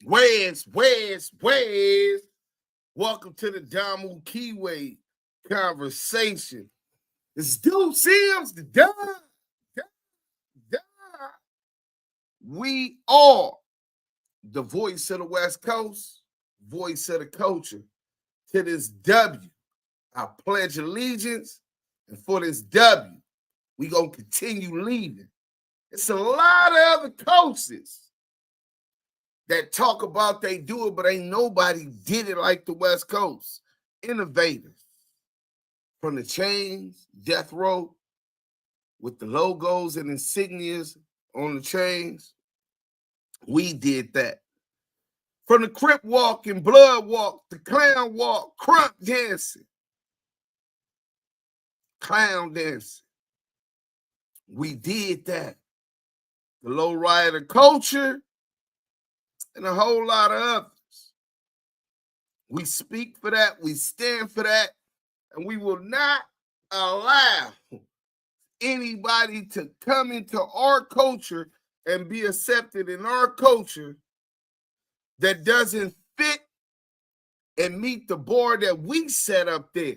Where's? Welcome to the Damu Kiwe Conversation. It's Duse M's the done. We are the voice of the West Coast, voice of the culture. To this W, I pledge allegiance, and for this W, we gonna continue leading. It's a lot of other coaches that talk about they do it, but ain't nobody did it like the West Coast. Innovators. From the chains, death row, with the logos and insignias on the chains, we did that. From the Crip walk and blood walk, the clown walk, crump dancing, clown dancing, we did that. The low rider culture, and a whole lot of others. We speak for that, we stand for that, and we will not allow anybody to come into our culture and be accepted in our culture that doesn't fit and meet the bar that we set up there.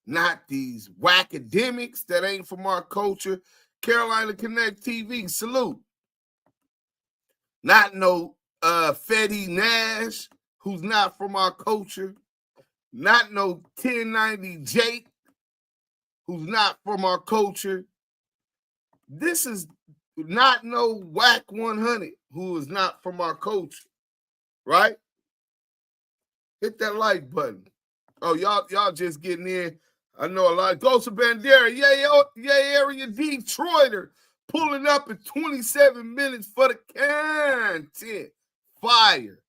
Not these academics that ain't from our culture. Carolina Connect TV, salute. Not no Fetty Nash, who's not from our culture. Not no 1090 Jake, who's not from our culture. This is not no WACK100, who is not from our culture, right? Hit that like button. Oh, y'all just getting in. I know a lot. Ghost of Bandera, area Detroiter, pulling up in 27 minutes for the content. Fire.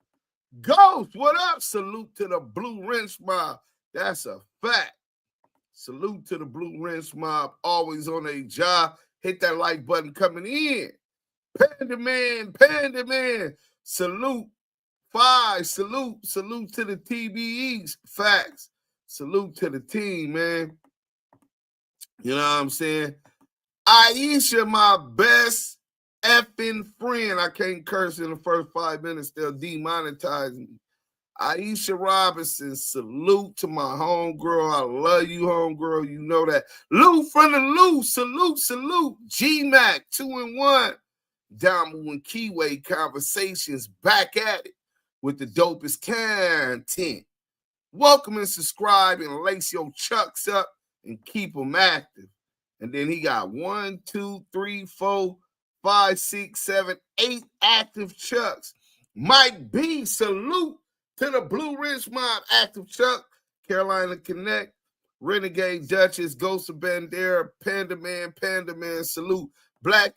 Ghost, what up? Salute to the Blue Wrench Mob. That's a fact. Salute to the Blue Wrench Mob, always on a job. Hit that like button coming in. Panda Man. Salute. Five. Salute to the TBEs. Facts. Salute to the team, man. You know what I'm saying? Aisha, my best effing friend. I can't curse in the first 5 minutes. They'll demonetize me. Aisha Robinson, salute to my homegirl. I love you, homegirl. You know that. Lou from the Lou, salute. G-Mac, 2-1. Damu Kiwe Conversations, back at it with the dopest content. Welcome and subscribe and lace your chucks up and keep them active. And then he got 1, 2, 3, 4, 5, 6, 7, 8 active chucks. Mike B, salute to the Blue Ridge Mob, active chuck, Carolina Connect, Renegade Duchess, Ghost of Bandera, Panda Man, salute. Black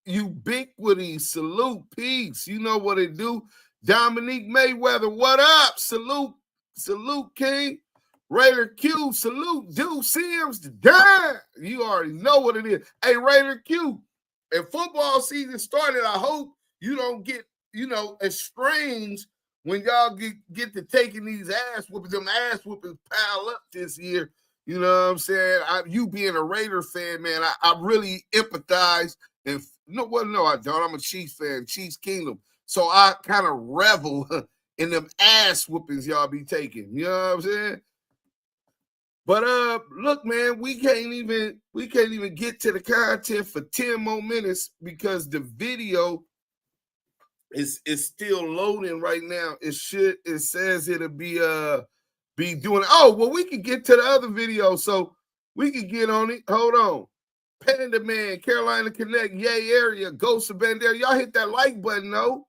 Ubiquity, salute, peace. You know what it do. Dominique Mayweather, what up? Salute, King. Raider Q, salute. Duse Sims, damn. You already know what it is. Hey, Raider Q, if football season started, I hope you don't get, estranged when y'all get to taking these ass whoopings. Them ass whoopings pile up this year. You know what I'm saying? You being a Raider fan, man, I really empathize. And no, I don't. I'm a Chiefs fan, Chiefs Kingdom. So I kind of revel in them ass whoopings y'all be taking. You know what I'm saying? But look, man, we can't even get to the content for 10 more minutes because the video is still loading right now. It says it'll be doing it. Oh, well, we can get to the other video, so we can get on it. Hold on. Panda Man, Carolina Connect, yay area, Ghost of Bandera. Y'all hit that like button, though.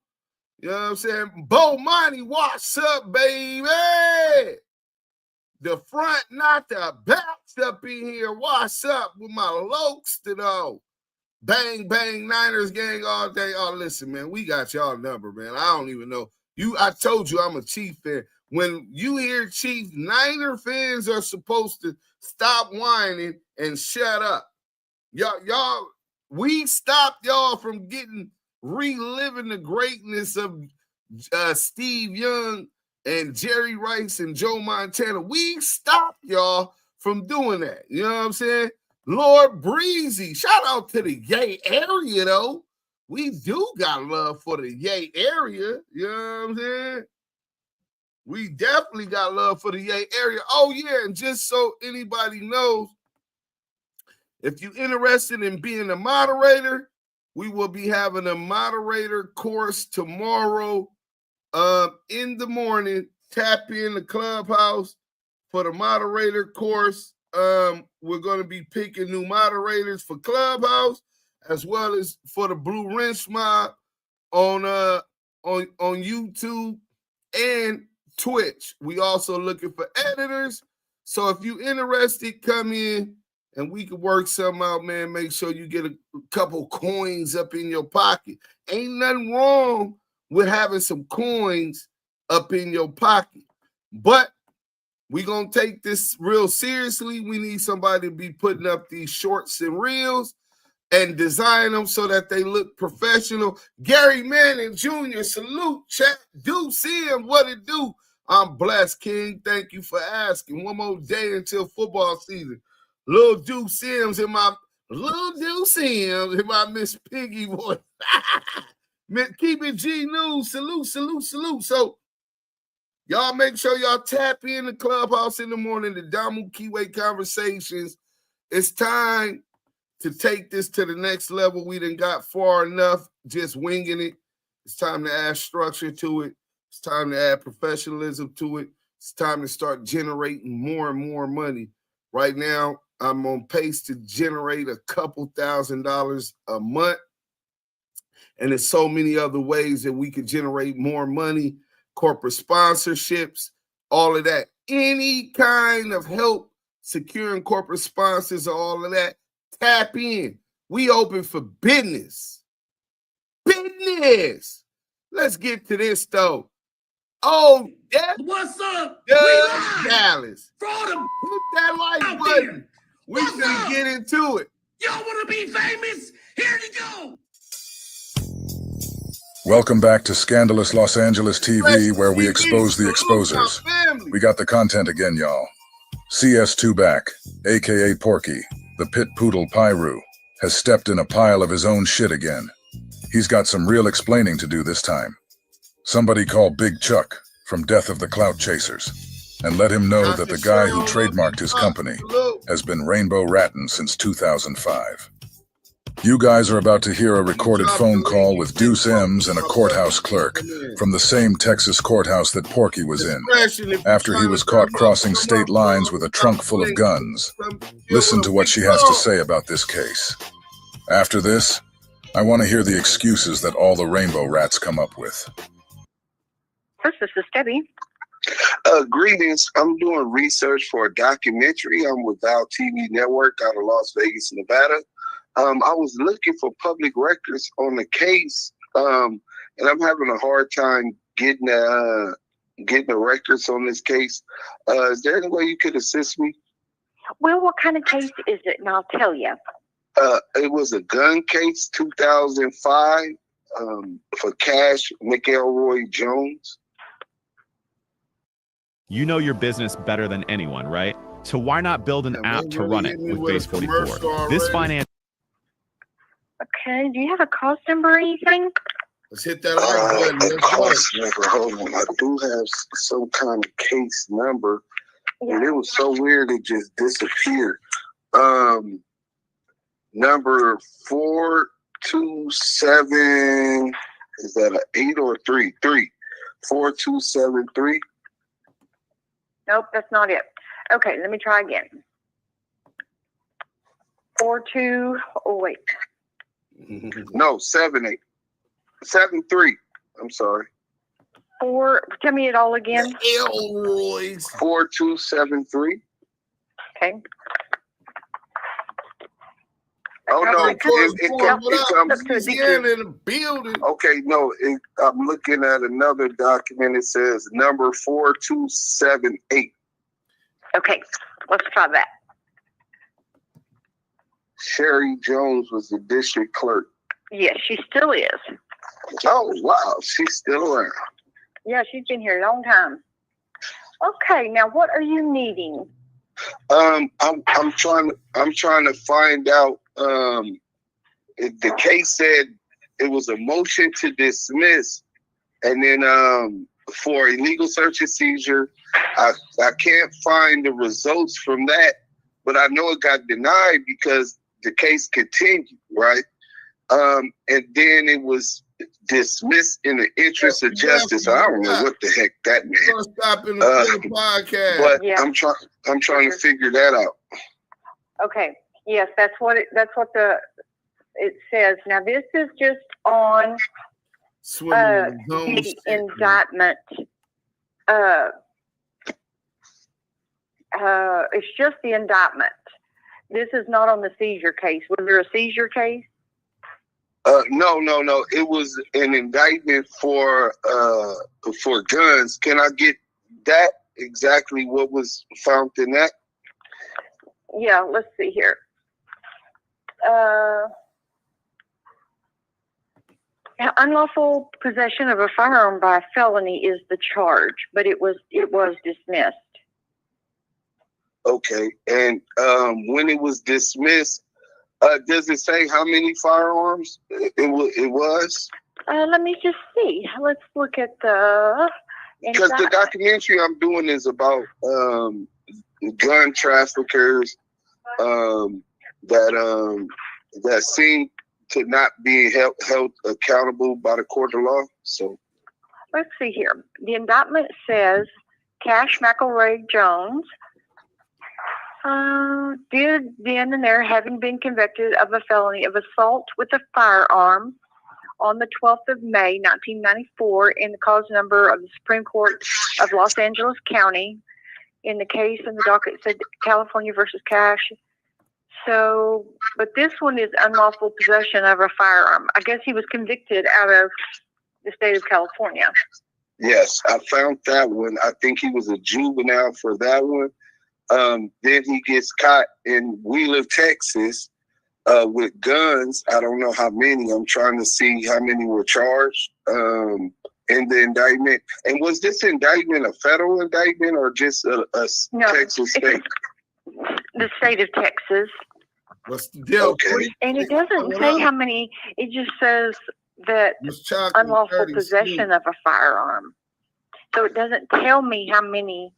You know what I'm saying? Bo Monty, what's up, baby? The front, not the backs up in here. What's up with my lokes, though? Bang, bang, Niners gang all day. Oh, listen, man, we got y'all number, man. I don't even know. I told you I'm a Chief fan. When you hear Chief, Niner fans are supposed to stop whining and shut up. Y'all, we stopped y'all from reliving the greatness of Steve Young and Jerry Rice and Joe Montana. We stopped y'all from doing that. You know what I'm saying? Lord Breezy, shout out to the gay area, though. we do got love for the Yay area. You know what I'm saying? We definitely got love for the Yay area. Oh, yeah, and just so anybody knows, if you're interested in being a moderator, we will be having a moderator course tomorrow in the morning. Tap in the Clubhouse for the moderator course. We're going to be picking new moderators for Clubhouse as well as for the Blue Wrench Mob on YouTube and Twitch. We also looking for editors. So if you're interested, come in and we can work something out, man. Make sure you get a couple coins up in your pocket. Ain't nothing wrong with having some coins up in your pocket. But we're going to take this real seriously. We need somebody to be putting up these shorts and reels and design them so that they look professional. Gary Manning Jr., salute, chat. Duse M, what it do? I'm blessed, King. Thank you for asking. One more day until football season. Little Duse M's in my Miss Piggy voice. Keep it G News. Salute. So y'all make sure y'all tap in the Clubhouse in the morning, the Damu Kiwe Conversations. It's time to take this to the next level. We done got far enough just winging it. It's time to add structure to it. It's time to add professionalism to it. It's time to start generating more and more money. Right now, I'm on pace to generate a couple $1,000s a month. And there's so many other ways that we could generate more money, corporate sponsorships, all of that. Any kind of help securing corporate sponsors or all of that, tap in. We open for business. Let's get to this, though. Oh, yeah. What's up? Dallas. For all the hit that like button. We can get into it. Y'all want to be famous? Here you go. Welcome back to Scandalous Los Angeles TV, where we expose the exposers. We got the content again, y'all. CS2 Back, aka Porky, the pit poodle Pyru, has stepped in a pile of his own shit again. He's got some real explaining to do this time. Somebody call Big Chuck from Death of the Clout Chasers and let him know that the guy who trademarked his company has been rainbow ratting since 2005. You guys are about to hear a recorded phone call with Duse M's and a courthouse clerk from the same Texas courthouse that Porky was in, after he was caught crossing state lines with a trunk full of guns. Listen to what she has to say about this case. After this, I want to hear the excuses that all the rainbow rats come up with. First, this is Debbie. Greetings. I'm doing research for a documentary. I'm with Val TV Network out of Las Vegas, Nevada. I was looking for public records on the case, and I'm having a hard time getting the records on this case. Is there any way you could assist me? Well, what kind of case is it? And I'll tell you. It was a gun case, 2005, for Cash McElroy Jones. You know your business better than anyone, right? So why not build an app to run it with Base 44? This finance. Okay, do you have a cost number or anything? Let's hit that like button. Cost number. Hold on. I do have some kind of case number, and it was so weird it just disappeared. Number 427. Is that an 8 or a 3? 3. 4273. Nope, that's not it. Okay, let me try again. 42. Oh wait. No, 78. 73. I'm sorry. 4. Tell me it all again. Elroy's. 4273. Okay. Oh no! It comes in the building. Okay, no, I'm looking at another document. It says number 4278. Okay, let's try that. Sherry Jones was the district clerk. Yes, she still is. Oh wow, she's still around. Yeah, she's been here a long time. Okay, now what are you needing? I'm trying to find out. The case said it was a motion to dismiss, and then for illegal search and seizure, I can't find the results from that, but I know it got denied because the case continued, right? And then it was dismissed in the interest of justice. I don't know what the heck that meant. Stop in the podcast. But I'm trying to figure that out. Okay. Yes, that's what it says. Now this is just on the indictment. It's just the indictment. This is not on the seizure case. Was there a seizure case? No. It was an indictment for guns. Can I get that? Exactly what was found in that? Yeah, let's see here. Unlawful possession of a firearm by a felony is the charge, but it was dismissed. Okay, and when it was dismissed, does it say how many firearms it was? Let me just see. Let's look at the. Because the documentary I'm doing is about gun traffickers that seem to not be held accountable by the court of law. So let's see here. The indictment says Cash McElroy Jones did then and there, having been convicted of a felony of assault with a firearm on the 12th of May, 1994, in the cause number of the Supreme Court of Los Angeles County. In the case in the docket, it said California versus Cash. So, but this one is unlawful possession of a firearm. I guess he was convicted out of the state of California. Yes, I found that one. I think he was a juvenile for that one. Then he gets caught in Wheeler, Texas, with guns. I don't know how many. I'm trying to see how many were charged in the indictment. And was this indictment a federal indictment or just a Texas state? The state of Texas. What's the deal? Okay. And it doesn't say how many. It just says that unlawful possession of a firearm. So it doesn't tell me how many.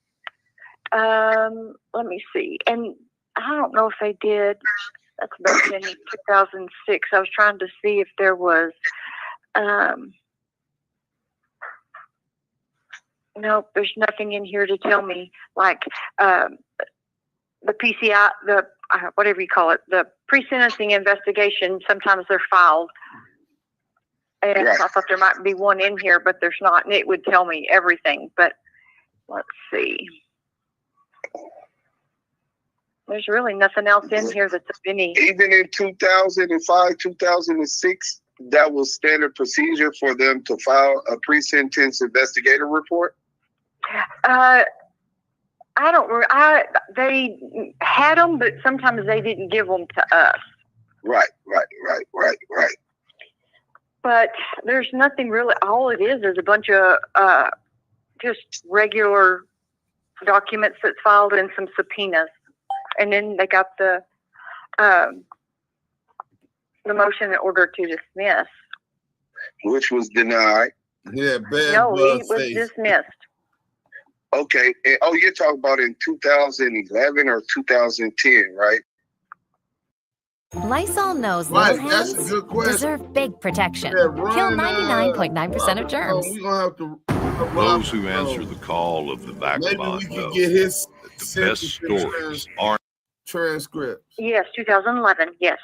Let me see. And I don't know if they did. That's back in 2006. I was trying to see if there was. Nope, there's nothing in here to tell me. Like the PCI, whatever you call it, the pre-sentencing investigation. Sometimes they're filed. And right. I thought there might be one in here, but there's not. And it would tell me everything. But let's see. There's really nothing else in here that's of any. Even in 2005, 2006, that was standard procedure for them to file a pre-sentence investigator report? They had them, but sometimes they didn't give them to us. Right. But there's nothing really. All it is a bunch of just regular documents that's filed and some subpoenas. And then they got the motion in order to dismiss, which was denied. Yeah, bad. No, it was dismissed. Okay. Oh, you're talking about in 2011 or 2010, right? Lysol knows little hands deserve big protection. Kill 99.9% of germs. We're gonna have to. Those who answer the call of the vagabond know get his the best stories aren't transcripts. Yes, 2011. Yes.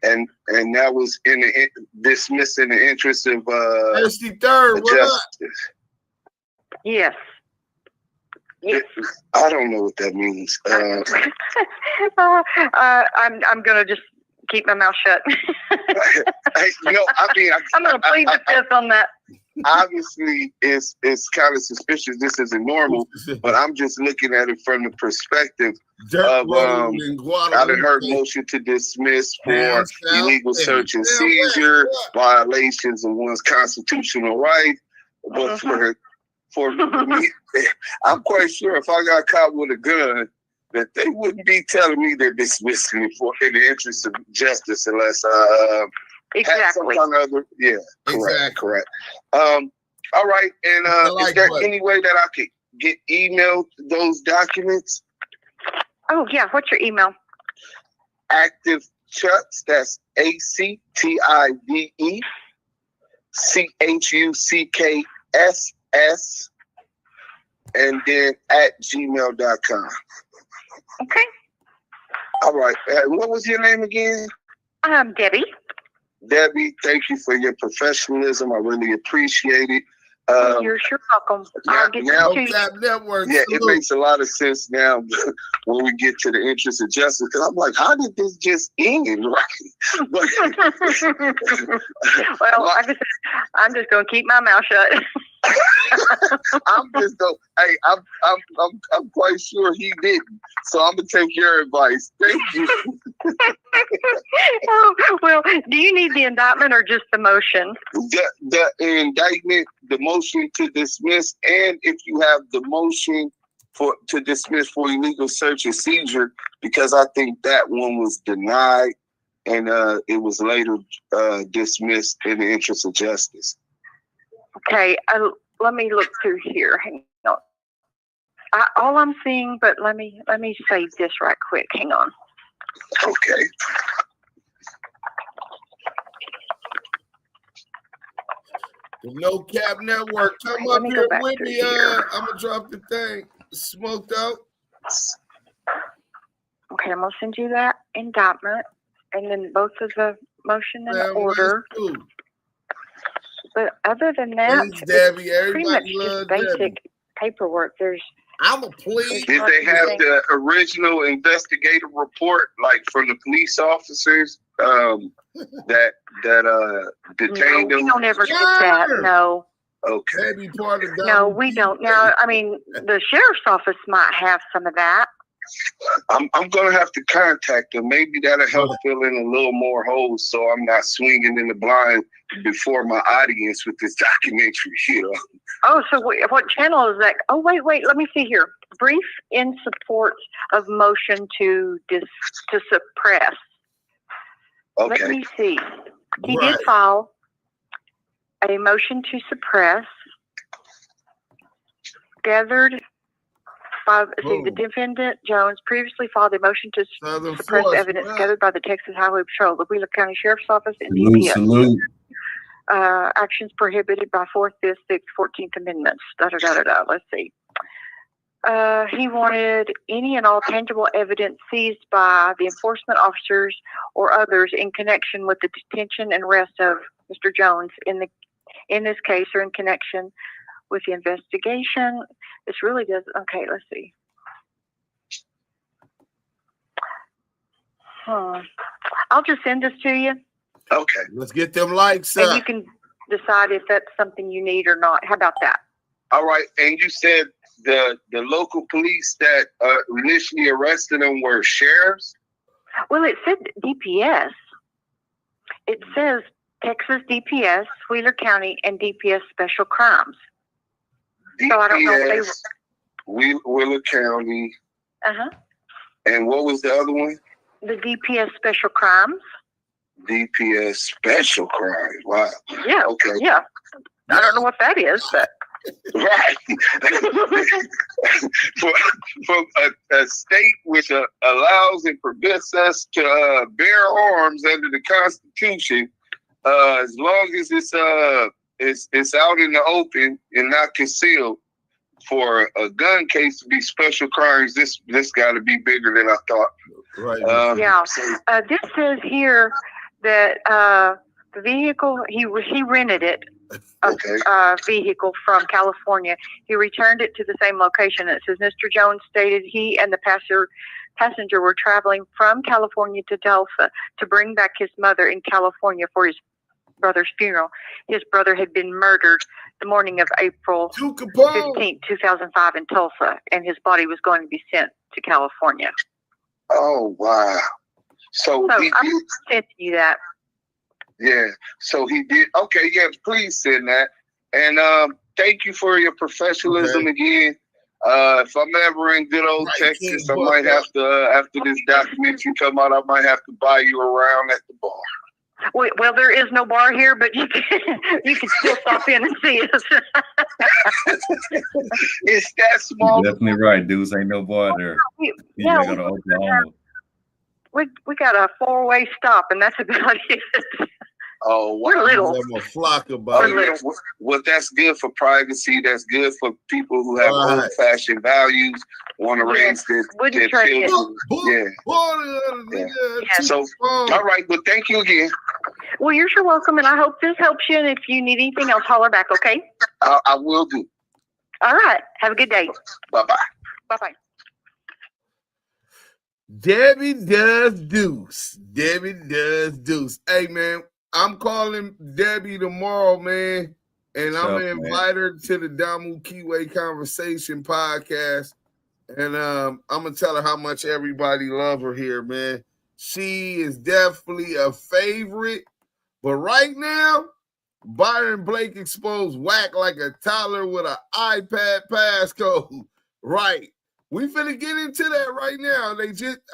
And that was dismissed in the interest of 63rd justice. Yes. Yes. I don't know what that means. I'm gonna just keep my mouth shut. I'm gonna plead the fifth on that. Obviously, it's kind of suspicious. This isn't normal, but I'm just looking at it from the perspective of I done heard motion to dismiss for illegal search and seizure, violations of one's constitutional right. But for me, I'm quite sure if I got caught with a gun, that they wouldn't be telling me they're dismissing me for in the interest of justice unless Exactly. Some kind of other, yeah, correct. All right, and is there any way that I could get emailed those documents? Oh yeah, what's your email? Active Chucks, that's ACTIVECHUCKSS, and then at gmail.com. Okay. All right. What was your name again? Debbie. Debbie, thank you for your professionalism. I really appreciate it. You're sure welcome. I'll get to you. Network, yeah, it makes a lot of sense now when we get to the interest of justice. Because I'm like, how did this just end? Right? Well, I'm just going to keep my mouth shut. I'm quite sure he didn't. So I'm gonna take your advice. Thank you. Oh, well, do you need the indictment or just the motion? The indictment, the motion to dismiss, and if you have the motion to dismiss for illegal search and seizure, because I think that one was denied and it was later dismissed in the interest of justice. Okay, let me look through here. Hang on. All I'm seeing, but let me save this right quick. Hang on. Okay. The No Cap Network, come up here with me. I'm gonna drop the thing. Smoked out. Okay, I'm gonna send you that indictment, and then both of the motion and the order. But other than that, Debbie, it's pretty much everybody just loves basic Debbie. paperwork. I'm a plea. Did they have the original investigative report, like from the police officers that detained them? We don't ever get that. No. Okay. Be part of that. No, we don't. Now, I mean, the sheriff's office might have some of that. I'm gonna have to contact them. Maybe that'll help fill in a little more holes, so I'm not swinging in the blind before my audience with this documentary here. Oh, so what channel is that? Oh, wait. Let me see here. Brief in support of motion to suppress. Okay. Let me see. He did file a motion to suppress. Gathered by the defendant Jones previously filed a motion to suppress evidence gathered by the Texas Highway Patrol, the Wheeler County Sheriff's Office, and DPS. Actions prohibited by 4th, 5th, 6th, 14th Amendments. Let's see. He wanted any and all tangible evidence seized by the enforcement officers or others in connection with the detention and arrest of Mr. Jones in this case, or in connection with the investigation. This really does. Okay, let's see. I'll just send this to you. Okay. Let's get them likes up. And you can decide if that's something you need or not. How about that? All right. And you said the local police that initially arrested them were sheriffs? Well, it said DPS. It says Texas DPS, Wheeler County, and DPS Special Crimes. DPS, so I don't know if they Wheeler County. Uh-huh. And what was the other one? The DPS Special Crimes. DPS Special Crimes. Wow. Yeah. Okay. Yeah. I don't know what that is, but. Right. from a state which allows and permits us to bear arms under the Constitution, as long as it's out in the open and not concealed. For a gun case to be special crimes, this got to be bigger than I thought. Right. Yeah. This says here that the vehicle he rented it. A vehicle from California. He returned it to the same location. It says Mr. Jones stated he and the passenger were traveling from California to Tulsa to bring back his mother in California for his brother's funeral. His brother had been murdered the morning of April 15, 2005 in Tulsa, and his body was going to be sent to California. Oh, wow. So I sent you that. Yeah, so he did. Okay, yeah, please send that. And thank you for your professionalism again. If I'm ever in good old Texas, I might have to, after this documentary come out, I might have to buy you around at the bar. Well, there is no bar here, but you can still stop in and see us. It's that small. You're definitely right, dudes. Ain't no bar there. Yeah, go to Oklahoma. We got a 4-way stop, and that's about it. Oh, wow. We're little. I'm a flock about it. Well, that's good for privacy. That's good for people who have old-fashioned values, want to raise their children. So, all right. Well, thank you again. Well, you're sure welcome, and I hope this helps you. And if you need anything else, holler back, okay? I will do. All right. Have a good day. Bye-bye. Bye-bye. Debbie does Deuce. Debbie does Deuce. Hey, man, I'm calling Debbie tomorrow, man, and I'm going to invite her to the Damu Kiwe Conversation Podcast, and I'm going to tell her how much everybody love her here, man. She is definitely a favorite, but right now, Byron Blake exposed Wack like a toddler with an iPad passcode. Right. We finna get into that right now.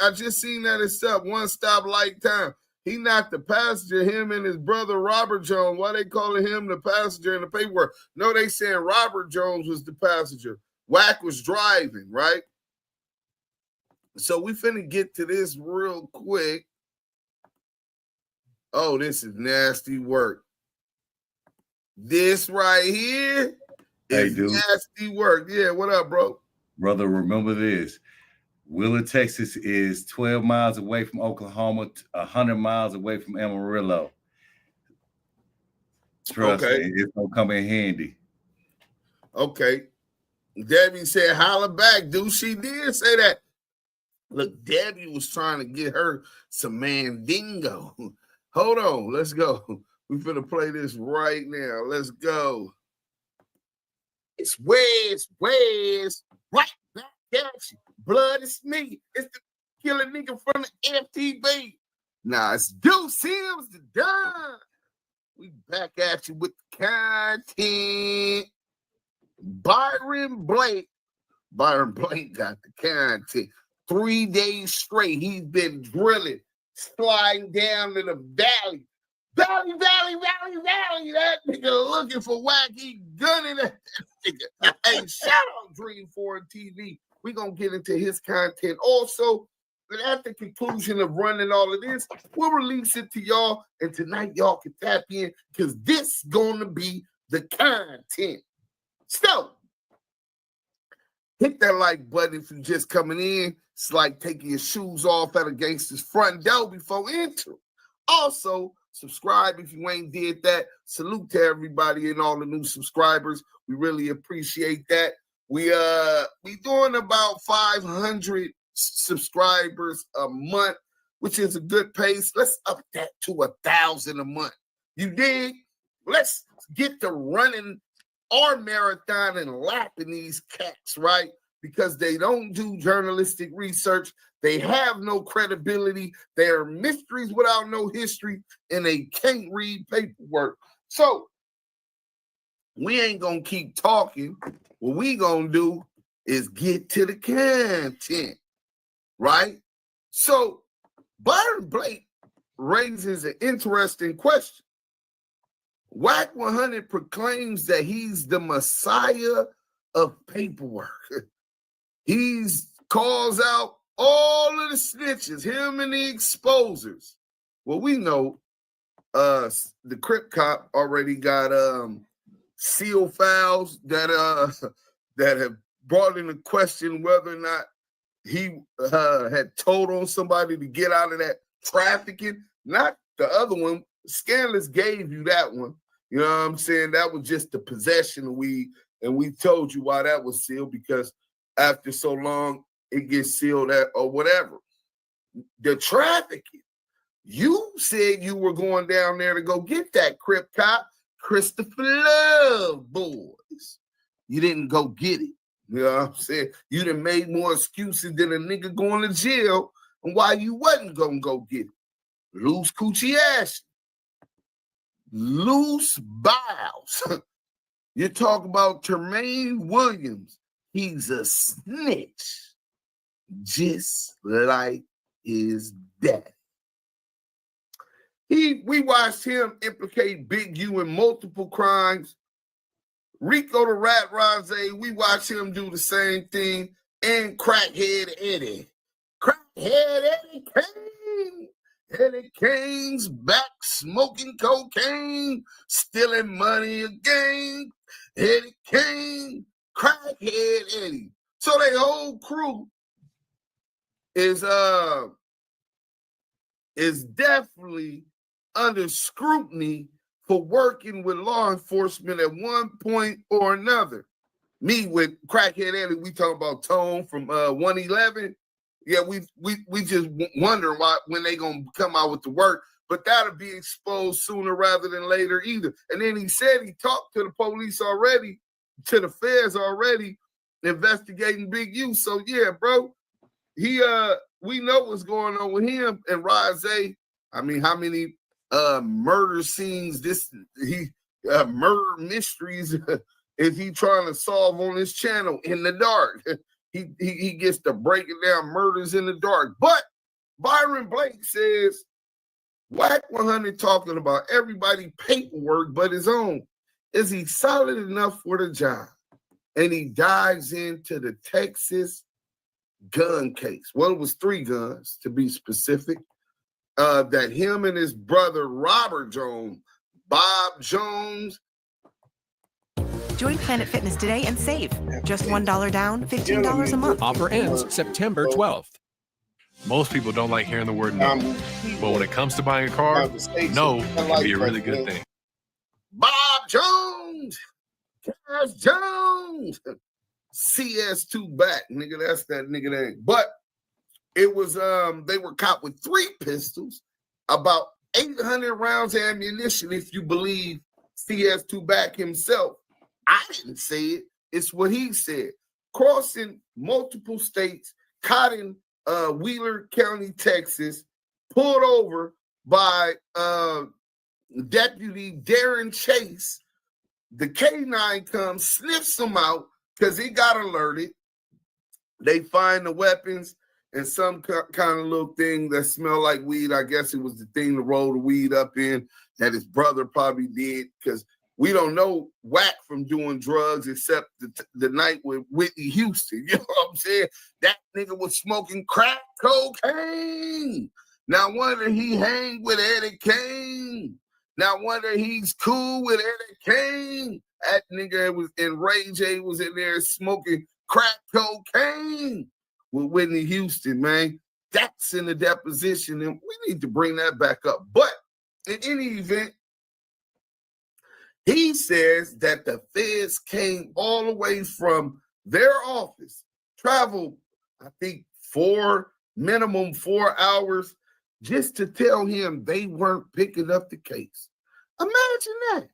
I just seen that it's up. One stop light time. He not the passenger, him and his brother Robert Jones. Why they calling him the passenger in the paperwork? No, they saying Robert Jones was the passenger. Wack was driving, right? So we finna get to this real quick. Oh, this is nasty work. This right here is nasty work. Yeah, what up, bro? Brother, remember this. Willard, Texas is 12 miles away from Oklahoma, 100 miles away from Amarillo. Trust me, it's going to come in handy. Okay. Debbie said, holla back, dude. She did say that. Look, Debbie was trying to get her some mandingo. Hold on. Let's go. We're going to play this right now. Let's go. It's Wes, right back at you. Blood is me. It's the killer nigga from the FTV. Nah, it's Duse M's the Don. We back at you with the content. Byron Blake got the content. 3 days straight, he's been drilling, sliding down to the valley. Valley. That nigga looking for Wack. He gunning that nigga. Hey, shout out Dream 4 TV. We're going to get into his content also. And at the conclusion of running all of this, we'll release it to y'all. And tonight, y'all can tap in because this is going to be the content. So, hit that like button if you're just coming in. It's like taking your shoes off at a gangster's front door before entering. Also, subscribe if you ain't did that. Salute to everybody and all the new subscribers. We really appreciate that. We doing about 500 subscribers a month, which is a good pace. Let's up that to 1,000 a month. You dig? Let's get to running our marathon and lapping these cats, right? Because they don't do journalistic research. They have no credibility. They are mysteries without no history, and they can't read paperwork. So we ain't going to keep talking. What we going to do is get to the content, right? So Byron Blake raises an interesting question. WACK100 proclaims that he's the messiah of paperwork. He's calls out all of the snitches, him and the exposers. Well, we know the Crip cop already got seal files that have brought into question whether or not he had told on somebody to get out of that trafficking. Not the other one. Scandalous gave you that one. You know what I'm saying? That was just the possession of weed, and we told you why that was sealed, because after so long, it gets sealed at or whatever. The trafficking. You said you were going down there to go get that Crip cop, Christopher Love boys. You didn't go get it. You know what I'm saying? You done made more excuses than a nigga going to jail and why you wasn't going to go get it. Loose coochie ass. Loose bowels. You talk about Tremaine Williams. He's a snitch, just like his daddy. We watched him implicate Big U in multiple crimes. Rico the Rat Rose, we watched him do the same thing. And Crackhead Eddie. Crackhead Eddie Kane. Eddie Kane's back smoking cocaine, stealing money again. Eddie Kane, Crackhead Eddie. So their whole crew is definitely under scrutiny for working with law enforcement at one point or another. Me with Crackhead Eddie, we talk about Tone from 111. Yeah, we just wonder when they gonna come out with the work, but that'll be exposed sooner rather than later either. And then he said he talked to the police already, to the feds already, investigating Big U. So yeah, bro, we know what's going on with him and Rose. I mean, how many murder scenes murder mysteries is he trying to solve on his channel in the dark? He gets to breaking down murders in the dark. But Byron Blake says WACK100 talking about everybody paperwork but his own. Is he solid enough for the job? And he dives into the Texas gun case. Well, it was 3 guns to be specific. That him and his brother Robert Jones, Bob Jones. Join Planet Fitness today and save. Just $1 down, $15 a month. Offer ends September 12th. Most people don't like hearing the word no. But when it comes to buying a car, no can be a really good thing. Bob Jones, Cash Jones, CS2 back, nigga. That's that nigga name. But it was they were caught with 3 pistols, about 800 rounds of ammunition, if you believe CS2 back himself. I didn't say it. It's what he said. Crossing multiple states, caught in Wheeler County, Texas, pulled over by Deputy Darren Chase. The K9 comes, sniffs him out because he got alerted. They find the weapons and some kind of little thing that smelled like weed. I guess it was the thing to roll the weed up in that his brother probably did, because we don't know Wack from doing drugs except the night with Whitney Houston. You know what I'm saying? That nigga was smoking crack cocaine. Now wonder he hang with Eddie Kane. Now wonder he's cool with Eddie Kane. That nigga was in Ray J was in there smoking crack cocaine with Whitney Houston, man. That's in the deposition, and we need to bring that back up. But in any event, he says that the feds came all the way from their office, traveled, I think, minimum 4 hours, just to tell him they weren't picking up the case. Imagine that.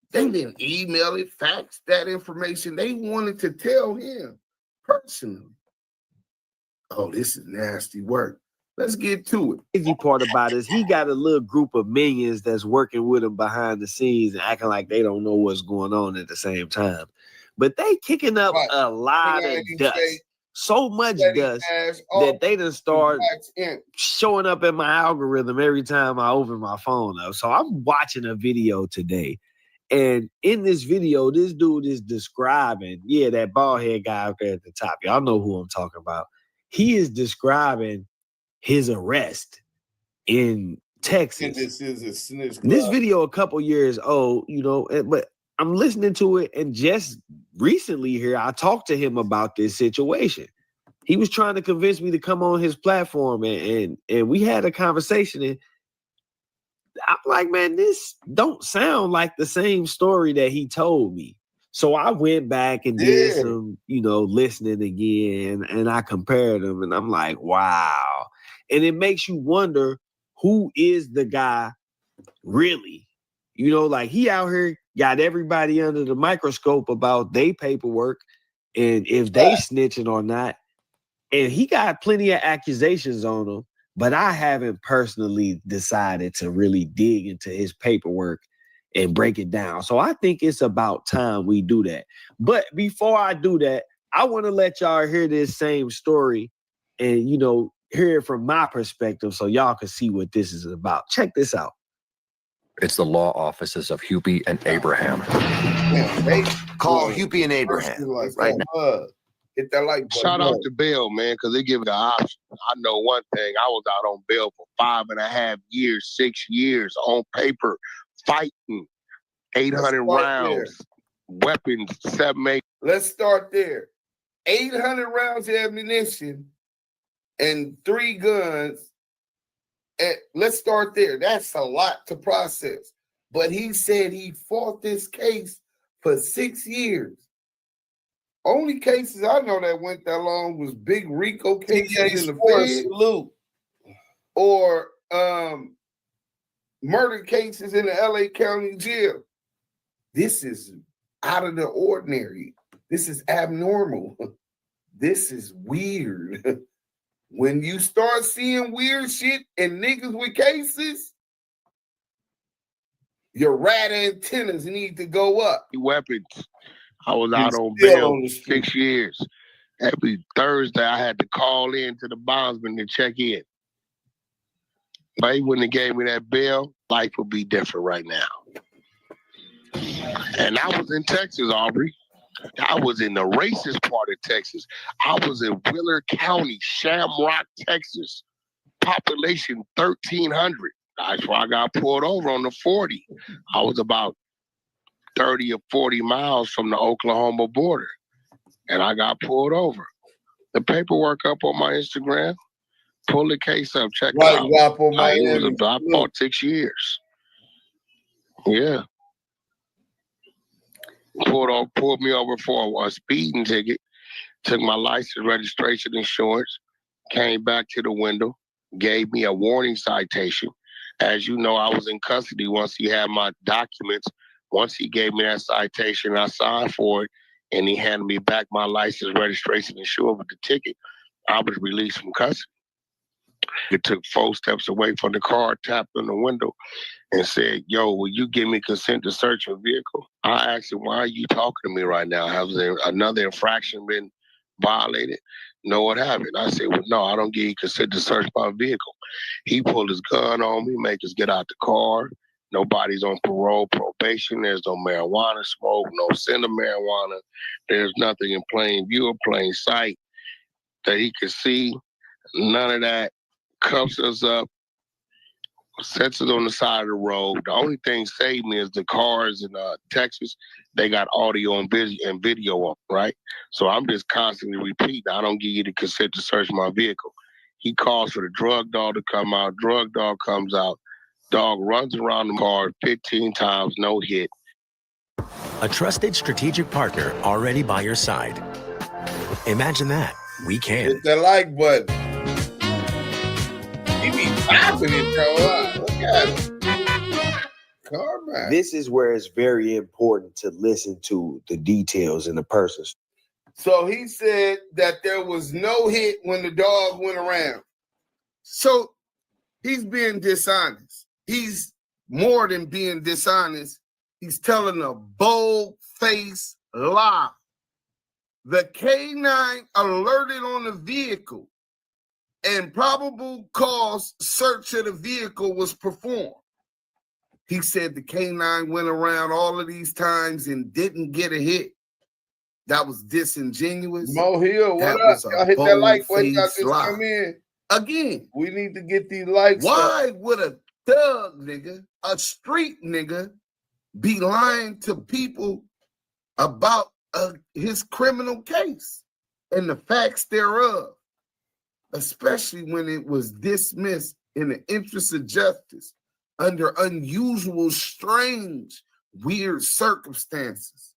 They didn't email it, fax that information. They wanted to tell him personally. Oh, this is nasty work. Let's get to it. The crazy part about it is he got a little group of minions that's working with him behind the scenes and acting like they don't know what's going on at the same time. But they kicking up a lot of dust. So much dust that they done start showing up in my algorithm every time I open my phone up. So I'm watching a video today. And in this video, this dude is describing, that bald head guy out there at the top. Y'all know who I'm talking about. He is describing his arrest in Texas. This is a snitch club. This video a couple years old, but I'm listening to it, and just recently here, I talked to him about this situation. He was trying to convince me to come on his platform, and we had a conversation, and I'm like, man, this don't sound like the same story that he told me. So I went back and did some, listening again, and I compared them, and I'm like, wow. And it makes you wonder, who is the guy really? Like he out here got everybody under the microscope about their paperwork and if they snitching or not. And he got plenty of accusations on him, but I haven't personally decided to really dig into his paperwork and break it down. So I think it's about time we do that. But before I do that, I want to let y'all hear this same story and, hear it from my perspective so y'all can see what this is about. Check this out. It's the law offices of Hupy and Abraham. Call Hupy and Abraham right now. Hit that like button. Shout out to bail, man, because they give it an option. I know one thing. I was out on bail for 5.5 years, 6 years on paper, fighting 800 rounds, weapons, 7-8. Let's start there. 800 rounds of ammunition and 3 guns. And let's start there. That's a lot to process. But he said he fought this case for 6 years. Only cases I know that went that long was big RICO cases in the Fed, or murder cases in the LA County Jail. This is out of the ordinary. This is abnormal. This is weird. When you start seeing weird shit and niggas with cases, your rat antennas need to go up. Weapons. I was out on bail 6 years. Every Thursday, I had to call in to the bondsman to check in. If he wouldn't have gave me that bail, life would be different right now. And I was in Texas, Aubrey. I was in the racist part of Texas. I was in Willard County, Shamrock, Texas. Population 1,300. That's why I got pulled over on the 40. I was about 30 or 40 miles from the Oklahoma border, and I got pulled over. The paperwork up on my Instagram. Pull the case up. Check it out. I fought 6 years. Yeah. Pulled me over for a speeding ticket. Took my license, registration, insurance. Came back to the window. Gave me a warning citation. As you know, I was in custody once he had my documents. Once he gave me that citation, I signed for it, and he handed me back my license, registration, insurance with the ticket. I was released from custody. It took 4 steps away from the car, tapped on the window, and said, "Yo, will you give me consent to search your vehicle?" I asked him, "Why are you talking to me right now? Has there another infraction been violated?" "No, it haven't." I said, "Well, no, I don't give you consent to search my vehicle." He pulled his gun on me, make us get out the car. Nobody's on parole, probation. There's no marijuana smoke, no scent of marijuana. There's nothing in plain view or plain sight that he could see. None of that. Cuffs us up, sets us on the side of the road. The only thing saved me is the cars in Texas. They got audio and video on, right? So I'm just constantly repeating, I don't give you the consent to search my vehicle. He calls for the drug dog to come out. Drug dog comes out. Dog runs around the car 15 times, no hit. A trusted strategic partner already by your side. Imagine that. We can. Hit that like button. He be popping it, bro. Look at him. Carmack. This is where it's very important to listen to the details in the person's. So he said that there was no hit when the dog went around. So he's being dishonest. He's more than being dishonest. He's telling a bold-faced lie. The K9 alerted on the vehicle and probable cause search of the vehicle was performed. He said the K9 went around all of these times and didn't get a hit. That was disingenuous. Mo Hill, what up? Y'all hit that like button. Y'all just come in. Again, we need to get these likes. Why would a thug nigga, a street nigga, be lying to people about his criminal case and the facts thereof, especially when it was dismissed in the interest of justice under unusual, strange, weird circumstances?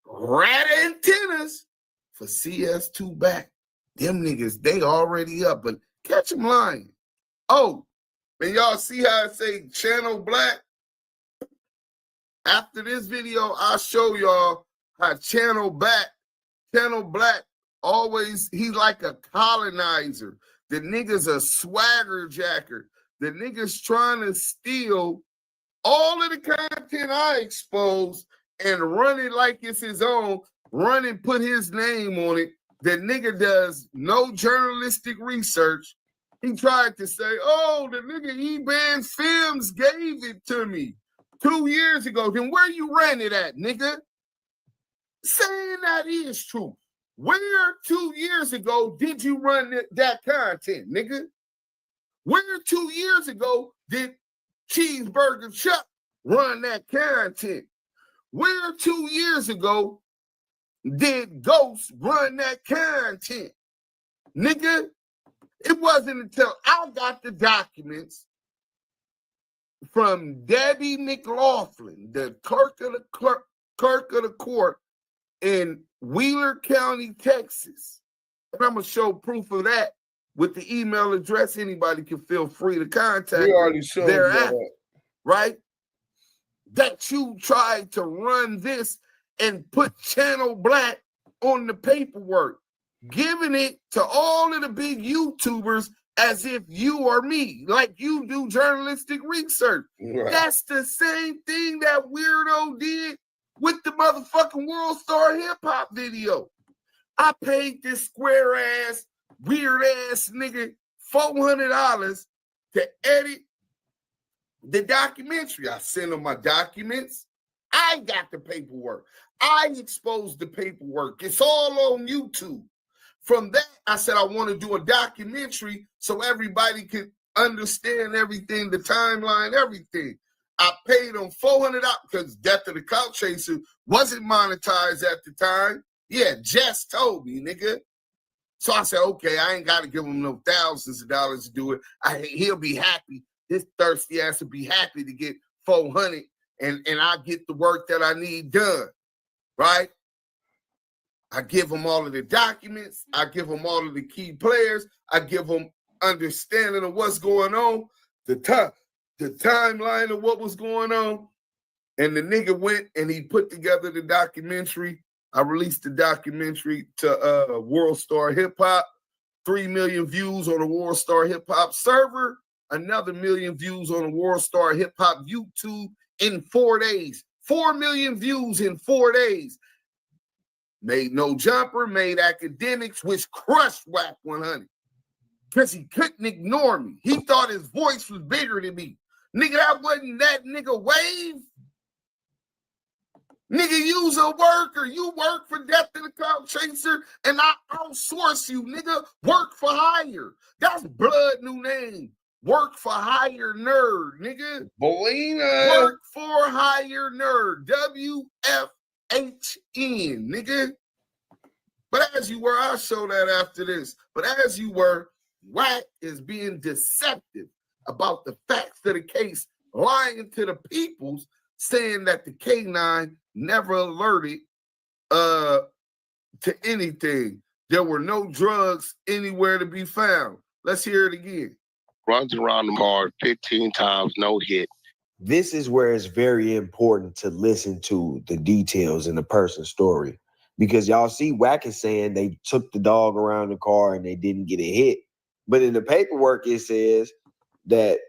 Rat antennas for CS2 back. Them niggas, they already up, but catch them lying. Oh, and y'all see how I say channel black? After this video, I'll show y'all how channel black always, he's like a colonizer. The nigga's a swagger jacker. The nigga's trying to steal all of the content I expose and run it like it's his own, run and put his name on it. the nigga does no journalistic research. He tried to say, oh, the nigga E-Band Films gave it to me 2 years ago. Then where you ran it at, nigga? Saying that is true. Where 2 years ago did you run that content, nigga? Where 2 years ago did Cheeseburger Chuck run that content? Where 2 years ago did Ghost run that content? Nigga, it wasn't until I got the documents from Debbie McLaughlin, the clerk of the court in Wheeler County, Texas. And I'm going to show proof of that with the email address. Anybody can feel free to contact thereafter, right? That you tried to run this and put Channel Black on the paperwork, giving it to all of the big YouTubers as if you or me, like you do journalistic research. Right. That's the same thing that weirdo did with the motherfucking World Star Hip Hop video. I paid this square ass, weird ass nigga $400 to edit the documentary. I sent him my documents. I got the paperwork. I exposed the paperwork. It's all on YouTube. From that, I said I want to do a documentary so everybody can understand everything, the timeline, everything. I paid them $400 because Death of the Couch Chaser wasn't monetized at the time. Yeah, Jess told me, nigga. So I said, okay, I ain't got to give him no thousands of dollars to do it. He'll be happy. This thirsty ass will be happy to get $400 and I get the work that I need done, right? I give them all of the documents. I give them all of the key players. I give them understanding of what's going on, the timeline of what was going on. And the nigga went and he put together the documentary. I released the documentary to World Star Hip Hop. 3 million views on the World Star Hip Hop server. Another 1 million views on the World Star Hip Hop YouTube in 4 days. 4 million views in 4 days. Made No Jumper, made Academics, which crushed WACK100 because he couldn't ignore me. He thought his voice was bigger than me. Nigga, that wasn't that nigga Wave. Nigga, you's a worker. You work for Death of the Couch Chaser, and I outsource you, nigga. Work for hire. That's blood new name. Work for hire nerd, nigga. Bolina. Work for hire nerd. WFHN, nigga. But as you were, I'll show that after this. But as you were, Wack is being deceptive about the facts of the case, lying to the peoples, saying that the K9 never alerted to anything. There were no drugs anywhere to be found. Let's hear it again. Runs around the car 15 times, no hit. This is where it's very important to listen to the details in the person's story. Because y'all see Wack is saying they took the dog around the car and they didn't get a hit. But in the paperwork, it says that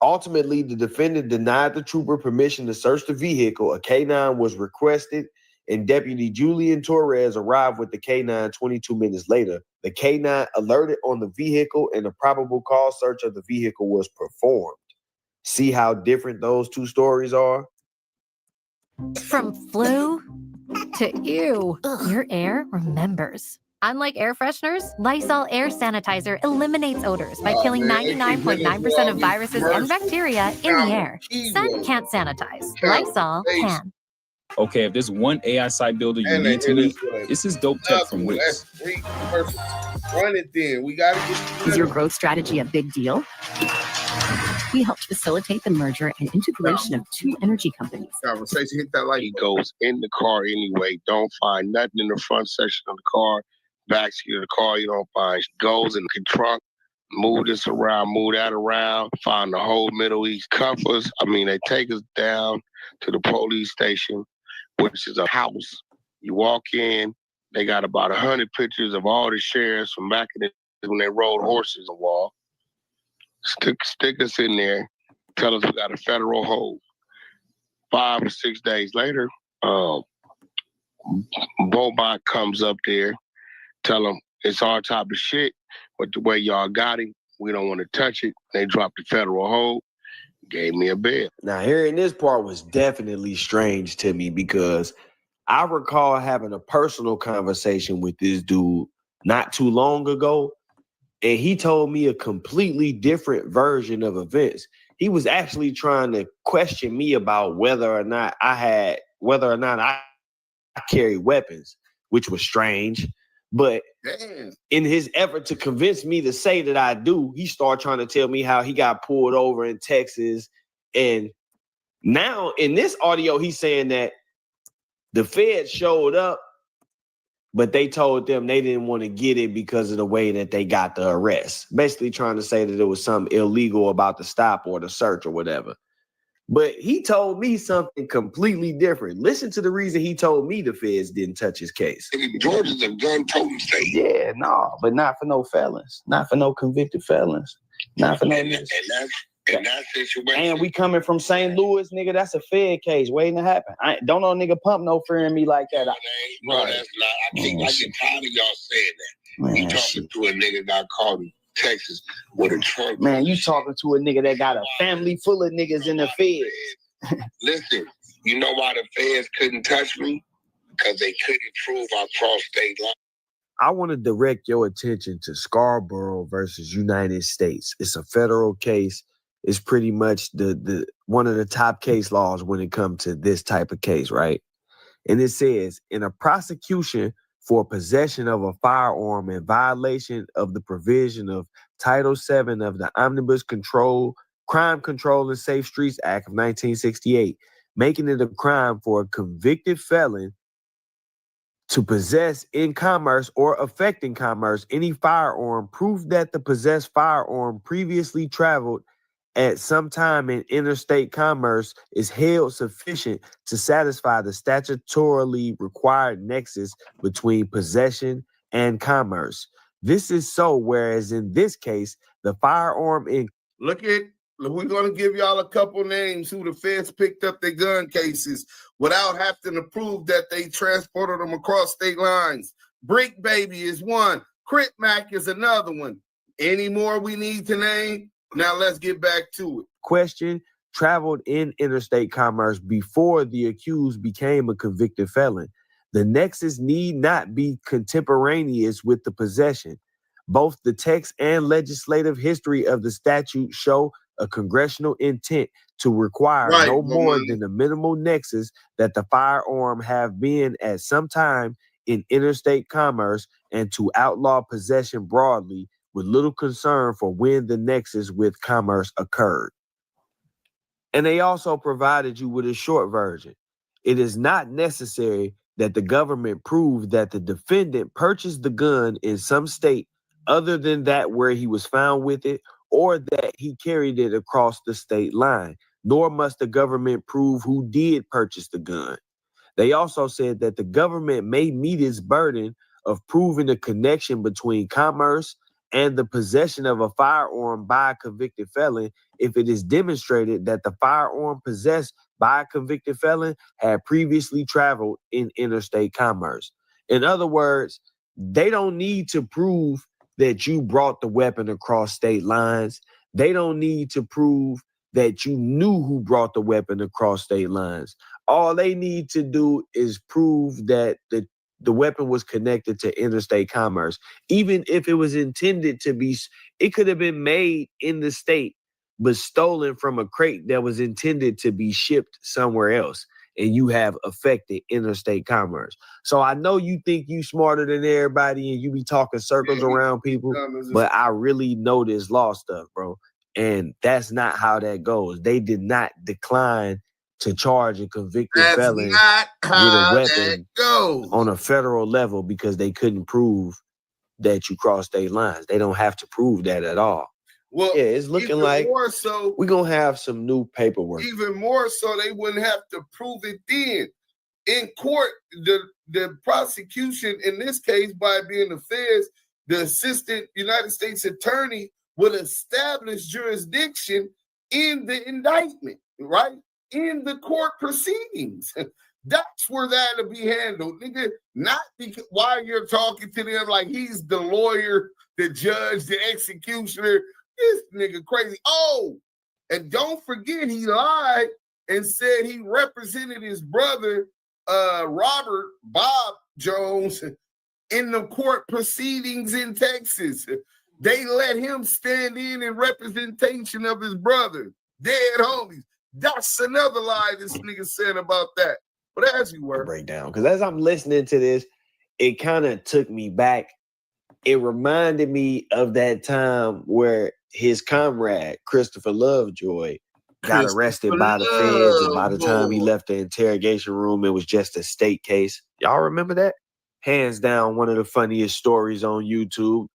ultimately the defendant denied the trooper permission to search the vehicle. A K9 was requested and Deputy Julian Torres arrived with the K9 22 minutes later. The K9 alerted on the vehicle and a probable cause search of the vehicle was performed. See how different those two stories are? From flu to ew, your air remembers. Unlike air fresheners, Lysol air sanitizer eliminates odors by killing 99.9% of viruses and bacteria in the air. Scent can't sanitize. Lysol can. Okay, if there's one AI site builder you need to meet, this is Dope Tech from Wix. Run it then. We gotta get. Is your growth strategy a big deal? We helped facilitate the merger and integration of two energy companies. Conversation hit that light. He goes in the car anyway. Don't find nothing in the front section of the car. Backseat of the car, you don't find. Goes in the trunk, move this around, move that around, find the whole Middle East. Cuff us. They take us down to the police station, which is a house. You walk in, they got about 100 pictures of all the sheriffs from back in the when they rode horses on the wall. Stick us in there, tell us we got a federal hold. 5 or 6 days later, Bobot comes up there, Tell them it's our type of shit, but the way y'all got him, we don't want to touch it. They dropped the federal hold, gave me a bail. Now, hearing this part was definitely strange to me because I recall having a personal conversation with this dude not too long ago, and he told me a completely different version of events. He was actually trying to question me about whether or not I carry weapons, which was strange. But in his effort to convince me to say that I do, he started trying to tell me how he got pulled over in Texas. And now in this audio, he's saying that the feds showed up, but they told them they didn't want to get it because of the way that they got the arrest. Basically trying to say that there was something illegal about the stop or the search or whatever. But he told me something completely different. Listen to the reason he told me the feds didn't touch his case. Georgia's a gun-toting state. Yeah, no, but not for no felons. Not for no convicted felons. Not for no niggas. In that situation. And we coming from St. Louis, nigga, that's a Fed case waiting to happen. Don't no nigga pump no fear in me like that. No, that's not. I get tired of y'all saying that. Man, you talking to a nigga got caught in Texas with a trunk. Man, you talking to a nigga that got a family full of niggas in the feds. Listen, you know why the feds couldn't touch me? Because they couldn't prove I crossed state line. I want to direct your attention to Scarborough versus United States. It's a federal case. It's pretty much the one of the top case laws when it comes to this type of case, right? And it says, in a prosecution for possession of a firearm in violation of the provision of Title VII of the Omnibus Crime Control and Safe Streets Act of 1968, making it a crime for a convicted felon to possess in commerce or affecting commerce any firearm, proof that the possessed firearm previously traveled at some time in interstate commerce is held sufficient to satisfy the statutorily required nexus between possession and commerce. This is so, whereas in this case, the firearm in... We're going to give y'all a couple names who the feds picked up their gun cases without having to prove that they transported them across state lines. Brick Baby is one. Crit Mac is another one. Any more we need to name? Now let's get back to it. Question traveled in interstate commerce before the accused became a convicted felon. The nexus need not be contemporaneous with the possession. Both the text and legislative history of the statute show a congressional intent to require no more than the minimal nexus that the firearm have been at some time in interstate commerce and to outlaw possession broadly, with little concern for when the nexus with commerce occurred. And they also provided you with a short version. It is not necessary that the government prove that the defendant purchased the gun in some state other than that where he was found with it, or that he carried it across the state line, nor must the government prove who did purchase the gun. They also said that the government may meet its burden of proving a connection between commerce and the possession of a firearm by a convicted felon if it is demonstrated that the firearm possessed by a convicted felon had previously traveled in interstate commerce. In other words, they don't need to prove that you brought the weapon across state lines. They don't need to prove that you knew who brought the weapon across state lines. All they need to do is prove that the weapon was connected to interstate commerce. Even if it was intended to be, it could have been made in the state, but stolen from a crate that was intended to be shipped somewhere else, and you have affected interstate commerce. So I know you think you smarter than everybody and you be talking circles around people, but I really know this law stuff, bro. And that's not how that goes. They did not decline to charge a convicted felon with a weapon on a federal level because they couldn't prove that you crossed state lines. They don't have to prove that at all. Well, yeah, it's looking like we're going to have some new paperwork. Even more so, they wouldn't have to prove it then. In court, the prosecution, in this case, by being the feds, the assistant United States attorney would establish jurisdiction in the indictment, right? in the court proceedings. That's where that'll be handled, nigga. Not because while you're talking to them like he's the lawyer, the judge, the executioner. This nigga crazy. Oh, and don't forget he lied and said he represented his brother, Robert Bob Jones, in the court proceedings in Texas. They let him stand in representation of his brother, dead homies. That's another lie this nigga said about that. But as you were breakdown, because as I'm listening to this, it kind of took me back. It reminded me of that time where his comrade Christopher Lovejoy got arrested by the feds, and by the time he left the interrogation room, it was just a state case. Y'all remember that? Hands down, one of the funniest stories on YouTube.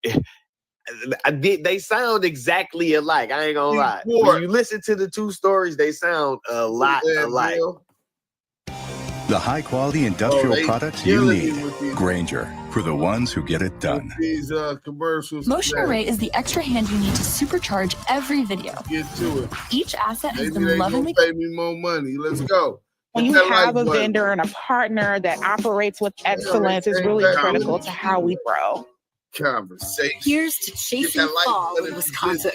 They sound exactly alike. I ain't gonna lie. When you listen to the two stories, they sound a lot alike. The high-quality industrial products you need. Grainger, for the ones who get it done. These commercials. Motion Array is the extra hand you need to supercharge every video. Get to it. Each asset has Maybe been lovingly. Pay me more money. Let's go. When you have a vendor and a partner that operates with excellence, is really critical to how we grow. Conversation. Here's to chasing fall in Wisconsin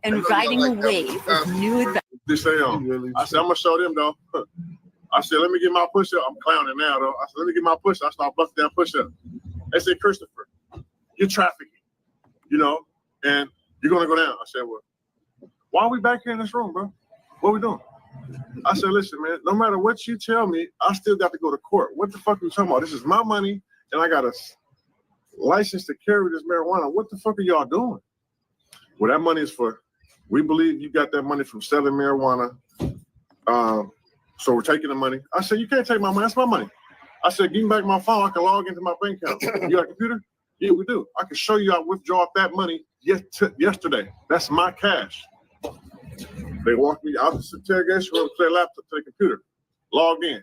and riding a wave of new adventures. This thing on. I said, I'm gonna show them though. I said, let me get my push-up. I'm clowning now, though. I said, let me get my push-up. I start busting down push-up. They said, Christopher, you're trafficking, and you're going to go down. I said, well, why are we back here in this room, bro? What are we doing? I said, listen, man, no matter what you tell me, I still got to go to court. What the fuck are you talking about? This is my money, and I got a license to carry this marijuana. What the fuck are y'all doing? Well, that money is we believe you got that money from selling marijuana. So we're taking the money. I said, you can't take my money. That's my money. I said, give me back my phone. I can log into my bank account. You got a computer? Yeah, we do. I can show you I withdraw that money yesterday. That's my cash. They walked me out of the interrogation room to their laptop, to the computer. Log in.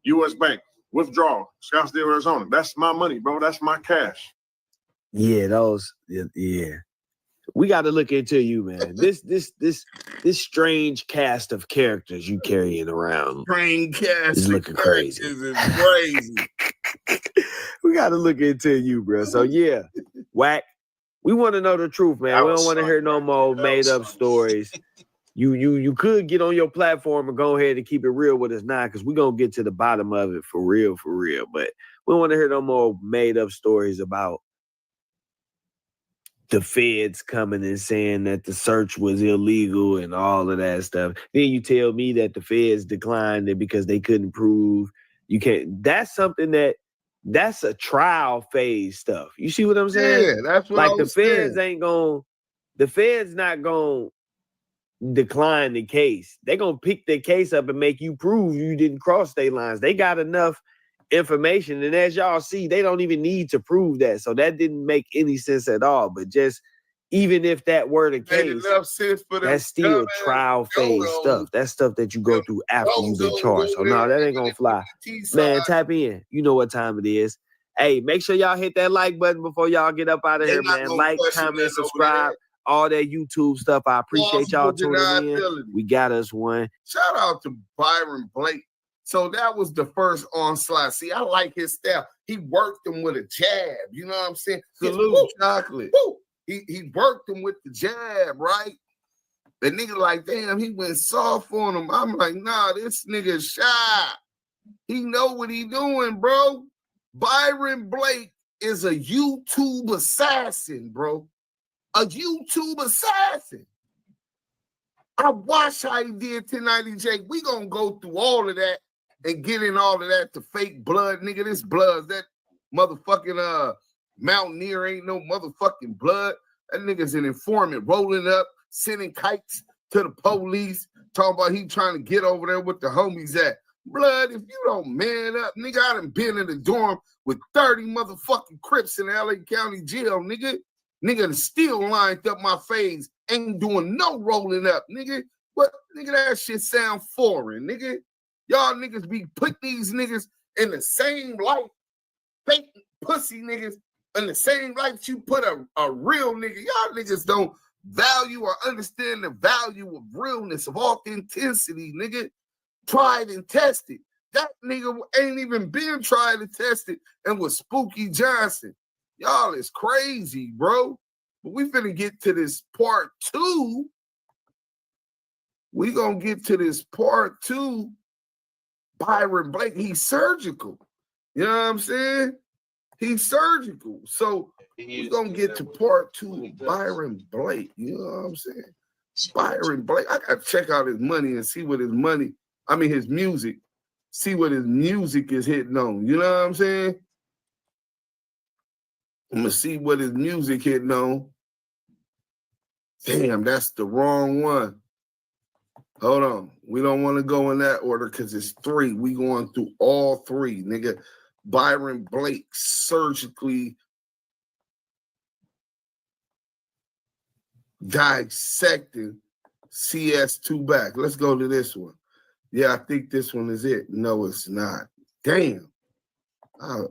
U.S. Bank. Withdraw. Scottsdale, Arizona. That's my money, bro. That's my cash. Yeah, yeah. We got to look into you, man. This strange cast of characters you carrying around. Strange cast is looking crazy. Is crazy. We got to look into you, bro. So yeah, Wack. We want to know the truth, man. We don't want to hear no more made up stories. You could get on your platform and go ahead and keep it real with us now, because we're gonna get to the bottom of it for real. But we don't want to hear no more made up stories about the feds coming and saying that the search was illegal and all of that stuff. Then you tell me that the feds declined it because they couldn't prove you can't. That's something that's a trial phase stuff. You see what I'm saying? Yeah, that's what like the feds saying. The feds not gonna decline the case. They're gonna pick the case up and make you prove you didn't cross state lines. They got enough information, and as y'all see, they don't even need to prove that. So that didn't make any sense at all. But just even if that were the case, that's still trial phase stuff. That's stuff that you go through after you've been charged. So no, that ain't gonna fly. Man, tap in. You know what time it is. Hey, make sure y'all hit that like button before y'all get up out of here, man. Like, comment, subscribe, all that YouTube stuff. I appreciate y'all tuning in. We got us one. Shout out to Byron Blake. So that was the first onslaught. See, I like his style. He worked him with a jab. You know what I'm saying? Salute chocolate. He worked him with the jab, right? The nigga like, damn, he went soft on him. I'm like, nah, this nigga shy. He know what he doing, bro. Byron Blake is a YouTube assassin, bro. A YouTube assassin. I watched how he did 1090 Jake. We gonna go through all of that and get in all of that to fake blood, nigga. This blood, that motherfucking Mountaineer ain't no motherfucking blood. That nigga's an informant rolling up, sending kites to the police, talking about he trying to get over there with the homies at. Blood, if you don't man up, nigga, I done been in the dorm with 30 motherfucking Crips in the LA County jail, nigga. Nigga still lined up my face, ain't doing no rolling up, nigga. What, nigga, that shit sound foreign, nigga. Y'all niggas be put these niggas in the same light, fake pussy niggas in the same light that you put a real nigga. Y'all niggas don't value or understand the value of realness, of authenticity, nigga. tried and tested. That nigga ain't even been tried and tested and was Spooky Johnson. Y'all is crazy, bro. But we finna get to this part 2. We gonna get to this part 2. Byron Blake, he's surgical. You know what I'm saying? He's surgical. So we're gonna get to part 2 of Byron Blake. You know what I'm saying? Byron Blake. I gotta check out his money and see what his music. See what his music is hitting on. You know what I'm saying? I'm gonna see what his music hitting on. Damn, that's the wrong one. Hold on. We don't want to go in that order because it's 3. We going through all 3, nigga. Byron Blake surgically dissecting CS2 back. Let's go to this one. Yeah, I think this one is it. No, it's not. Damn. I'll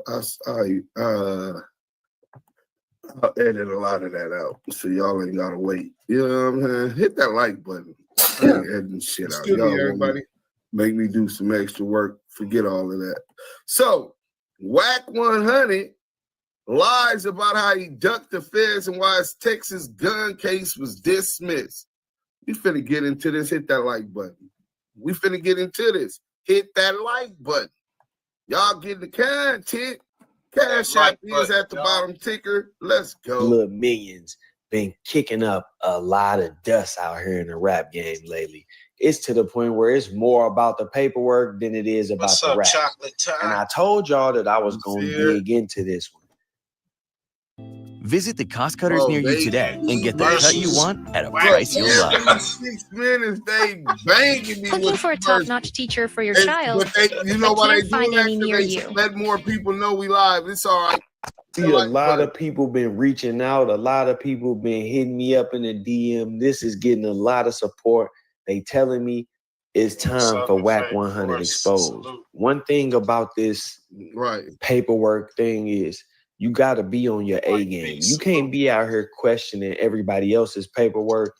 edit a lot of that out, so y'all ain't gotta wait. You know what I'm saying? Hit that like button. I ain't editing shit out. Y'all everybody make me do some extra work. Forget all of that. So, WACK100 lies about how he ducked the feds and why his Texas gun case was dismissed. We finna get into this. Hit that like button. We finna get into this. Hit that like button. Y'all getting the content. Cash App is at the bottom ticker. Let's go. Little Millions been kicking up a lot of dust out here in the rap game lately. It's to the point where it's more about the paperwork than it is about the rap. And I told y'all that I was going to dig into this one. Visit the cost cutters near you today and get the cut you want at a price you'll love. 6 minutes, they banging me. Looking for a top-notch teacher for your child, you know why they find do any that? near you. Let more people know we live. It's all right. See, a lot of people been reaching out. A lot of people been hitting me up in the DM. This is getting a lot of support. They telling me it's time for WACK100 exposed. One thing about this paperwork thing is you got to be on your A game. You can't be out here questioning everybody else's paperwork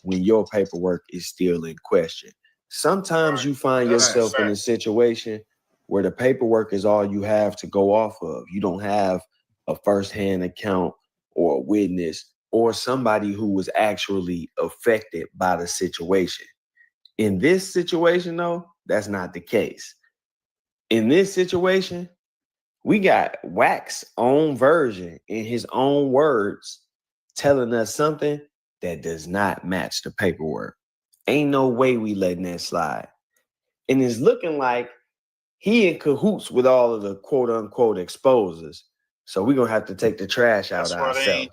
when your paperwork is still in question. Sometimes you find yourself in a situation where the paperwork is all you have to go off of. You don't have a firsthand account or a witness or somebody who was actually affected by the situation. In this situation, though, that's not the case. In this situation, we got Wack's own version in his own words telling us something that does not match the paperwork. Ain't no way we letting that slide. And it's looking like he in cahoots with all of the quote unquote exposers. So we're going to have to take the trash out ourselves.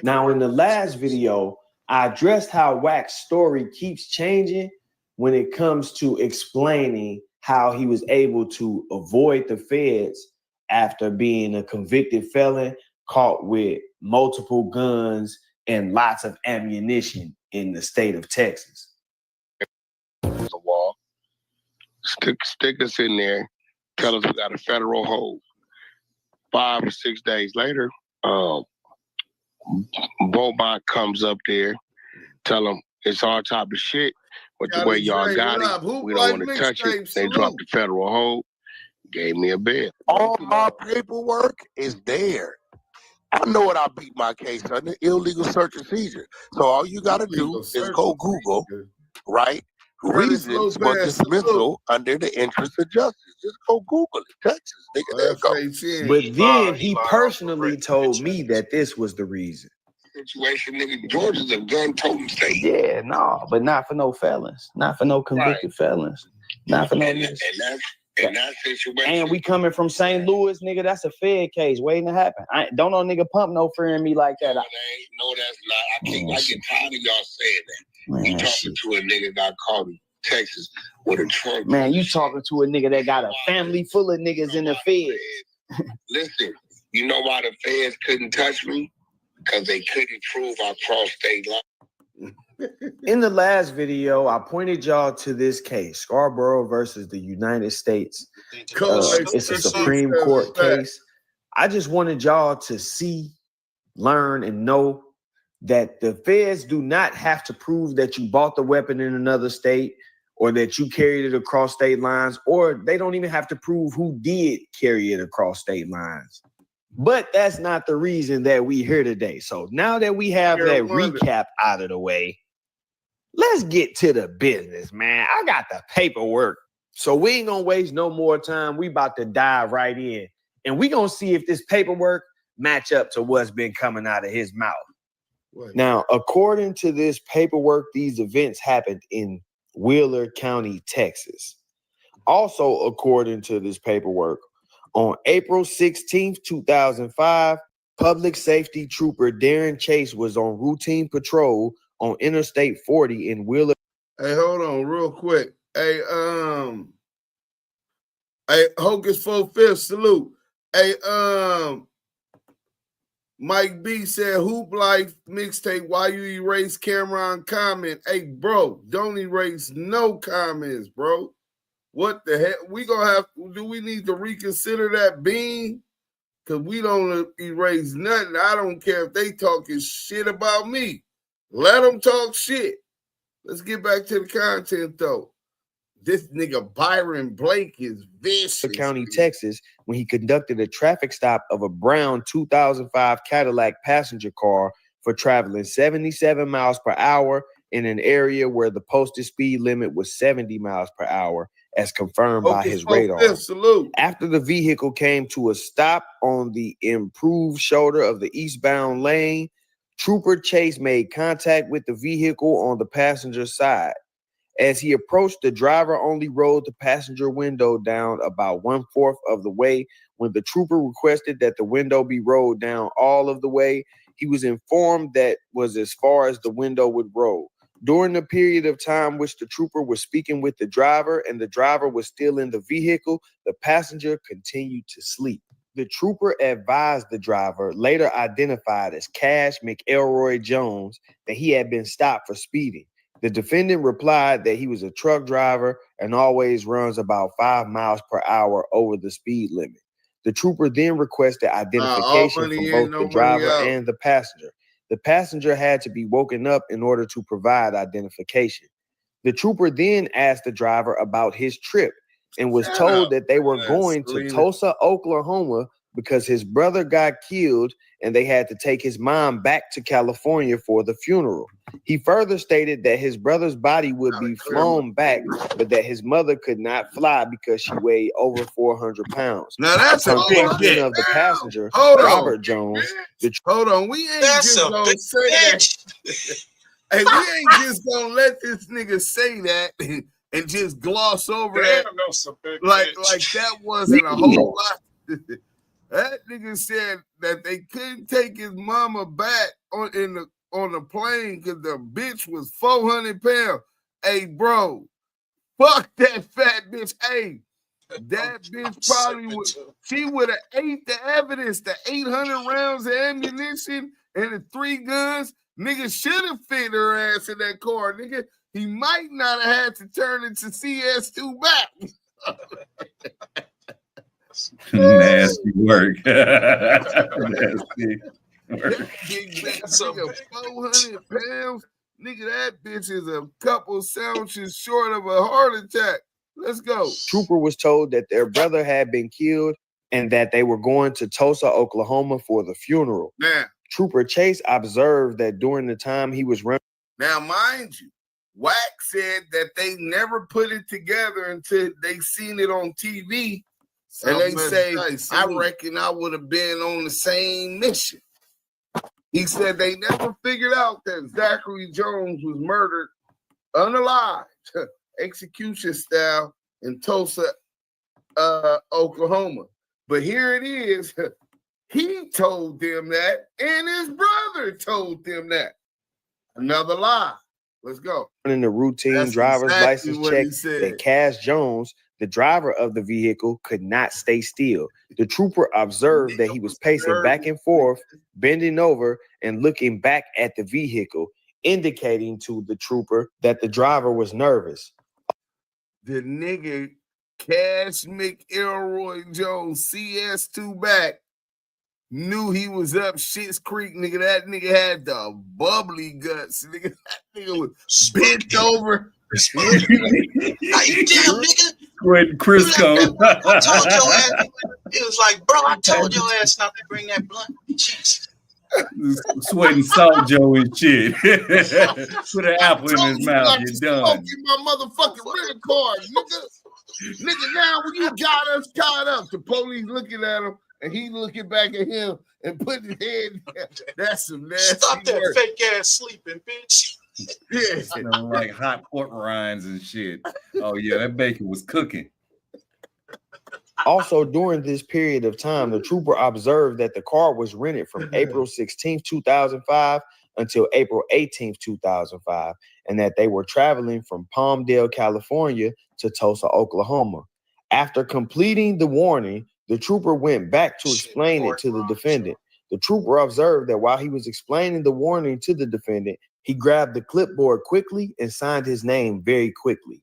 Now, in the last video, I addressed how Wack's story keeps changing when it comes to explaining how he was able to avoid the feds after being a convicted felon caught with multiple guns and lots of ammunition in the state of Texas. The wall. Stick us in there. Tell us we got a federal hold. 5 or 6 days later, Bobot comes up there, tell them it's our type of shit, but the way y'all got it, we don't want to touch it. They dropped the federal hold, gave me a bid. All my paperwork is there. I know what I beat my case under, illegal search and seizure. So all you got to do is go Google, right? Reasons for dismissal under the interest of justice. Just go Google it. Texas, nigga, there you go. But then he personally told me that this was the reason. Situation, nigga, Georgia's a gun-toting state. Yeah, no, but not for no felons. Not for no convicted felons. Not for no niggas. And that situation. And we coming from St. Louis, nigga. That's a Fed case waiting to happen. Don't no nigga pump no fear in me like that. No, that's not. I get tired of y'all saying that. Man, you talking to a nigga got caught in Texas with a trunk. Man, you talking to a nigga that got a family full of niggas in the feds. Listen, you know why the feds couldn't touch me? Because they couldn't prove I crossed state line. In the last video, I pointed y'all to this case, Scarborough versus the United States. It's a Supreme Court case. I just wanted y'all to see, learn, and know that the feds do not have to prove that you bought the weapon in another state or that you carried it across state lines, or they don't even have to prove who did carry it across state lines. But that's not the reason that we here today. So now that we have that recap out of the way, let's get to the business, man. I got the paperwork. So we ain't gonna waste no more time. We about to dive right in. And we gonna see if this paperwork match up to what's been coming out of his mouth. Now, according to this paperwork, these events happened in Wheeler County, Texas. Also, according to this paperwork, on April 16th, 2005, public safety trooper Darren Chase was on routine patrol on Interstate 40 in Wheeler. Hey, hold on real quick. Hey, Hocus 4/5, salute. Hey, Mike B said, Hoop Life mixtape, why you erase Cameron comment? Hey, bro, don't erase no comments, bro. What the heck? Do we need to reconsider that bean? Because we don't erase nothing. I don't care if they talking shit about me. Let them talk shit. Let's get back to the content, though. This nigga Byron Blake is vicious. County, Texas, when he conducted a traffic stop of a brown 2005 Cadillac passenger car for traveling 77 miles per hour in an area where the posted speed limit was 70 miles per hour, as confirmed by his radar. Salute. After the vehicle came to a stop on the improved shoulder of the eastbound lane, Trooper Chase made contact with the vehicle on the passenger side. As he approached, the driver only rolled the passenger window down about 1/4 of the way. When the trooper requested that the window be rolled down all of the way, he was informed that was as far as the window would roll. During the period of time which the trooper was speaking with the driver and the driver was still in the vehicle, the passenger continued to sleep. The trooper advised the driver, later identified as Cash McElroy Jones, that he had been stopped for speeding. The defendant replied that he was a truck driver and always runs about 5 miles per hour over the speed limit. The trooper then requested identification from both the driver and the passenger. The passenger had to be woken up in order to provide identification. The trooper then asked the driver about his trip and was told that they were going to Tulsa, Oklahoma, because his brother got killed and they had to take his mom back to California for the funeral. He further stated that his brother's body would be flown back, but that his mother could not fly because she weighed over 400 pounds. Now that's a big question of the passenger, Robert Jones. Hold on, we ain't just gonna say that. Hey, we ain't just gonna let this nigga say that and just gloss over that. Like that wasn't a whole lot. That nigga said that they couldn't take his mama back on the plane because the bitch was 400 pounds. Hey, bro, fuck that fat bitch. Hey, that bitch probably would have ate the evidence, the 800 rounds of ammunition and the 3 guns. Nigga should have fit her ass in that car, nigga. He might not have had to turn it to CS2 back. Nasty work. Nasty work. Nigga, 400 pounds. Nigga, that bitch is a couple sandwiches short of a heart attack. Let's go. Trooper was told that their brother had been killed and that they were going to Tulsa, Oklahoma for the funeral. Now, Trooper Chase observed that during the time he was running. Now, mind you, Wack said that they never put it together until they seen it on TV. And they say, I reckon I would have been on the same mission. He said they never figured out that Zack Jones was murdered unalived, execution style in Tulsa, Oklahoma. But here it is. He told them that, and his brother told them that. Another lie. Let's go. In the routine driver's license check that Cash Jones, the driver of the vehicle, could not stay still. The trooper observed that he was pacing back and forth, bending over and looking back at the vehicle, indicating to the trooper that the driver was nervous. The nigga Cash McElroy Jones, CS2 back, knew he was up Shit's Creek, nigga. That nigga had the bubbly guts. Nigga, that nigga was bent over. Damn, nigga. With Crisco. I told your ass. It was like, bro, I told your ass not to bring that blunt. Jesus. Sweating Salt Joe and shit. Put an apple in his mouth. You're done. Smoking my motherfucking rental card, nigga. Nigga, now when you got us caught up, the police looking at him and he looking back at him and putting his head down. That's some nasty Stop that work. fake ass sleeping, bitch. Yeah. Like hot pork rinds and shit. Oh yeah, that bacon was cooking. Also, during this period of time, the trooper observed that the car was rented from April 16, 2005 until April 18, 2005, and that they were traveling from Palmdale, California to Tulsa, Oklahoma. After completing the warning, the trooper went back to explain it to the defendant. The trooper observed that while he was explaining the warning to the defendant, he grabbed the clipboard quickly and signed his name very quickly.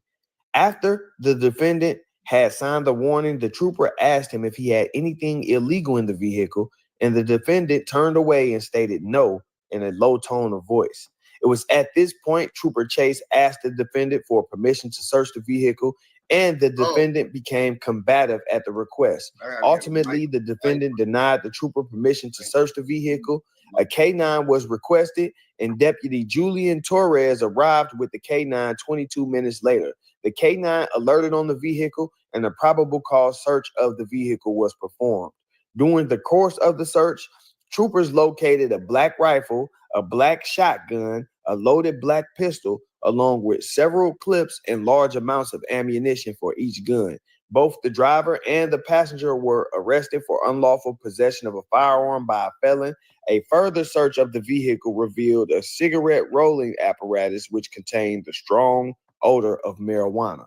After the defendant had signed the warning, the trooper asked him if he had anything illegal in the vehicle, and the defendant turned away and stated no in a low tone of voice. It was at this point Trooper Chase asked the defendant for permission to search the vehicle, and the defendant became combative at the request. Ultimately, the defendant denied the trooper permission to search the vehicle. A K-9 was requested, and Deputy Julian Torres arrived with the K-9 22 minutes later. The K-9 alerted on the vehicle, and a probable cause search of the vehicle was performed. During the course of the search, troopers located a black rifle, a black shotgun, a loaded black pistol, along with several clips and large amounts of ammunition for each gun. Both the driver and the passenger were arrested for unlawful possession of a firearm by a felon. A further search of the vehicle revealed a cigarette rolling apparatus which contained the strong odor of marijuana.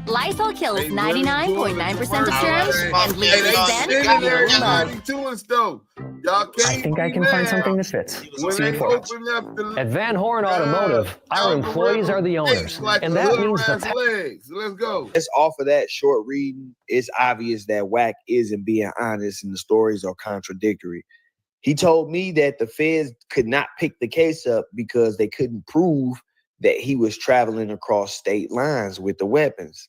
Lysol kills 99.9% of germs and leaves them I think I can find something that fits. See you for it. At Van Horn Automotive, our employees are the owners, and that means the Let's go. Just off of that short reading, it's obvious that Wack isn't being honest and the stories are contradictory. He told me that the feds could not pick the case up because they couldn't prove that he was traveling across state lines with the weapons.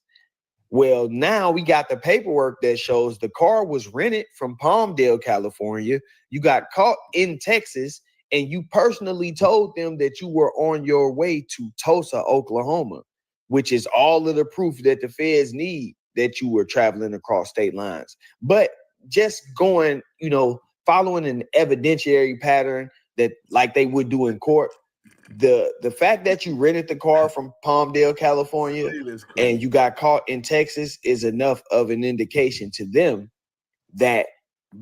Well, now we got the paperwork that shows the car was rented from Palmdale, California. You got caught in Texas, and you personally told them that you were on your way to Tulsa, Oklahoma, which is all of the proof that the feds need that you were traveling across state lines. But just going, following an evidentiary pattern that like they would do in court, the fact that you rented the car from Palmdale, California, and you got caught in Texas is enough of an indication to them that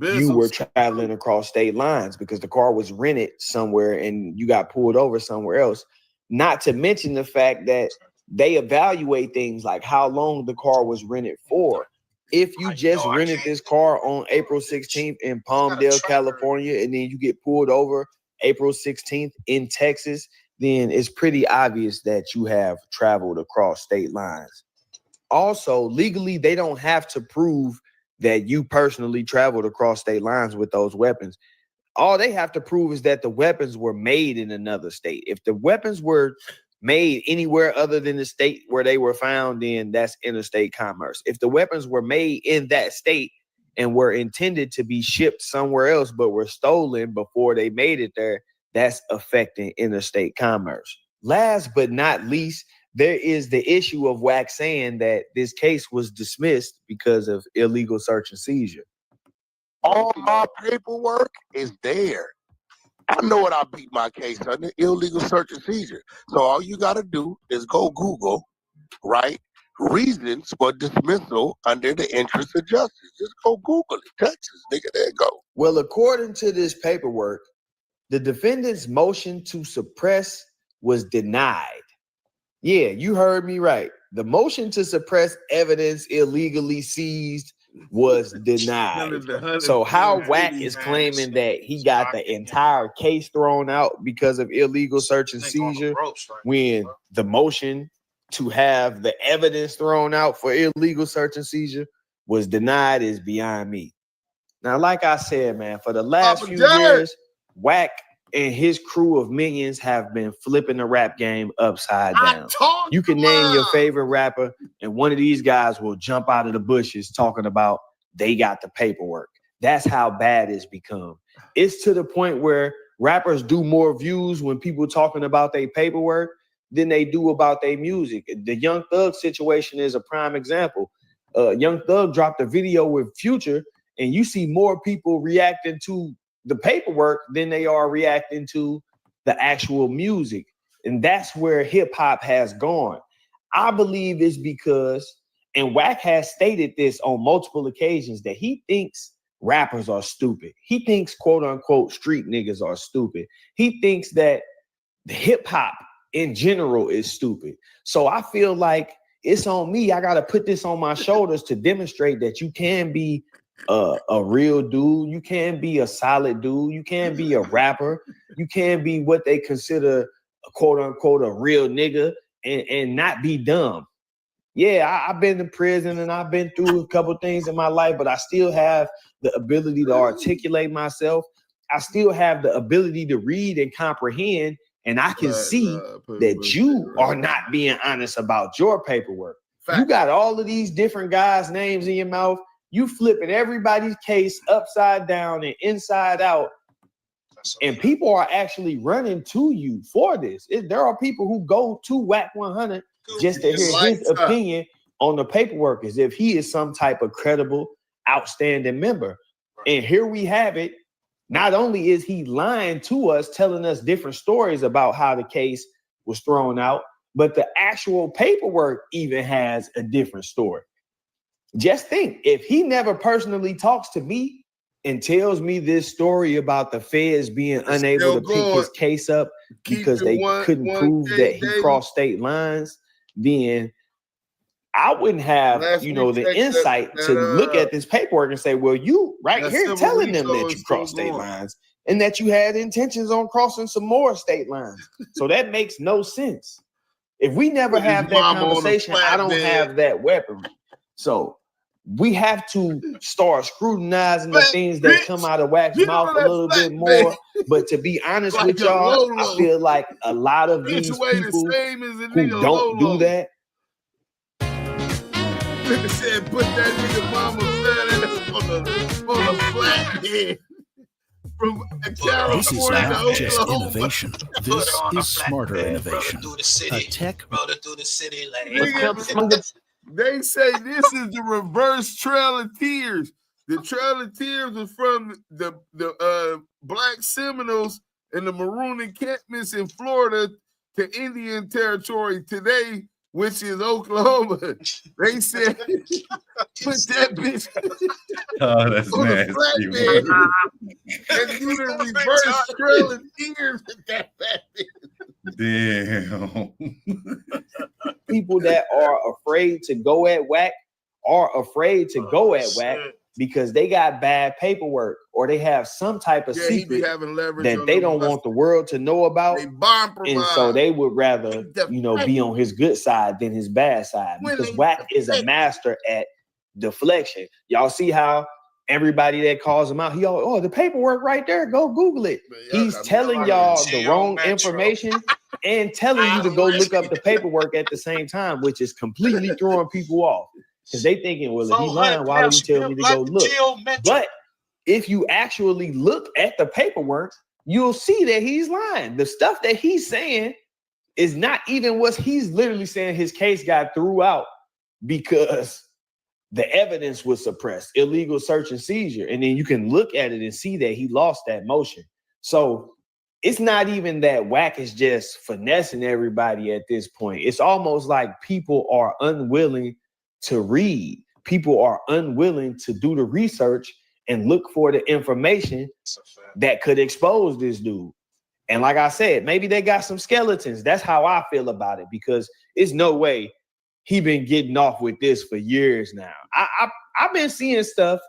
you were traveling across state lines because the car was rented somewhere and you got pulled over somewhere else. Not to mention the fact that they evaluate things like how long the car was rented for. If you just rented this car on April 16th in Palmdale, California, and then you get pulled over April 16th in Texas, then it's pretty obvious that you have traveled across state lines. Also, legally, they don't have to prove that you personally traveled across state lines with those weapons. All they have to prove is that the weapons were made in another state. If the weapons were made anywhere other than the state where they were found, then that's interstate commerce. If the weapons were made in that state and were intended to be shipped somewhere else but were stolen before they made it there, that's affecting interstate commerce. Last but not least, there is the issue of Wack saying that this case was dismissed because of illegal search and seizure. All my paperwork is there. I know what I beat my case under, illegal search and seizure. So all you got to do is go Google, right? Reasons for dismissal under the interest of justice. Just go Google it. Texas, nigga, there you go. Well, according to this paperwork, the defendant's motion to suppress was denied. Yeah, you heard me right. The motion to suppress evidence illegally seized was denied. So how Wack is claiming that he got the entire case thrown out because of illegal search and seizure when the motion to have the evidence thrown out for illegal search and seizure was denied is beyond me. Now, like I said, man, for the last few years, Wack and his crew of minions have been flipping the rap game upside down. You can name your favorite rapper, and one of these guys will jump out of the bushes talking about they got the paperwork. That's how bad it's become. It's to the point where rappers do more views when people talking about their paperwork than they do about their music. The Young Thug situation is a prime example. Young Thug dropped a video with Future, and you see more people reacting to the paperwork than they are reacting to the actual music. And that's where hip hop has gone. I believe it's because, and Wack has stated this on multiple occasions, that he thinks rappers are stupid. He thinks, quote unquote, street niggas are stupid. He thinks that the hip hop in general is stupid. So I feel like it's on me. I got to put this on my shoulders to demonstrate that you can be a real dude. You can be a solid dude. You can be a rapper. You can be what they consider a quote unquote a real nigga and not be dumb. Yeah, I've been to prison and I've been through a couple things in my life, but I still have the ability to articulate myself. I still have the ability to read and comprehend, and I can see that you are not being honest about your paperwork. You got all of these different guys' names in your mouth. You flipping everybody's case upside down and inside out. And people are actually running to you for this. There are people who go to WACK100 just to hear his opinion on the paperwork, as if he is some type of credible, outstanding member. And here we have it. Not only is he lying to us, telling us different stories about how the case was thrown out, but the actual paperwork even has a different story. Just think, if he never personally talks to me and tells me this story about the feds being unable to pick his case up because they couldn't prove that he crossed state lines, then I wouldn't have, the insight to look at this paperwork and say, well, you right here telling them that you crossed state lines and that you had intentions on crossing some more state lines. So that makes no sense. If we never have that conversation, I don't have that weaponry. So we have to start scrutinizing the things that come out of Wack's mouth a little bit more. But to be honest with y'all, I feel like a lot of these people who don't do that. Said, put that nigga mama on the flathead from California. This is not just innovation. This is smarter innovation. A tech. They say this is the reverse Trail of Tears. The Trail of Tears was from the Black Seminoles and the Maroon encampments in Florida to Indian Territory today, which is Oklahoma. They said, put that bitch on the flatbed and do the reverse Trail of Tears with that Damn. People that are afraid to go at Wack are afraid to go at Wack because they got bad paperwork or they have some type of secret that they don't want the world to know about. And so they would rather, be on his good side than his bad side, because Wack is a master at deflection. Y'all see how everybody that calls him out, the paperwork right there, go Google it. He's telling y'all the wrong information and telling you to go look up the paperwork at the same time, which is completely throwing people off. Because they thinking, well, if he's lying, why would he tell me to go look? But if you actually look at the paperwork, you'll see that he's lying. The stuff that he's saying is not even what he's literally saying. His case got threw out because the evidence was suppressed, illegal search and seizure. And then you can look at it and see that he lost that motion. So it's not even that Wack is just finessing everybody at this point. It's almost like people are unwilling to read. People are unwilling to do the research and look for the information that could expose this dude. And like I said, maybe they got some skeletons. That's how I feel about it, because it's no way he been getting off with this for years now. I've been seeing stuff.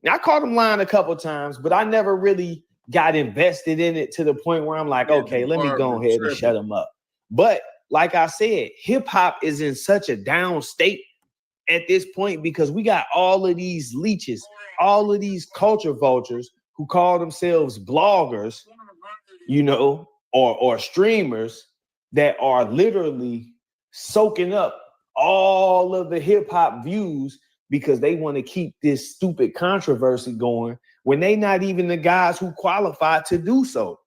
I caught him lying a couple times, but I never really got invested in it to the point where I'm like, okay, let me go ahead and shut him up. But like I said, hip hop is in such a down state at this point because we got all of these leeches, all of these culture vultures who call themselves bloggers you know, or streamers that are literally soaking up all of the hip hop views because they want to keep this stupid controversy going when they not even the guys who qualify to do so.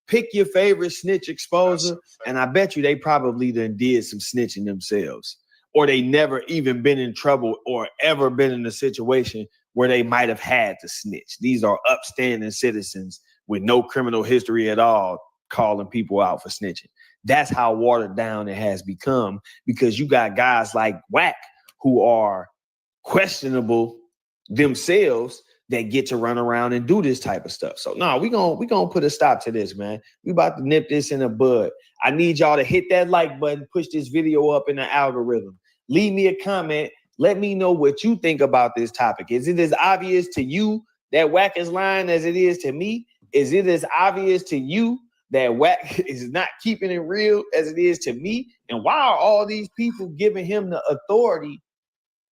Pick your favorite snitch exposer, and I bet you they probably done did some snitching themselves, or they never even been in trouble or ever been in a situation where they might have had to snitch. These are upstanding citizens with no criminal history at all calling people out for snitching. That's how watered down it has become, because you got guys like Wack who are questionable themselves that get to run around and do this type of stuff. So no, we gonna put a stop to this, man. We about to nip this in the bud. I need y'all to hit that like button, push this video up in the algorithm. Leave me a comment. Let me know what you think about this topic. Is it as obvious to you that Wack is lying as it is to me? Is it as obvious to you that Wack is not keeping it real as it is to me? And why are all these people giving him the authority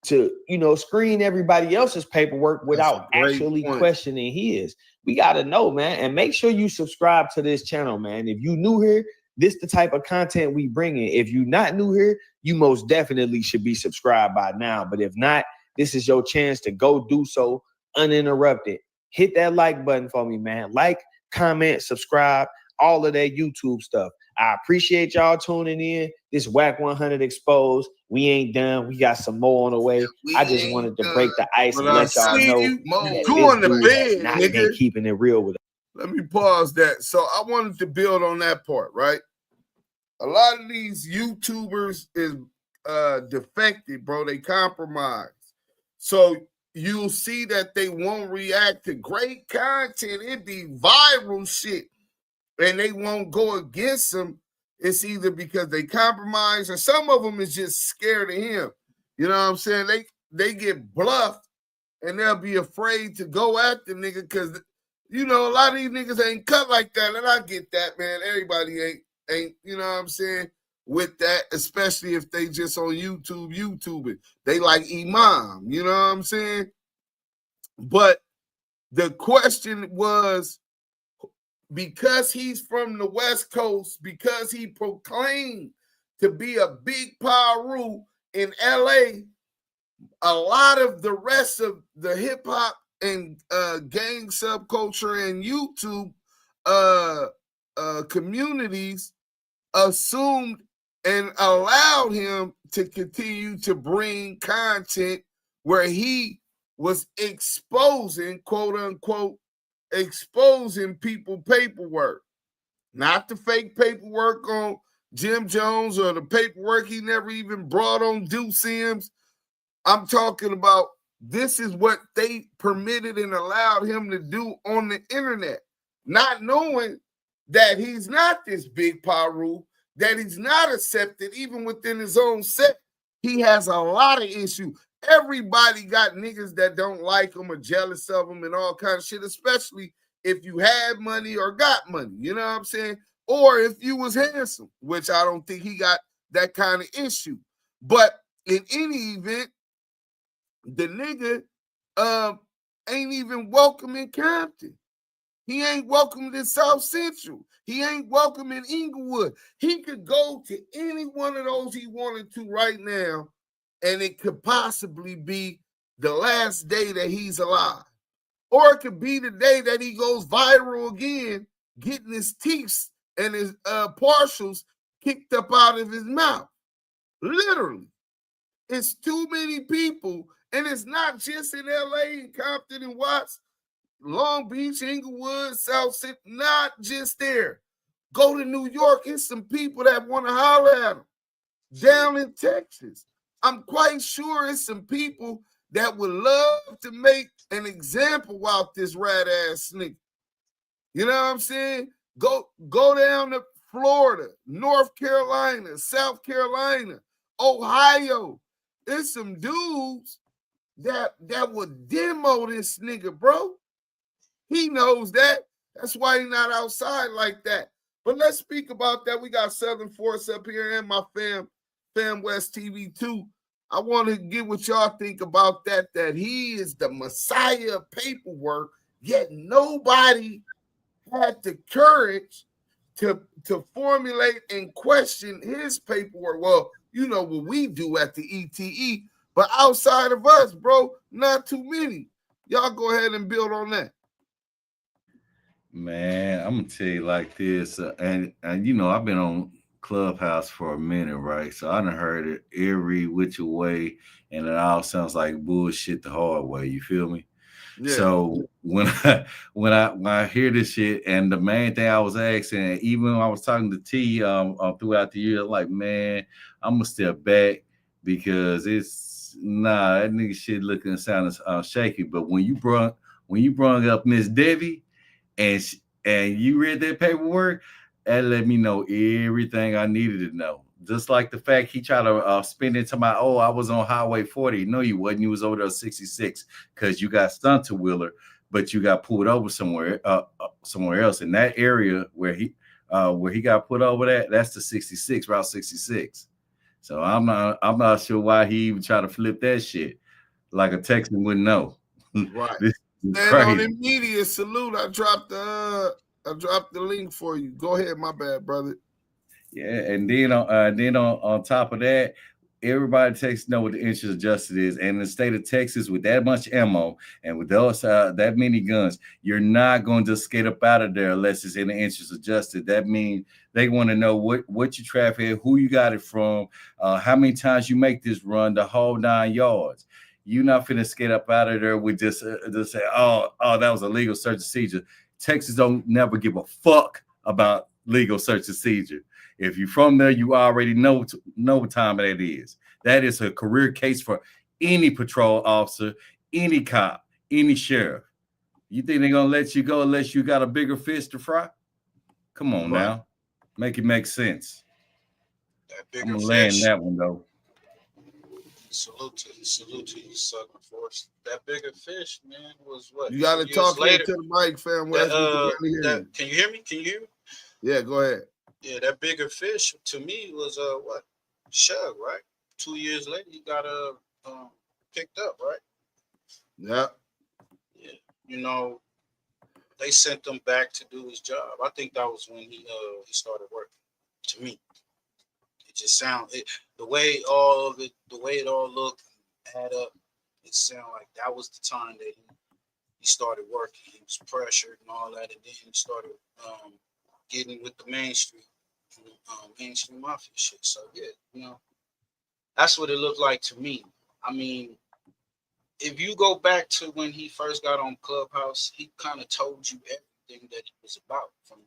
to, you know, screen everybody else's paperwork without actually questioning his? We got to know, man. And make sure you subscribe to this channel, man. If you new here, this the type of content we bring in. If you're not new here, you most definitely should be subscribed by now. But if not, this is your chance to go do so uninterrupted. Hit that like button for me, man. Like, comment, subscribe, all of that YouTube stuff. I appreciate y'all tuning in. This WACK100 Exposed. We ain't done. We got some more on the way. I just wanted to break the ice and let y'all know that you on the bed, not nigga. been keeping it real with us. Let me pause that. So I wanted to build on that part, right? A lot of these YouTubers is defected, bro. They compromise. So you'll see that they won't react to great content. It be viral shit. And they won't go against them. It's either because they compromise, or some of them is just scared of him. You know what I'm saying? They get bluffed, and they'll be afraid to go at the nigga because, you know, a lot of these niggas ain't cut like that. And I get that, man. Everybody ain't, you know what I'm saying, with that, especially if they just on YouTubing. They like Imam, you know what I'm saying? But the question was, because he's from the West Coast, because he proclaimed to be a big Paru in LA, a lot of the rest of the hip hop and gang subculture and YouTube communities assumed and allowed him to continue to bring content where he was exposing, quote unquote, exposing people paperwork, not the fake paperwork on Jim Jones or the paperwork he never even brought on Duse M. I'm talking about this is what they permitted and allowed him to do on the internet, not knowing that he's not this big Paru, that he's not accepted even within his own set. He has a lot of issues. Everybody got niggas that don't like him or jealous of him and all kinds of shit, especially if you had money or got money, you know what I'm saying? Or if you was handsome, which I don't think he got that kind of issue. But in any event, the nigga ain't even welcome in Compton. He ain't welcome in South Central. He ain't welcome in Inglewood. He could go to any one of those he wanted to right now, and it could possibly be the last day that he's alive. Or it could be the day that he goes viral again, getting his teeth and his partials kicked up out of his mouth. Literally. It's too many people, and it's not just in LA and Compton and Watts, Long Beach, Inglewood, South Central, not just there. Go to New York, it's some people that want to holler at him. Down in Texas, I'm quite sure it's some people that would love to make an example out this rat-ass nigga. You know what I'm saying? Go down to Florida, North Carolina, South Carolina, Ohio. There's some dudes that would demo this nigga, bro. He knows that. That's why he's not outside like that. But let's speak about that. We got Southern Force up here and my Fam West TV 2. I want to get what y'all think about that he is the messiah of paperwork, yet nobody had the courage to formulate and question his paperwork. Well, you know what we do at the ETE, but outside of us, bro, not too many. Y'all go ahead and build on that. Man, I'm gonna tell you like this, and you know, I've been on Clubhouse for a minute, right? So I done heard it every which way, and it all sounds like bullshit the hard way. You feel me? Yeah. So when I hear this shit, and the main thing I was asking, even when I was talking to T throughout the year, like, man, I'm gonna step back because it's that nigga shit looking and sounding shaky. But when you brung up Miss Debbie, and you read that paperwork, that let me know everything I needed to know. Just like the fact he tried to spin into my, I was on Highway 40. No, you wasn't. You was over there 66 because you got stunted to Wheeler, but you got pulled over somewhere else. In that area where he got put over, that's the 66, Route 66. So I'm not sure why he even tried to flip that shit. Like a Texan wouldn't know. Right. And on the media salute, I dropped the link for you. Go ahead, my bad, brother. Yeah, and then on top of that, everybody in Texas know what the interest of justice is. And in the state of Texas, with that much ammo and with those that many guns, you're not going to just skate up out of there unless it's in the interest of justice. That means they want to know what you traffic, who you got it from, how many times you make this run, the whole 9 yards. You're not finna skate up out of there with just say, oh, that was a legal search and seizure. Texas don't never give a fuck about legal search and seizure. If you're from there, you already know what time that is. That is a career case for any patrol officer, any cop, any sheriff. You think they're gonna let you go unless you got a bigger fish to fry? Come on now, make it make sense. I'm gonna land that one though. Salute to you, Southern Force. That bigger fish, man, was what? You got to talk to the mic, fam. Can you hear me? Yeah, go ahead. Yeah, that bigger fish to me was what? Shug, right? 2 years later, he got picked up, right? Yeah. Yeah. You know, they sent him back to do his job. I think that was when he started working. To me. It just sounded the way it all looked, add up. It sounded like that was the time that he started working. He was pressured and all that, and then he started getting with the mainstream mafia shit. So yeah, you know, that's what it looked like to me. I mean, if you go back to when he first got on Clubhouse, he kind of told you everything that it was about from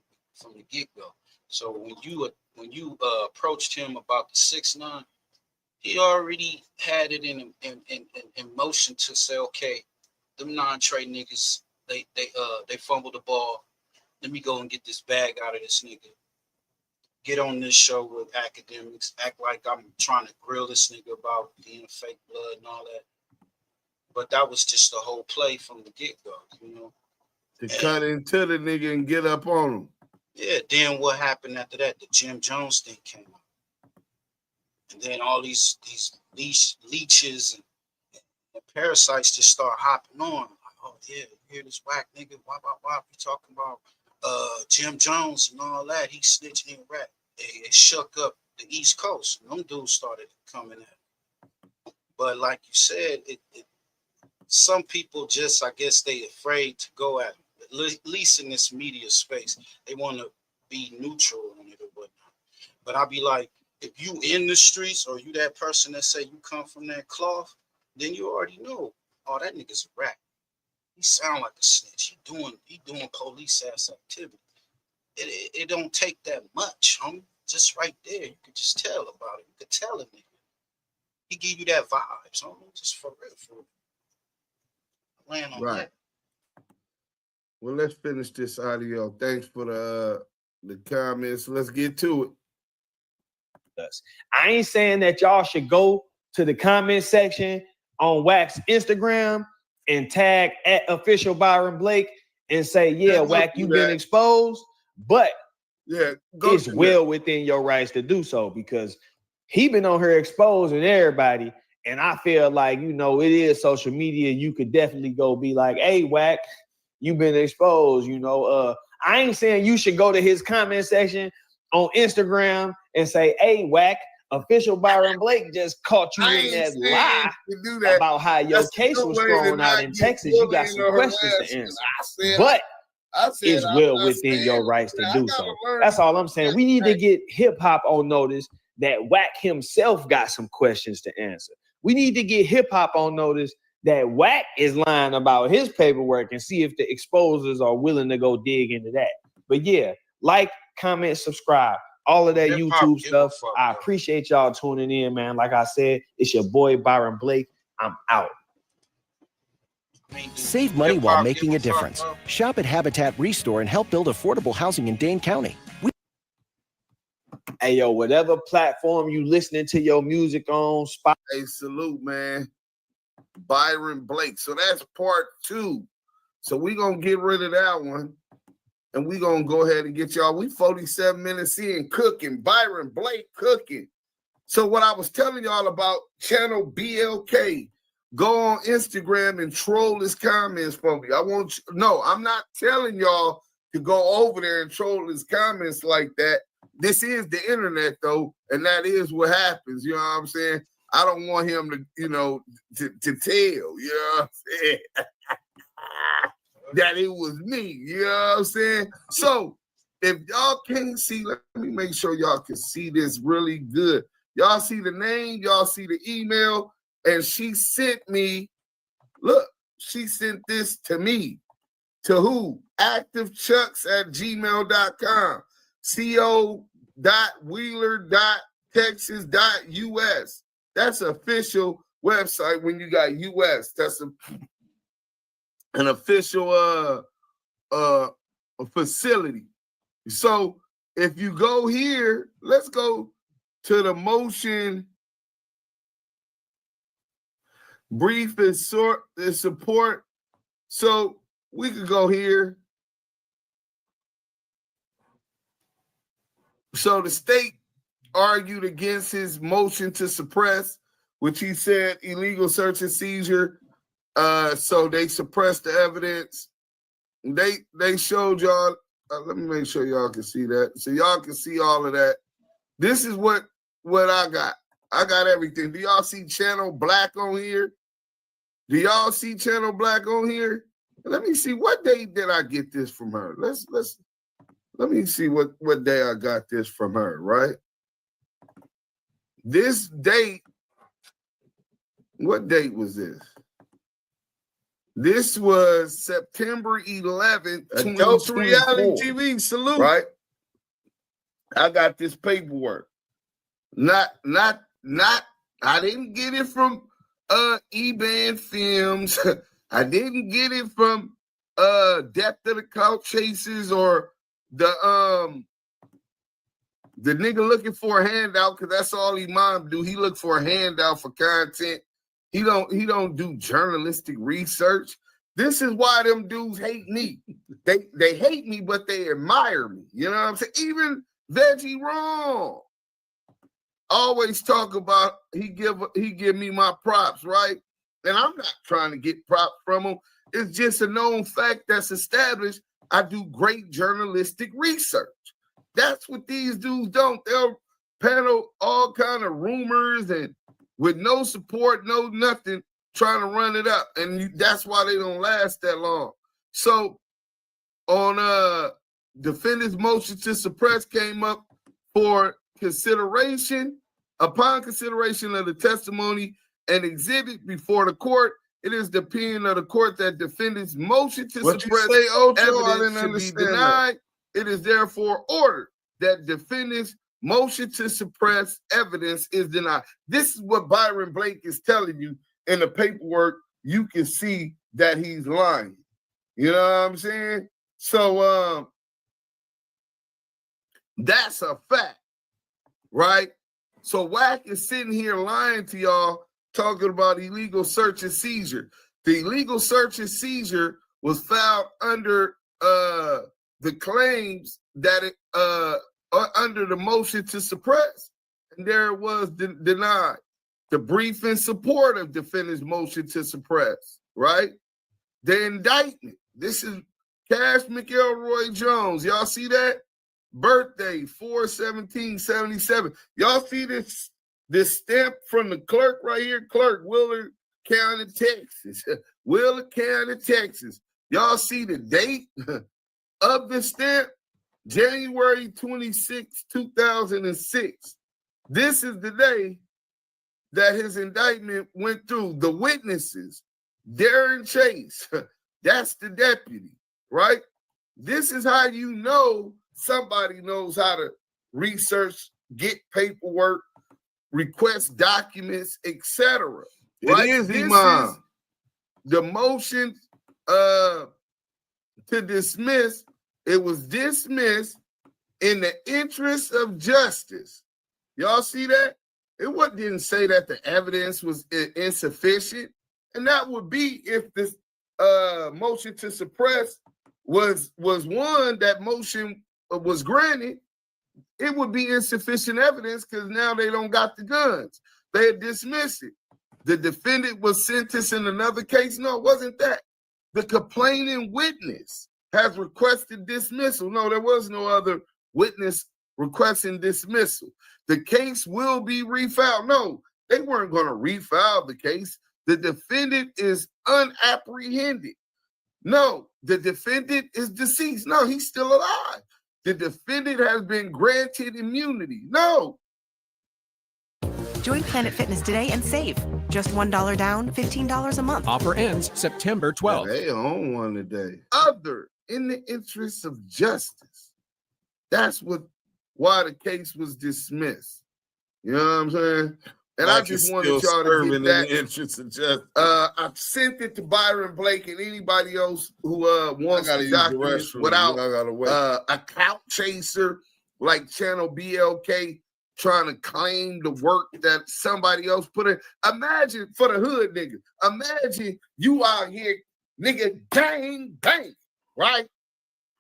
the get-go. So when you approached him about the 6'9", he already had it in motion to say, okay, them non-Trey niggas, they fumbled the ball. Let me go and get this bag out of this nigga. Get on this show with academics, act like I'm trying to grill this nigga about being fake blood and all that. But that was just the whole play from the get-go, you know. To cut into the nigga and get up on him. Yeah, then what happened after that? The Jim Jones thing came out. And then all these leeches and parasites just start hopping on. Like, oh yeah, you hear this whack nigga, wop. You talking about Jim Jones and all that. He snitching and rat. It shook up the East Coast. And them dudes started coming at. But like you said, some people just, I guess they afraid to go at him. At least in this media space, they want to be neutral on it or whatnot. But I'll be like, if you in the streets or you that person that say you come from that cloth, then you already know, oh, that nigga's a rat. He sound like a snitch. He doing police ass activity. It don't take that much, homie. Just right there, you could just tell about it. You could tell a nigga. He give you that vibes, homie. Just for real. Land on that. Well, let's finish this audio. Thanks for the comments. Let's get to it. I ain't saying that y'all should go to the comment section on Wack's Instagram and tag @official Byron Blake and say, yeah, Wack, you've been exposed. But it's well within your rights to do so because he been on here exposing everybody. And I feel like, you know, it is social media. You could definitely go be like, hey, Wack, you've been exposed, you know. I ain't saying you should go to his comment section on Instagram and say, hey, Wack, official Byron Blake just caught you in that lie about how your case was thrown out in Texas. You got some questions to answer. But it's well within your rights to do so. That's all I'm saying. We need to get hip hop on notice that Wack himself got some questions to answer. We need to get hip hop on notice that Wack is lying about his paperwork and see if the exposers are willing to go dig into that. But yeah, like, comment, subscribe, all of that YouTube stuff. I appreciate y'all tuning in, man. Like I said, it's your boy Byron Blake. I'm out. Save money while making a difference. Shop at Habitat Restore and help build affordable housing in Dane County. Hey, yo, whatever platform you listening to your music on, Spotify. Hey, salute, man. Byron Blake. So that's part 2. So we're going to get rid of that one. And we're going to go ahead and get y'all. We 47 minutes in cooking. Byron Blake cooking. So what I was telling y'all about channel BLK, go on Instagram and troll his comments for me. I'm not telling y'all to go over there and troll his comments like that. This is the internet, though, and that is what happens. You know what I'm saying? I don't want him to, to tell, you know what I'm saying? That it was me, you know what I'm saying? So if y'all can't see, let me make sure y'all can see this really good. Y'all see the name, y'all see the email, and she sent me, look, she sent this to me. To who? activechucks@gmail.com. co.wheeler.texas.us. That's an official website when you got US. That's an official facility. So if you go here, let's go to the motion brief and support. So we could go here. So the state argued against his motion to suppress, which he said illegal search and seizure. So they suppressed the evidence. They showed y'all. Let me make sure y'all can see that. So y'all can see all of that. This is what I got. I got everything. Do y'all see Channel Black on here? Do y'all see Channel Black on here? Let me see, what day did I get this from her? Let me see what day I got this from her, right? This date, what date was this? This was September 11th, 2024. Reality TV, salute. Right? I got this paperwork. Not, I didn't get it from eBay Films. I didn't get it from Death of the Couch Chasers or the nigga looking for a handout, because that's all he mom do. He look for a handout for content. He don't do journalistic research. This is why them dudes hate me. They hate me, but they admire me. You know what I'm saying? Even Veggie Wrong always talk about he give me my props, right? And I'm not trying to get props from him. It's just a known fact that's established. I do great journalistic research. That's what these dudes don't. They'll peddle all kind of rumors and with no support, no nothing, trying to run it up. And that's why they don't last that long. So on defendant's motion to suppress came up for consideration. Upon consideration of the testimony and exhibit before the court, it is the opinion of the court that defendant's motion to suppress evidence should be denied. It is therefore ordered that defendant's motion to suppress evidence is denied. This is what Byron Blake is telling you in the paperwork. You can see that he's lying. You know what I'm saying? So that's a fact, right? So Wack is sitting here lying to y'all, talking about illegal search and seizure. The illegal search and seizure was filed under the claims that it under the motion to suppress, and there it was denied. The brief in support of defendant's motion to suppress, right? The indictment. This is Cash McElroy Jones. Y'all see that? Birthday, 4/17/77. Y'all see this stamp from the clerk right here? Clerk, Willard County, Texas. Willard County, Texas. Y'all see the date of the stamp? January 26, 2006. This is the day that his indictment went through. The witnesses, Darren Chase, that's the deputy, right? This is how you know somebody knows how to research, get paperwork, request documents, etc. Right? It is, this Imam. Is the motion to dismiss. It was dismissed in the interest of justice. Y'all see that? It didn't say that the evidence was insufficient. And that would be if this motion to suppress was won, that motion was granted, it would be insufficient evidence because now they don't got the guns. They had dismissed it. The defendant was sentenced in another case. No, it wasn't that. The complaining witness has requested dismissal. No, there was no other witness requesting dismissal. The case will be refiled. No, they weren't going to refile the case. The defendant is unapprehended. No, the defendant is deceased. No, he's still alive. The defendant has been granted immunity. No. Join Planet Fitness today and save. Just $1 down, $15 a month. Offer ends September 12th. They own one today. Other in the interest of justice. That's why the case was dismissed. You know what I'm saying? And I just wanted y'all to get that. In the interest of justice. I sent it to Byron Blake and anybody else who wants to documents without a clout chaser like Channel BLK trying to claim the work that somebody else put in. Imagine for the hood nigga. Imagine you out here, nigga, gang, right?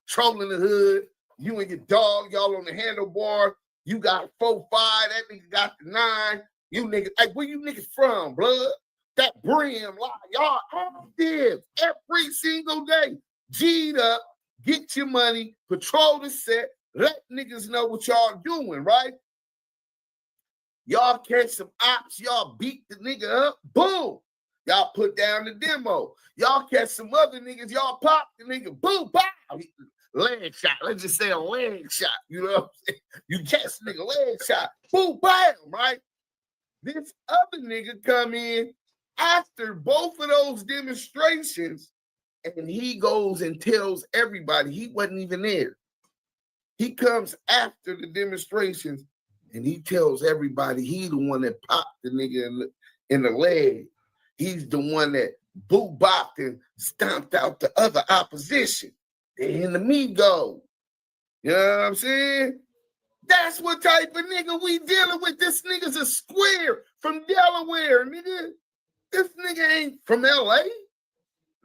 Trolling the hood. You and your dog, y'all on the handlebar. You got 4-5. That nigga got the 9. You niggas, hey, where you niggas from, blood? That brim, lie. Y'all active every single day. G'd up, get your money, patrol the set, let niggas know what y'all doing, right? Y'all catch some ops, y'all beat the nigga up, boom. Y'all put down the demo. Y'all catch some other niggas, y'all pop the nigga, boom, pow. Leg shot. Let's just say a leg shot. You know what I'm saying? You catch the nigga leg shot, boom, bam, right? This other nigga come in after both of those demonstrations, and he goes and tells everybody he wasn't even there. He comes after the demonstrations, and he tells everybody he the one that popped the nigga in the leg. He's the one that boo-bopped and stomped out the other opposition. The enemy go. You know what I'm saying? That's what type of nigga we dealing with. This nigga's a square from Delaware, nigga. This nigga ain't from LA.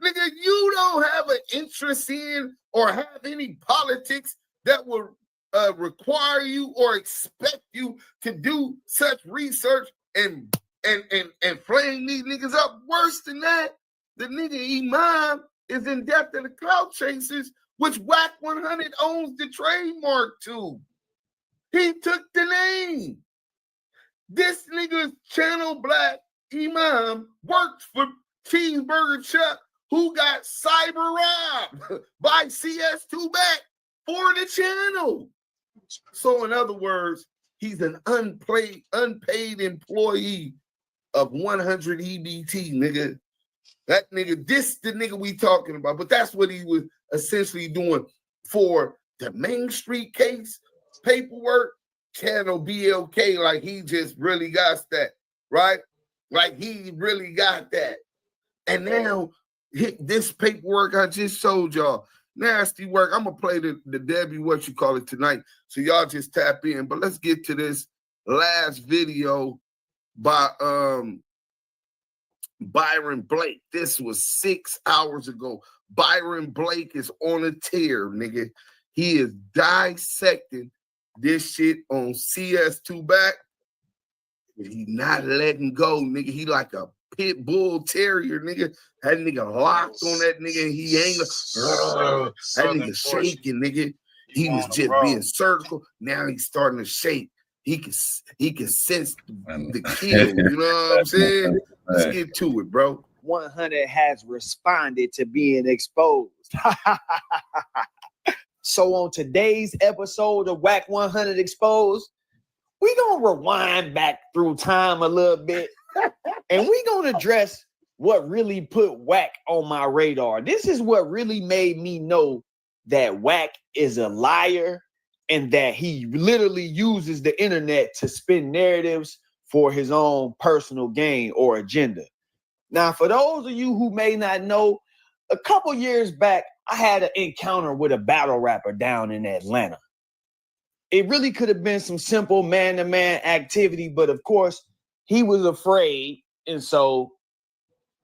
Nigga, you don't have an interest in or have any politics that will require you or expect you to do such research and flame these niggas up. Worse than that, the nigga Imam is in debt to the clout chasers, which WACK100 owns the trademark to. He took the name. This nigga's Channel Black Imam worked for Cheeseburger Chuck, who got cyber robbed by CS2 back for the channel. So in other words, he's an unpaid employee of 100 EBT, nigga. That nigga, this the nigga we talking about, but that's what he was essentially doing for the Main Street case. Paperwork, Channel BLK, like he just really got that, right? Like he really got that. And now this paperwork I just showed y'all, nasty work. I'm gonna play the Debbie what you call it tonight, so y'all just tap in. But let's get to this last video by Byron Blake. This was 6 hours ago. Byron Blake is on a tear, nigga. He is dissecting this shit on CS2 back. He not letting go, nigga. He like a pit bull terrier, nigga. That nigga locked on that nigga and he ain't that nigga shaking, nigga. He was just being surgical. Now he's starting to shake. He can sense the kill. You know what I'm saying? Let's get to it, bro. 100 has responded to being exposed. So on today's episode of WACK100 Exposed, we gonna rewind back through time a little bit, and we gonna address what really put Wack on my radar. This is what really made me know that Wack is a liar and that he literally uses the internet to spin narratives for his own personal gain or agenda. Now, for those of you who may not know, a couple years back, I had an encounter with a battle rapper down in Atlanta. It really could have been some simple man-to-man activity, but of course, he was afraid, and so,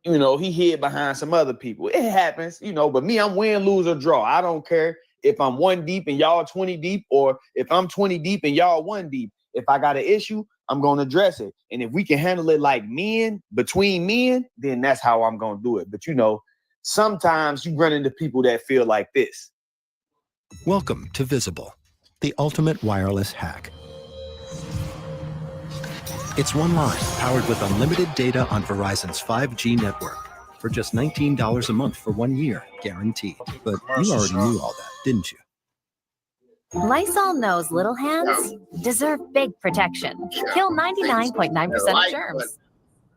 you know, he hid behind some other people. It happens, you know, but me, I'm win, lose, or draw. I don't care if I'm 1 deep and y'all 20 deep, or if I'm 20 deep and y'all 1 deep. If I got an issue, I'm going to address it. And if we can handle it like men, between men, then that's how I'm going to do it. But, you know, sometimes you run into people that feel like this. Welcome to Visible, the ultimate wireless hack. It's one line powered with unlimited data on Verizon's 5G network for just $19 a month for 1 year, guaranteed. But you already knew all that, didn't you? Lysol knows little hands deserve big protection. Kill 99.9% of germs.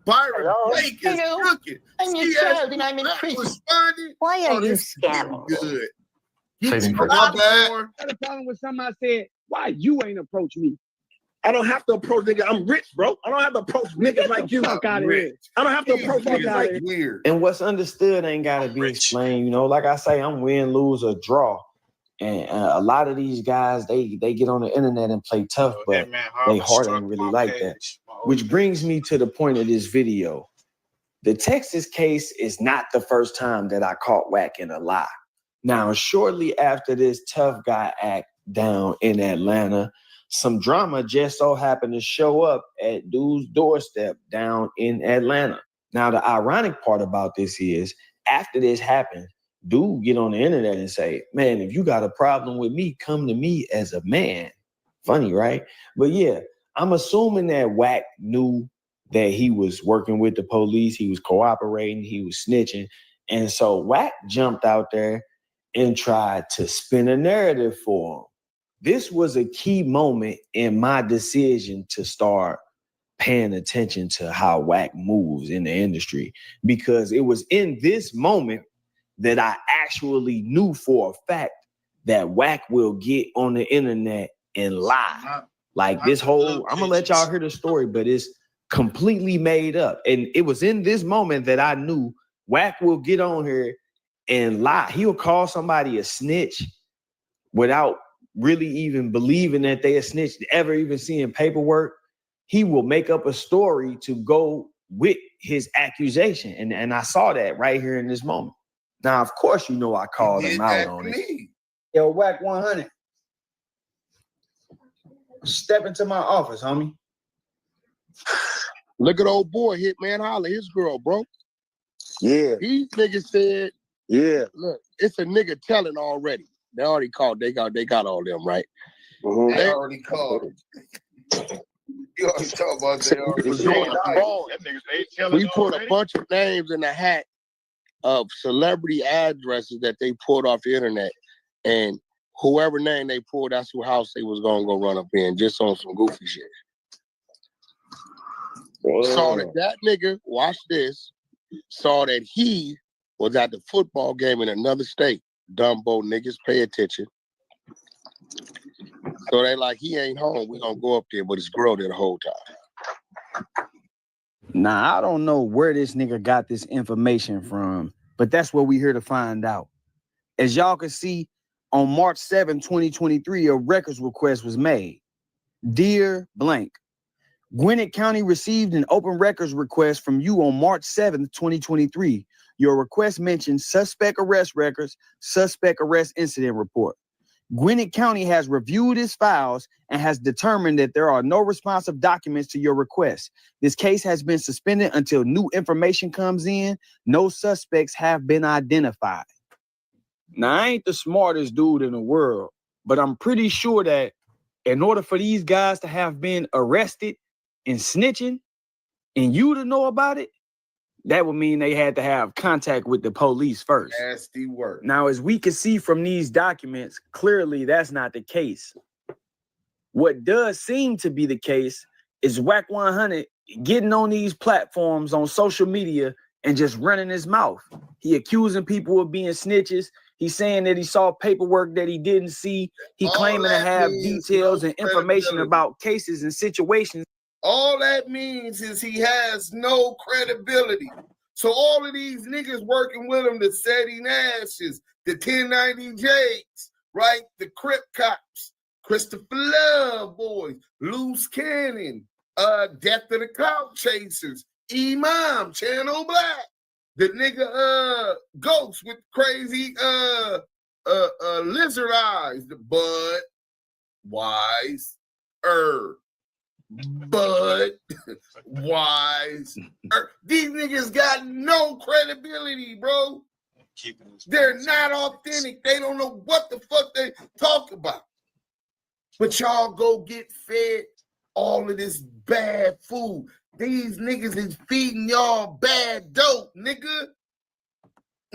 Byron Blake is cooking. I'm your child and I'm in prison. Why are you scamming? Good. I had a problem with somebody said, why you ain't approach me? I don't have to approach niggas. I'm rich, bro. I don't have to approach niggas like you. Fuck out of here. I don't have to approach niggas like you. And what's understood ain't got to be explained. You know, like I say, I'm win, lose, or draw. And a lot of these guys, they get on the internet and play tough, but they heart ain't really like that. Which brings me to the point of this video. The Texas case is not the first time that I caught Wack in a lie. Now, shortly after this tough guy act down in Atlanta, some drama just so happened to show up at Dude's doorstep down in Atlanta. Now, the ironic part about this is, after this happened, Dude get on the internet and say, man, if you got a problem with me, come to me as a man. Funny, right? But yeah, I'm assuming that Wack knew that he was working with the police, he was cooperating, he was snitching. And so Wack jumped out there and tried to spin a narrative for him. This was a key moment in my decision to start paying attention to how Wack moves in the industry, because it was in this moment that I actually knew for a fact that Wack will get on the internet and lie. Like this whole, I'm gonna let y'all hear the story, but it's completely made up. And it was in this moment that I knew Wack will get on here and lie. He'll call somebody a snitch without really even believing that they a snitch, ever even seeing paperwork. He will make up a story to go with his accusation. And I saw that right here in this moment. Now, of course, you know I called him out on it. Yo, WACK100. Step into my office, homie. Look at old boy Hitman holler his girl, bro. Yeah. These niggas said, yeah. Look, it's a nigga telling already. They already called. They got all them, right? Mm-hmm. They already called. You already talk about that. We put a bunch of names in the hat of celebrity addresses that they pulled off the internet, and whoever name they pulled, that's who house they was gonna go run up in, just on some goofy shit. Saw that nigga, watch this, saw that he was at the football game in another state. Dumbo niggas, pay attention. So they like, he ain't home, we gonna go up there, but his girl there the whole time. Now, I don't know where this nigga got this information from, but that's what we here to find out. As y'all can see, on March 7, 2023, a records request was made. Dear blank, Gwinnett County received an open records request from you on March 7, 2023. Your request mentions suspect arrest records, suspect arrest incident report. Gwinnett County has reviewed his files and has determined that there are no responsive documents to your request. This case has been suspended until new information comes in. No suspects have been identified. Now, I ain't the smartest dude in the world, but I'm pretty sure that in order for these guys to have been arrested and snitching and you to know about it, that would mean they had to have contact with the police first. Nasty work. Now, as we can see from these documents, clearly that's not the case. What does seem to be the case is WACK100 getting on these platforms on social media and just running his mouth. He accusing people of being snitches. He's saying that he saw paperwork that he didn't see. He claiming to have details and information about cases and situations. All that means is he has no credibility. So all of these niggas working with him, the Setty Nashes, the 1090 Jakes, right? The Crip Cops, Christopher Love Boys, Loose Cannon, Death of the Clout Chasers, Imam, Channel Black, the nigga Ghost with crazy lizard eyes, the Bud Wise Bud Wise. These niggas got no credibility, bro. They're not authentic. They don't know what the fuck they talk about. But y'all go get fed all of this bad food. These niggas is feeding y'all bad dope, nigga.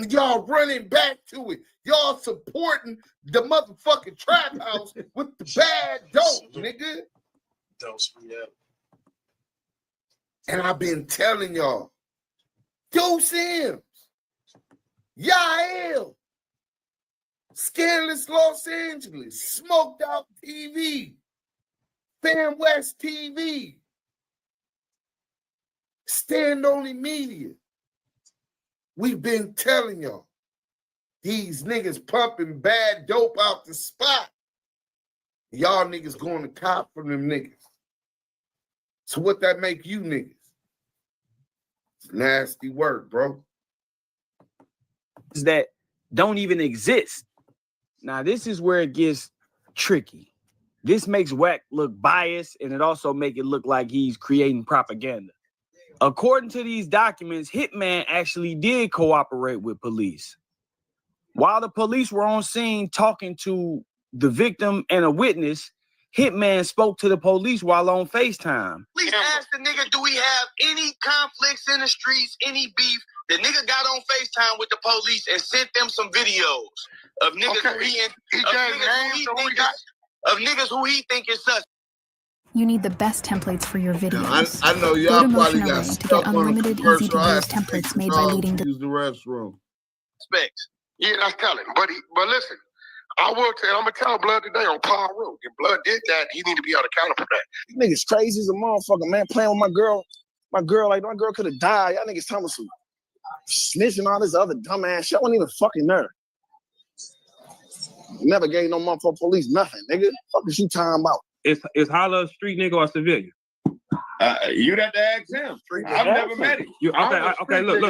Y'all running back to it. Y'all supporting the motherfucking trap house with the bad dope, nigga. And I've been telling y'all, Duse M, Yael, Scandalous Los Angeles, Smoked Out TV, Fan West TV, Stand Only Media. We've been telling y'all, these niggas pumping bad dope out the spot. Y'all niggas going to cop from them niggas. So what that make you niggas? It's nasty work, bro. That don't even exist. Now, this is where it gets tricky. This makes Wack look biased, and it also make it look like he's creating propaganda. According to these documents, Hitman actually did cooperate with police. While the police were on scene talking to the victim and a witness, Hitman spoke to the police while on FaceTime. Please ask the nigga, do we have any conflicts in the streets, any beef? The nigga got on FaceTime with the police and sent them some videos of niggas who he think is sus. You need the best templates for your videos. I know y'all probably got to get stuck on unlimited, the easy-to-use templates made by leading. Use the restroom. Specs. Yeah, that's telling. But listen, I will tell. I'm gonna tell Blood today on Paul Road. If Blood did that, he need to be held accountable for that. These niggas crazy as a motherfucker, man. Playing with my girl, like my girl could have died. Y'all niggas telling some snitching all this other dumbass shit. I wasn't even fucking there. Never gave no motherfucker police nothing, nigga. Fuck is you talking about? Is Holla a street nigga or a civilian? You'd have to ask him. I've never met him. Okay, look.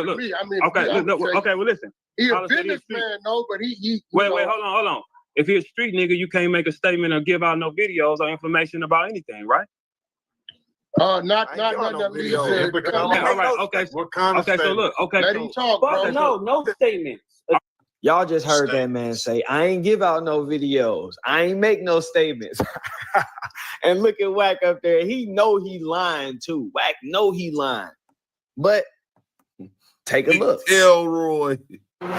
Okay, well, listen. He a businessman, no, but he Wait, hold on. If he's a street nigga, you can't make a statement or give out no videos or information about anything, right? Not that we said. Okay. What kind of statement? So look, okay. Let him talk, bro. No statements. Y'all just heard that man say, I ain't give out no videos. I ain't make no statements. And look at Wack up there. He know he lying too. Wack know he lying. But take a look. Elroy. Okay.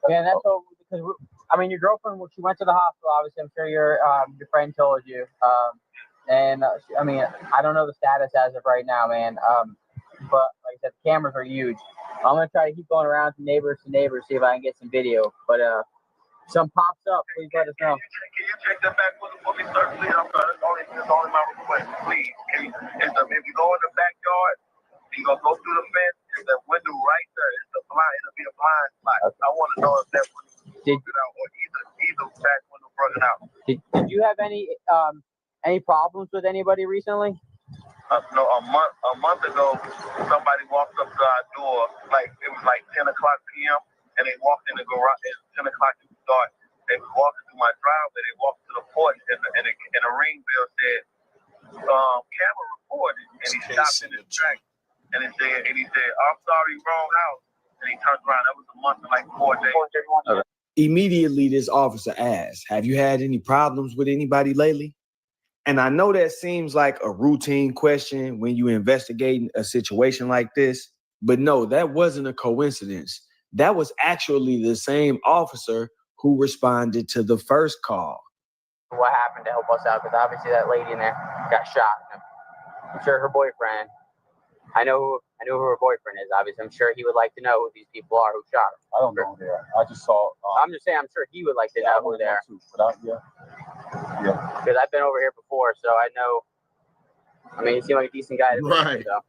Yeah, that's all because your girlfriend. She went to the hospital. Obviously, I'm sure your friend told you. I don't know the status as of right now, man. But like I said, the cameras are huge. I'm gonna try to keep going around to neighbors, see if I can get some video. But some pops up, please let us know. Can you check that back for me, sir? Please, it's only my request. Please, if you go in the backyard, you're gonna go through the fence. There's a window right there. It'll be a blind spot. I want to know if that one broke it out or either back window broke it out. Did you have any problems with anybody recently? No, a month ago, somebody walked up to our door, like it was like 10 o'clock p.m., and they walked in the garage at 10 o'clock it was dark. They was walking through my driveway, they walked to the porch, and a ring bell said, camera recorded, and he stopped in his track, and he said, I'm sorry, wrong house, and he turned around. That was a month and like 4 days. Okay. Immediately, this officer asked, have you had any problems with anybody lately? And I know that seems like a routine question when you investigating a situation like this, but no, that wasn't a coincidence. That was actually the same officer who responded to the first call. What happened to help us out? Because obviously that lady in there got shot. I'm sure her boyfriend. I know who her boyfriend is. Obviously, I'm sure he would like to know who these people are who shot him. I don't know who they are. I just saw. I'm just saying. I'm sure he would like to know who they are. Yeah. Because I've been over here before, so I know. I mean, he seemed like a decent guy. Right. So.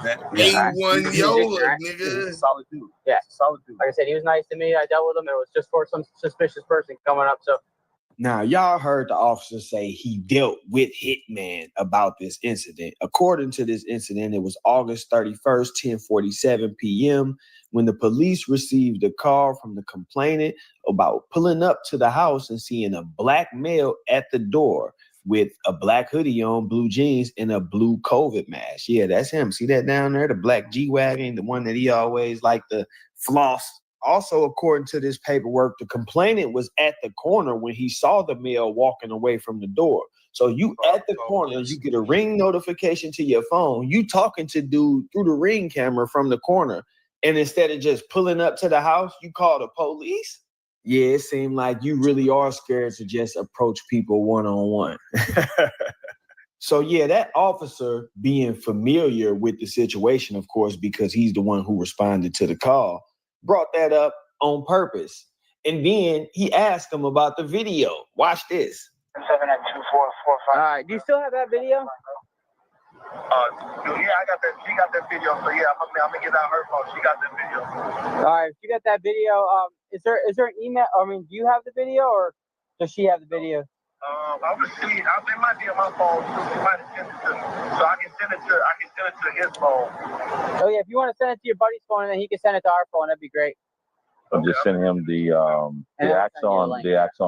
That A1 Yola, nigga. Solid dude. Yeah. Solid dude. Like I said, he was nice to me. I dealt with him. It was just for some suspicious person coming up. So. Now, y'all heard the officer say he dealt with Hitman about this incident. According to this incident, it was August 31st, 10:47 p.m. when the police received a call from the complainant about pulling up to the house and seeing a black male at the door with a black hoodie on, blue jeans, and a blue COVID mask. Yeah, that's him. See that down there? The black G-Wagon, the one that he always liked to floss. Also, according to this paperwork, the complainant was at the corner when he saw the male walking away from the door. So you at the corner, you get a ring notification to your phone. You talking to dude through the ring camera from the corner. And instead of just pulling up to the house, you call the police? Yeah, it seemed like you really are scared to just approach people one-on-one. So yeah, that officer being familiar with the situation, of course, because he's the one who responded to the call, brought that up on purpose. And then he asked him about the video. Watch this. 792-445. All right. Do you still have that video? Yeah, I got that. She got that video. So yeah, I'm gonna get out her phone. She got that video. All right. If you got that video, is there an email? I mean, do you have the video or does she have the video? I would see. It might be on my phone too. She might have sent it to me, so I can send it to his phone. Oh yeah, if you want to send it to your buddy's phone and then he can send it to our phone, that'd be great. I'm just sending him the Axon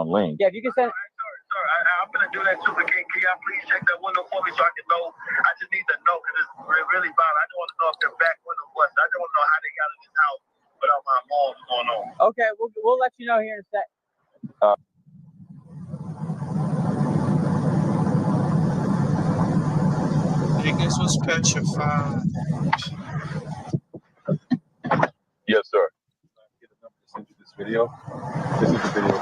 link. Yeah, if you can send. Sir, I'm gonna do that too. But can y'all please check that window for me so I can know? I just need to know because it's really bad. I don't want to know if their back window was. I don't want to know how they got in this house without my mom's going on. Okay, we'll let you know here in a sec. Niggas was petrified. Yes, sir. Send you this video. This is the video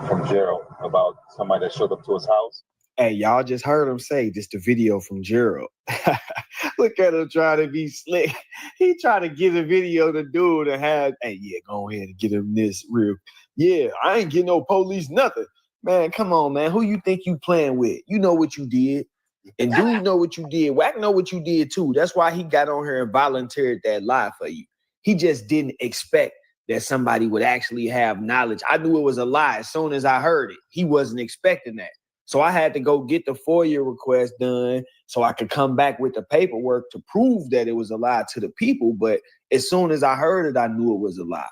from Gerald about somebody that showed up to his house. Hey, y'all just heard him say this the video from Gerald. Look at him trying to be slick. He trying to get a video to dude and have, hey, yeah, go ahead and get him this real. Yeah, I ain't getting no police, nothing. Man, come on, man. Who you think you playing with? You know what you did. And dude know what you did. Wack know what you did too. That's why he got on here and volunteered that lie for you. He just didn't expect that somebody would actually have knowledge. I knew it was a lie as soon as I heard it. He wasn't expecting that. So I had to go get the FOIA request done so I could come back with the paperwork to prove that it was a lie to the people. But as soon as I heard it, I knew it was a lie.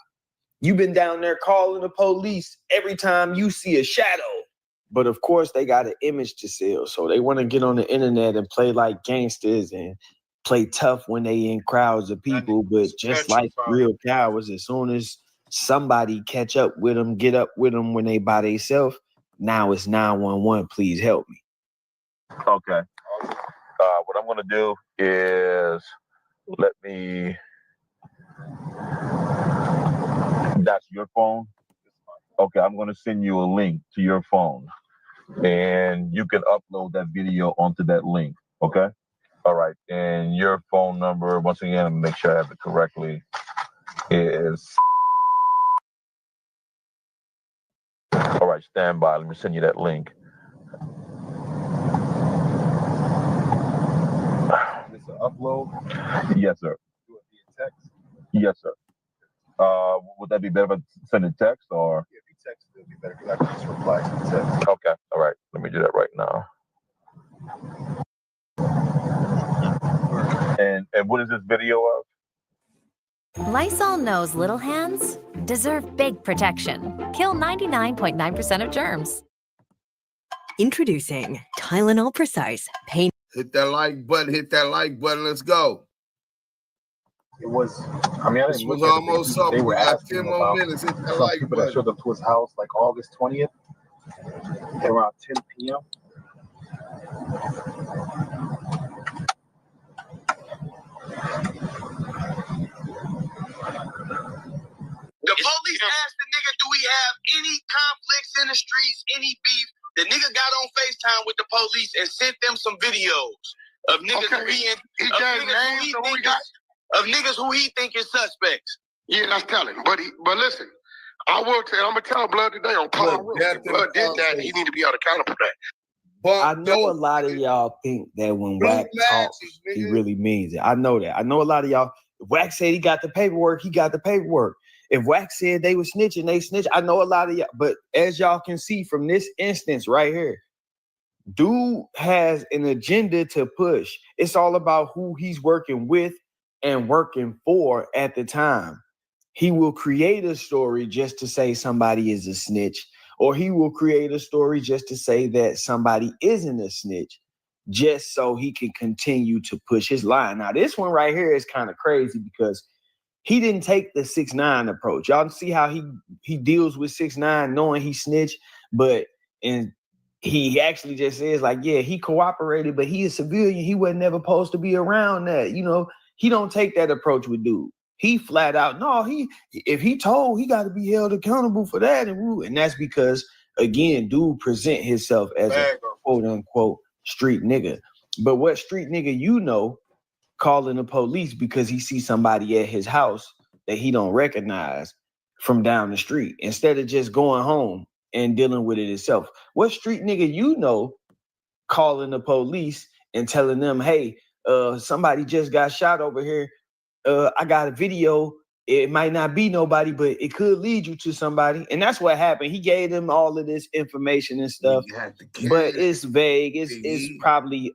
You've been down there calling the police every time you see a shadow. But of course, they got an image to sell. So they want to get on the internet and play like gangsters and play tough when they in crowds of people. But just like real cowards, as soon as somebody catch up with them, get up with them when they by themselves, now it's 911. Please help me. Okay. What I'm going to do is let me... That's your phone? Okay, I'm going to send you a link to your phone. And you can upload that video onto that link. Okay? All right. And your phone number, once again, make sure I have it correctly, is... All right, stand by. Let me send you that link. This an upload? Yes, sir. Do it via text? Yes, sir. Would that be better if I send a text or? Yeah, if you text, it would be better because I can just reply to the text. Okay, all right. Let me do that right now. And what is this video of? Lysol knows little hands deserve big protection. Kill 99.9% of germs. Introducing Tylenol Precise Pain. Hit that like button. Hit that like button. Let's go. It was, I mean, I This didn't was look at it. almost They something. were We got asking 10 him more about minutes. Hit that some like people that button. showed up to his house like August 20th at around 10 p.m. The police asked the nigga, do we have any conflicts in the streets, any beef? The nigga got on FaceTime with the police and sent them some videos of niggas who he think is suspects. Yeah, that's telling. But listen, I will tell. I'm gonna tell Blood today on Paul. If Blood did that, he need to be held accountable for that. I know a lot of y'all think that when Wack talks, he really means it. I know that. I know a lot of y'all. If Wack said he got the paperwork, he got the paperwork. If Wack said they were snitching, they snitch. I know a lot of y'all. But as y'all can see from this instance right here, dude has an agenda to push. It's all about who he's working with and working for at the time. He will create a story just to say somebody is a snitch, or he will create a story just to say that somebody isn't a snitch, just so he can continue to push his line. Now, this one right here is kind of crazy because he didn't take the 6ix9ine approach. Y'all see how he deals with 6ix9ine knowing he snitched, and he actually just says like, yeah, he cooperated, but he a civilian. He wasn't never supposed to be around that. You know, he don't take that approach with dude. He flat out, no, if he told, he got to be held accountable for that. And that's because, again, dude present himself as a quote unquote street nigga. But what street nigga you know calling the police because he sees somebody at his house that he don't recognize from down the street instead of just going home and dealing with it himself? What street nigga you know calling the police and telling them, hey, somebody just got shot over here. I got a video. It might not be nobody, but it could lead you to somebody. And that's what happened. He gave them all of this information and stuff, but it's vague. It's probably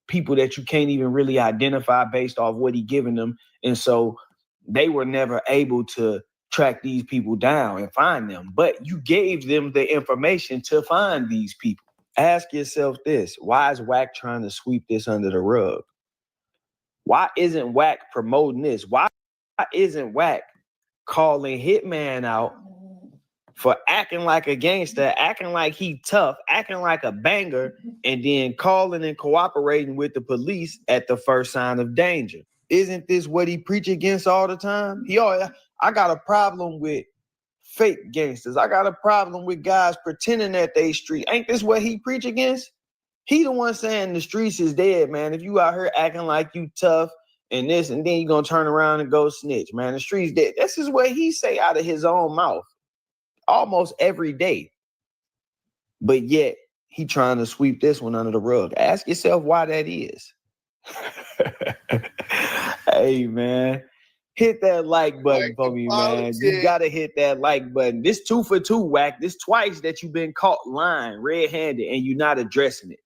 people that you can't even really identify based off what he giving them. And so they were never able to track these people down and find them. But you gave them the information to find these people. Ask yourself this. Why is Wack trying to sweep this under the rug? Why isn't Wack promoting this? Why isn't Wack calling Hitman out for acting like a gangster, acting like he tough, acting like a banger, and then calling and cooperating with the police at the first sign of danger? Isn't this what he preach against all the time? I got a problem with fake gangsters. I got a problem with guys pretending that they street. Ain't this what he preach against? He the one saying the streets is dead, man. If you out here acting like you tough and this, and then you gonna turn around and go snitch, man. The streets dead. This is what he say out of his own mouth almost every day. But yet he trying to sweep this one under the rug. Ask yourself why that is. Hey, man. Hit that like button for me, man. You gotta hit that like button. This 2 for 2, Wack. This twice that you've been caught lying red-handed and you're not addressing it.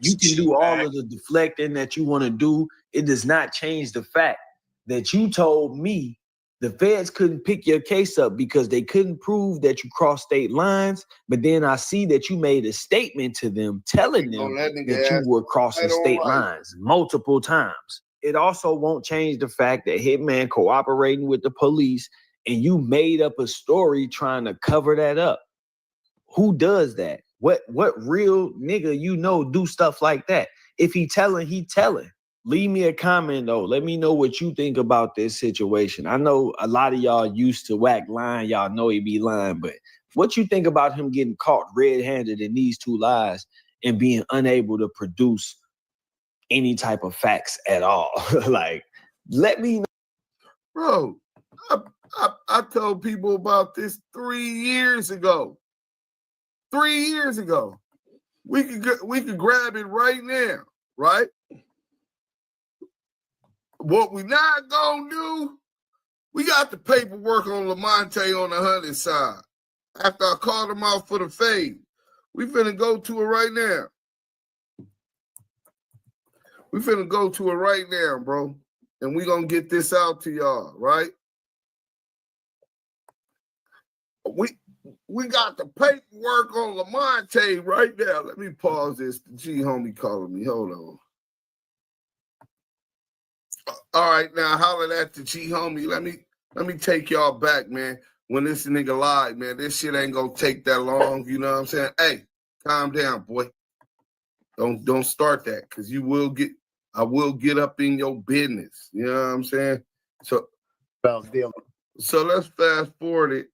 You can do all of the deflecting that you want to do. It does not change the fact that you told me the feds couldn't pick your case up because they couldn't prove that you crossed state lines. But then I see that you made a statement to them telling them that you were crossing state lines multiple times. It also won't change the fact that Hitman cooperating with the police and you made up a story trying to cover that up. Who does that? What real nigga you know do stuff like that? If he telling, he telling. Leave me a comment though. Let me know what you think about this situation. I know a lot of y'all used to Wack lying. Y'all know he be lying, but what you think about him getting caught red-handed in these 2 lies and being unable to produce any type of facts at all? Like, let me know. Bro, I told people about this 3 years ago. 3 years ago. We could grab it right now, right? What we not gonna do, We got the paperwork on Lamonte on the Hunting side. After I called him out for the fade, we finna go to it right now. We finna go to it right now, bro. And we gonna get this out to y'all, right? We got the paperwork on Lamonte right now. Let me pause this. The G homie calling me. Hold on. All right, now holler at the G homie. Let me take y'all back, man. When this nigga lied, man, this shit ain't gonna take that long. You know what I'm saying? Hey, calm down, boy. Don't start that, because I will get up in your business. You know what I'm saying? So let's fast forward it.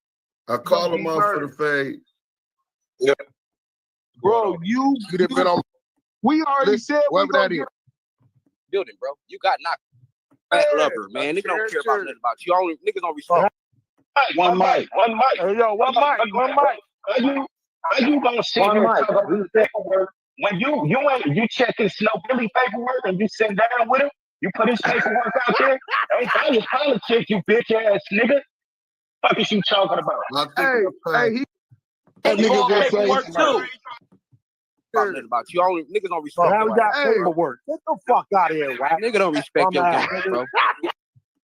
I call him out for the fade. Yeah. Bro, you could have been on. We already said whatever that is. Building, bro. You got knocked. Fat lover, man. Niggas don't care about nothing about you. Niggas don't respect. One mic. Hey, yo, one mic. How you gonna sit here and talk about paperwork when you checking Snow Billy paperwork and you sit down with him? You put his paperwork out there. Ain't that your politics, you bitch ass nigga? Fuck is you talking about? Hey, that nigga just paperwork say too. About you. Niggas don't respect. Now we got paperwork. Get the fuck out of here, Wack. Nigga don't respect your game, bro.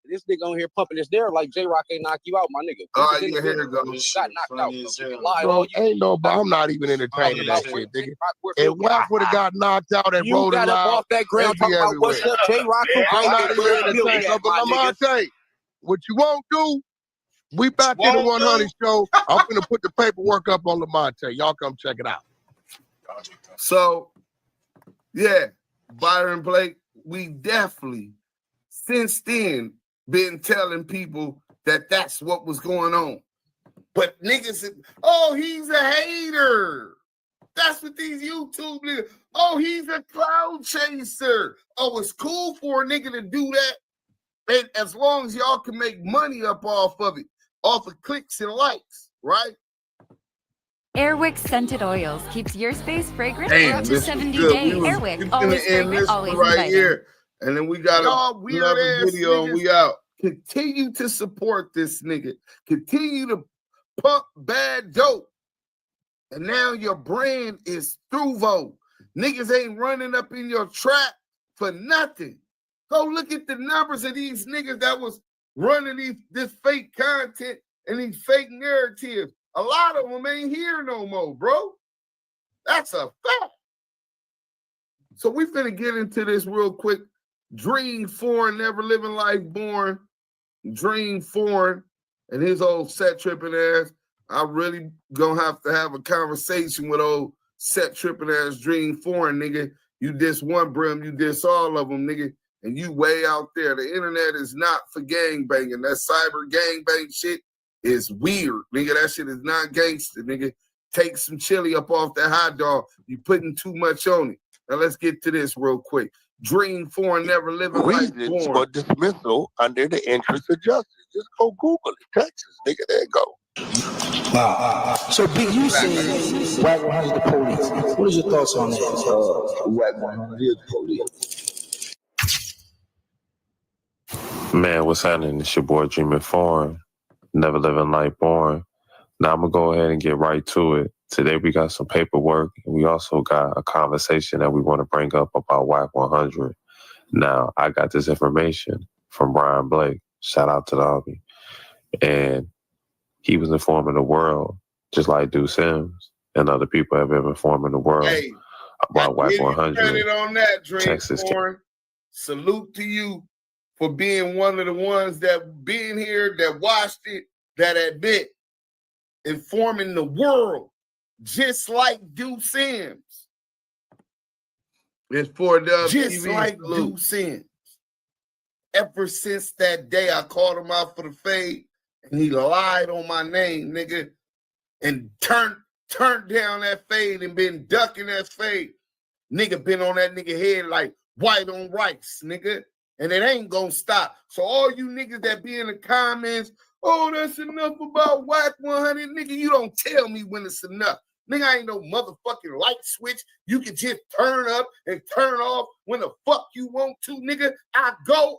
This nigga on here pumping his there like J-Rock ain't knock you out, my nigga. All right, yeah, here it goes. Got knocked out. You can lie Bro, all you ain't no, but I'm not even entertaining that shit, nigga. If Wack would have got knocked out and rolled got up alive, off that ground talking about what's up, J-Rock. I'm not even entertaining. But Lamonte, what you won't do, we back in the 100 show. I'm finna put the paperwork up on Lamonte. Y'all come check it out. So, yeah, Byron Blake, we definitely, since then, been telling people that that's what was going on. But niggas said, oh, he's a hater. That's what these YouTube niggas, oh, he's a cloud chaser. Oh, it's cool for a nigga to do that. And as long as y'all can make money up off of it, off of clicks and likes, right? Airwick Scented Oils keeps your space fragrant for Damn, up to this 70 was good. days. We're Airwick, gonna always end fragrant, this always right inviting. here. And then we got Y'all another weird-ass video and niggas. we out. Continue to support this nigga. Continue to pump bad dope. And now your brand is Thruvo. Niggas ain't running up in your trap for nothing. Go look at the numbers of these niggas that was running this fake content and these fake narratives. A lot of them ain't here no more, bro. That's a fact. So we finna get into this real quick. Dream Foreign, Never Living Life Born. Dream Foreign and his old set tripping ass. I really gonna have a conversation with old set tripping ass Dream Foreign, nigga. You diss one brim, you diss all of them, nigga. And you way out there. The internet is not for gangbanging. That cyber gangbang shit is weird, nigga. That shit is not gangster, nigga. Take some chili up off that hot dog. You putting too much on it. Now let's get to this real quick. Dream Foreign, Never Living Life Reasons Born. for dismissal under the interest of justice. Just go Google it. Texas, nigga. There you go. Wow. So, Big, you saying WACK 100 the police. What is your thoughts on that? WACK 100 is the police. Man, what's happening? It's your boy Dreaming Foreign, Never Living Life Born. Now I'm gonna go ahead and get right to it. Today we got some paperwork, and we also got a conversation that we want to bring up about WACK 100. Now, I got this information from Byron Blake. Shout out to the Army. And he was informing the world, just like Duse M and other people have been informing the world about WACK 100. Credit on that, Dream Texas. Foreign. Salute to you for being one of the ones that been here, that watched it, that admit, informing the world, just like Duse M. It's for the just TV like Duse M. Ever since that day, I called him out for the fade, and he lied on my name, nigga, and turned down that fade and been ducking that fade. Nigga been on that nigga head like white on rice, nigga, and it ain't gonna stop. So all you niggas that be in the comments, oh, that's enough about WACK 100, nigga, you don't tell me when it's enough. Nigga, I ain't no motherfucking light switch. You can just turn up and turn off when the fuck you want to, nigga. I go.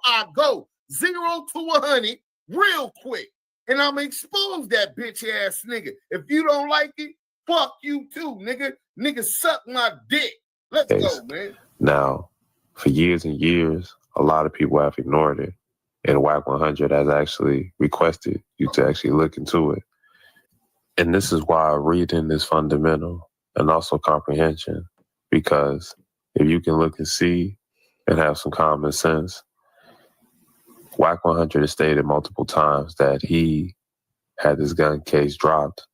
0 to 100 real quick. And I'm going to expose that bitch-ass nigga. If you don't like it, fuck you too, nigga. Nigga, suck my dick. Let's go, man. Now, for years and years, a lot of people have ignored it. And WACK100 has actually requested you to actually look into it. And this is why reading is fundamental and also comprehension. Because if you can look and see and have some common sense, WACK100 has stated multiple times that he had this gun case dropped.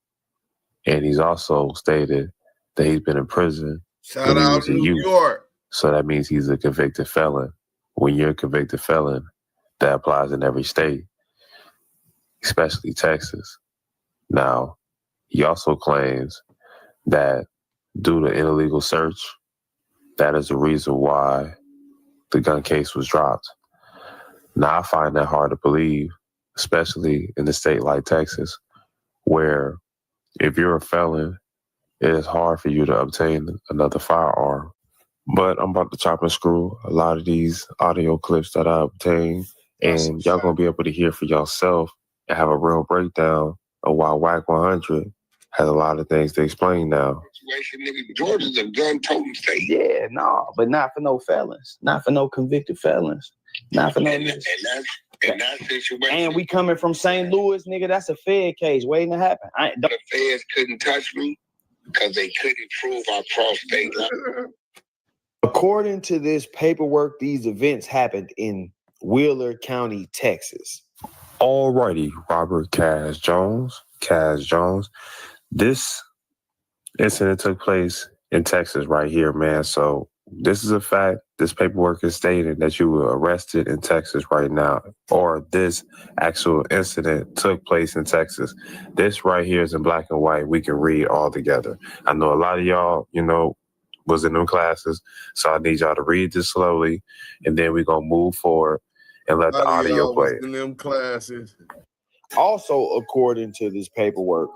And he's also stated that he's been in prison. Shout out New York. So that means he's a convicted felon. When you're a convicted felon, that applies in every state, especially Texas. Now, he also claims that due to an illegal search, that is the reason why the gun case was dropped. Now, I find that hard to believe, especially in a state like Texas, where if you're a felon, it is hard for you to obtain another firearm. But I'm about to chop and screw a lot of these audio clips that I obtained, and y'all gonna be able to hear for yourself and have a real breakdown of why WACK100 has a lot of things to explain now. Georgia's a gun-toting state. Yeah, no, but not for no felons. Not for no convicted felons. Not for no... In that situation... And we coming from St. Louis, nigga, that's a Fed case waiting to happen. The feds couldn't touch me because they couldn't prove our prostate. According to this paperwork, these events happened in Wheeler County, Texas. Alrighty, Robert Cass Jones. This incident took place in Texas right here, man. So this is a fact. This paperwork is stating that you were arrested in Texas right now, or this actual incident took place in Texas. This right here is in black and white. We can read all together. I know a lot of y'all, was in them classes, so I need y'all to read this slowly, and then we're going to move forward and let the audio play. In them classes. Also, according to this paperwork,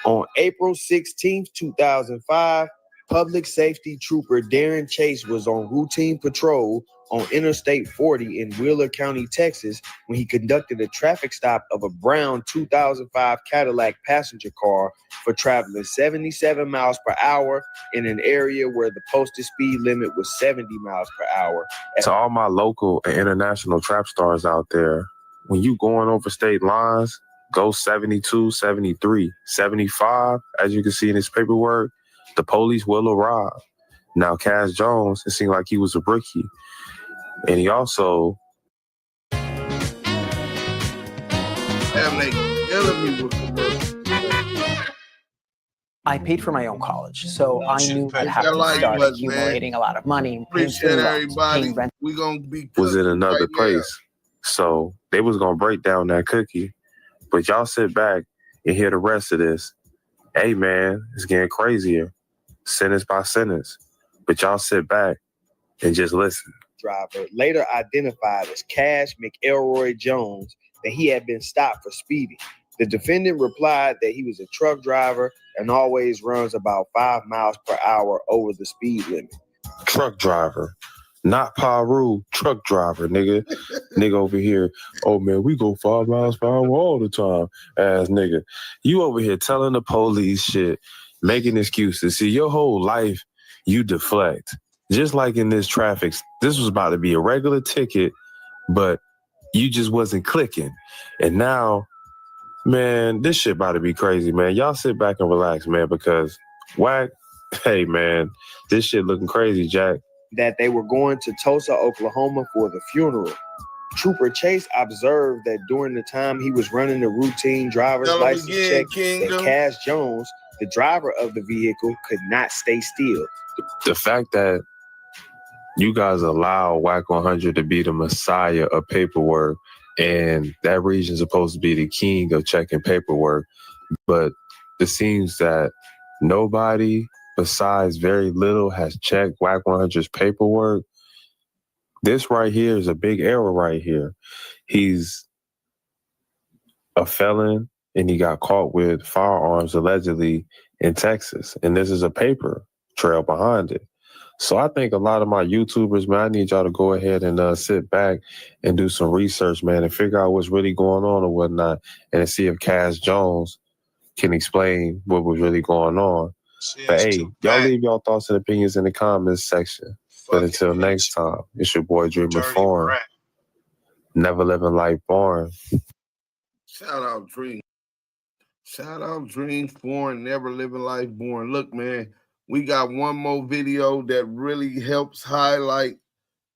on April 16th, 2005, Public Safety Trooper Darren Chase was on routine patrol on Interstate 40 in Wheeler County, Texas, when he conducted a traffic stop of a brown 2005 Cadillac passenger car for traveling 77 miles per hour in an area where the posted speed limit was 70 miles per hour. To all my local and international trap stars out there, when you going over state lines, go 72, 73, 75, as you can see in this paperwork, the police will arrive. Now, Cass Jones, it seemed like he was a rookie. And he also... I paid for my own college, so I knew I'd have to start accumulating a lot of money. Appreciate everybody. We're going to be... was in another place. So they was going to break down that cookie. But y'all sit back and hear the rest of this. Hey, man, it's getting crazier. Sentence by sentence. But y'all sit back and just listen. Driver, later identified as Cash McElroy Jones, that he had been stopped for speeding. The defendant replied that he was a truck driver and always runs about 5 miles per hour over the speed limit. Truck driver. Not Paru, truck driver, nigga. Nigga over here, oh man, we go 5 miles per hour all the time. Ass nigga. You over here telling the police shit, making excuses. See, your whole life, you deflect. Just like in this traffic, this was about to be a regular ticket, but you just wasn't clicking. And now, man, this shit about to be crazy, man. Y'all sit back and relax, man, because Wack, hey, man, this shit looking crazy, Jack. That they were going to Tulsa, Oklahoma for the funeral. Trooper Chase observed that during the time he was running the routine driver's license check, that Cass Jones, the driver of the vehicle, could not stay still. The fact that you guys allow WACK100 to be the messiah of paperwork, and that region's supposed to be the king of checking paperwork, but it seems that nobody besides very little has checked WACK100's paperwork. This right here is a big error right here. He's a felon, and he got caught with firearms allegedly in Texas, and this is a paper trail behind it. So I think a lot of my YouTubers, man, I need y'all to go ahead and sit back and do some research, man, and figure out what's really going on or whatnot, and see if Cass Jones can explain what was really going on. But hey, y'all leave y'all thoughts and opinions in the comments section. But until next time, it's your boy Dreamer Foreign. Never living life boring. Shout out Dream. Shout out Dream Foreign, never living life boring. Look, man, we got one more video that really helps highlight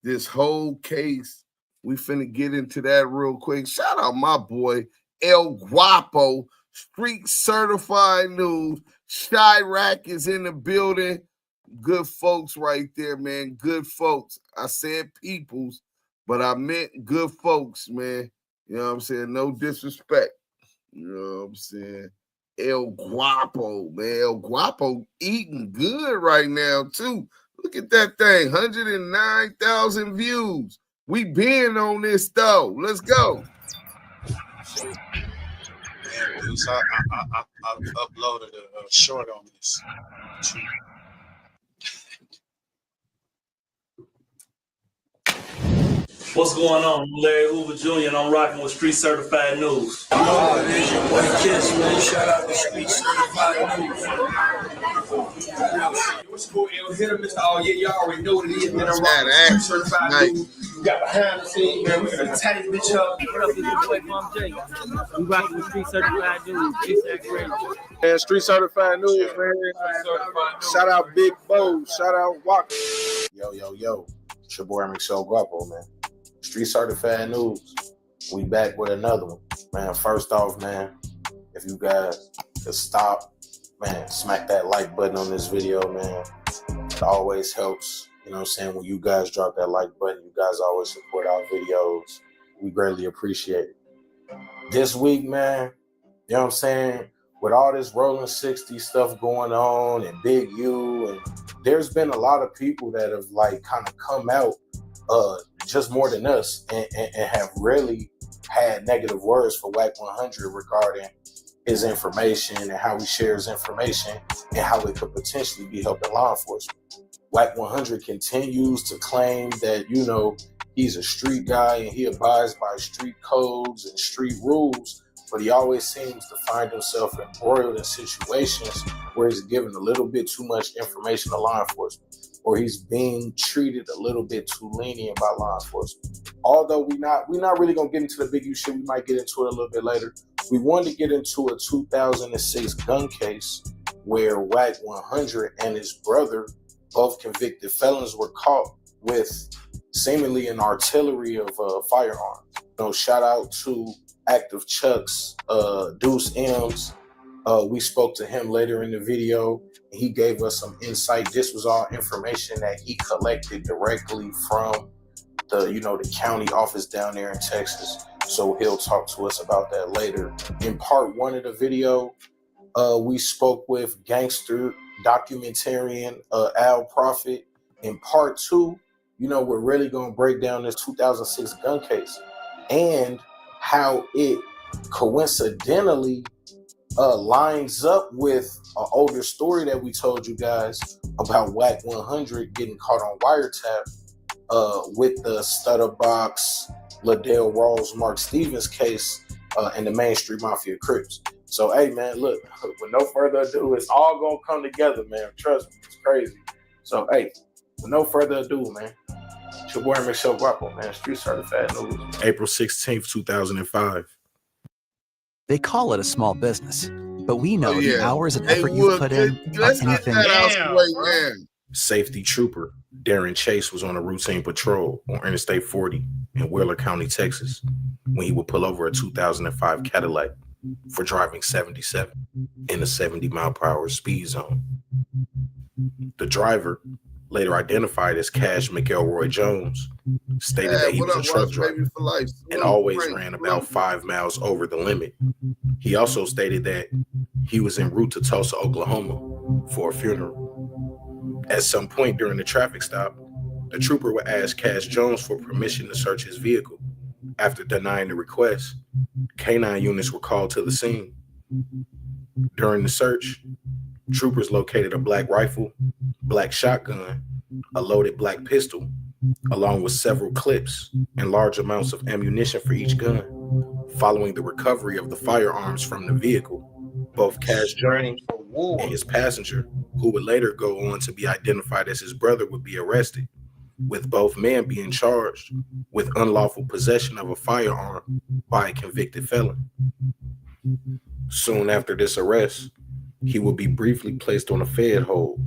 this whole case. We finna get into that real quick. Shout out my boy, El Guapo, Street Certified News. Chirac is in the building. Good folks right there, man. Good folks. I said peoples, but I meant good folks, man. You know what I'm saying? No disrespect. You know what I'm saying? El Guapo, man. El Guapo eating good right now, too. Look at that thing. 109,000 views. We been on this, though. Let's go. Yeah, Deuce, I uploaded a short on this. What's going on? I'm Larry Hoover Jr. and I'm rocking with Street Certified News. You know it is your boy Kiss, man. Shout out to Street Certified News. What's cool? Hit him, Mr. Oh, yeah, you already know what it is, man. I'm rocking with Street Certified News. You got behind the scenes, man. We're going to tie this bitch up. What up, this is your boy Mom J. We rocking with Street Certified News. Man, Street Certified News, man. Shout out Big Bo. Shout out Wack. Yo. It's your boy El Guapo, man. Street Certified News. We back with another one. Man, first off, man, if you guys could stop, man, smack that like button on this video, man. It always helps. You know what I'm saying? When you guys drop that like button, you guys always support our videos. We greatly appreciate it. This week, man, you know what I'm saying? With all this Rolling 60 stuff going on and Big U, and there's been a lot of people that have like kind of come out just more than us and have really had negative words for WACK100 regarding his information and how he shares information and how it could potentially be helping law enforcement. WACK100 continues to claim that, you know, he's a street guy and he abides by street codes and street rules, but he always seems to find himself embroiled in situations where he's given a little bit too much information to law enforcement, or he's being treated a little bit too lenient by law enforcement. Although we're not really gonna get into the Big U shit, we might get into it a little bit later. We wanted to get into a 2006 gun case where WACK100 and his brother, both convicted felons, were caught with seemingly an artillery of firearms. You know, shout out to Active Chuck's Duse M's. We spoke to him later in the video. He gave us some insight. This was all information that he collected directly from the county office down there in Texas. So he'll talk to us about that later. In part one of the video, we spoke with gangster documentarian Al Prophet. In part two, we're really going to break down this 2006 gun case and how it coincidentally lines up with an older story that we told you guys about WACK100 getting caught on wiretap with the Stutterbox, Liddell Rawls, Mark Stevens case and the Main Street Mafia Crips. So, hey, man, look, with no further ado, it's all going to come together, man. Trust me, it's crazy. So, hey, with no further ado, man, it's your boy El Guapo, man, Street Certified News. April 16th, 2005. They call it a small business, but we know the hours and effort you've put in are anything. Safety trooper Darren Chase was on a routine patrol on Interstate 40 in Wheeler County, Texas, when he would pull over a 2005 Cadillac for driving 77 in a 70-mile-per-hour speed zone. The driver, later identified as Cash McElroy Jones, stated that he was a truck driver and always ran about 5 miles over the limit. He also stated that he was en route to Tulsa, Oklahoma for a funeral. At some point during the traffic stop, the trooper would ask Cash Jones for permission to search his vehicle. After denying the request, K9 units were called to the scene. During the search, troopers located a black rifle, black shotgun, a loaded black pistol, along with several clips and large amounts of ammunition for each gun. Following the recovery of the firearms from the vehicle, both Cash Jones and his passenger, who would later go on to be identified as his brother, would be arrested, with both men being charged with unlawful possession of a firearm by a convicted felon. Soon after this arrest, he would be briefly placed on a Fed hold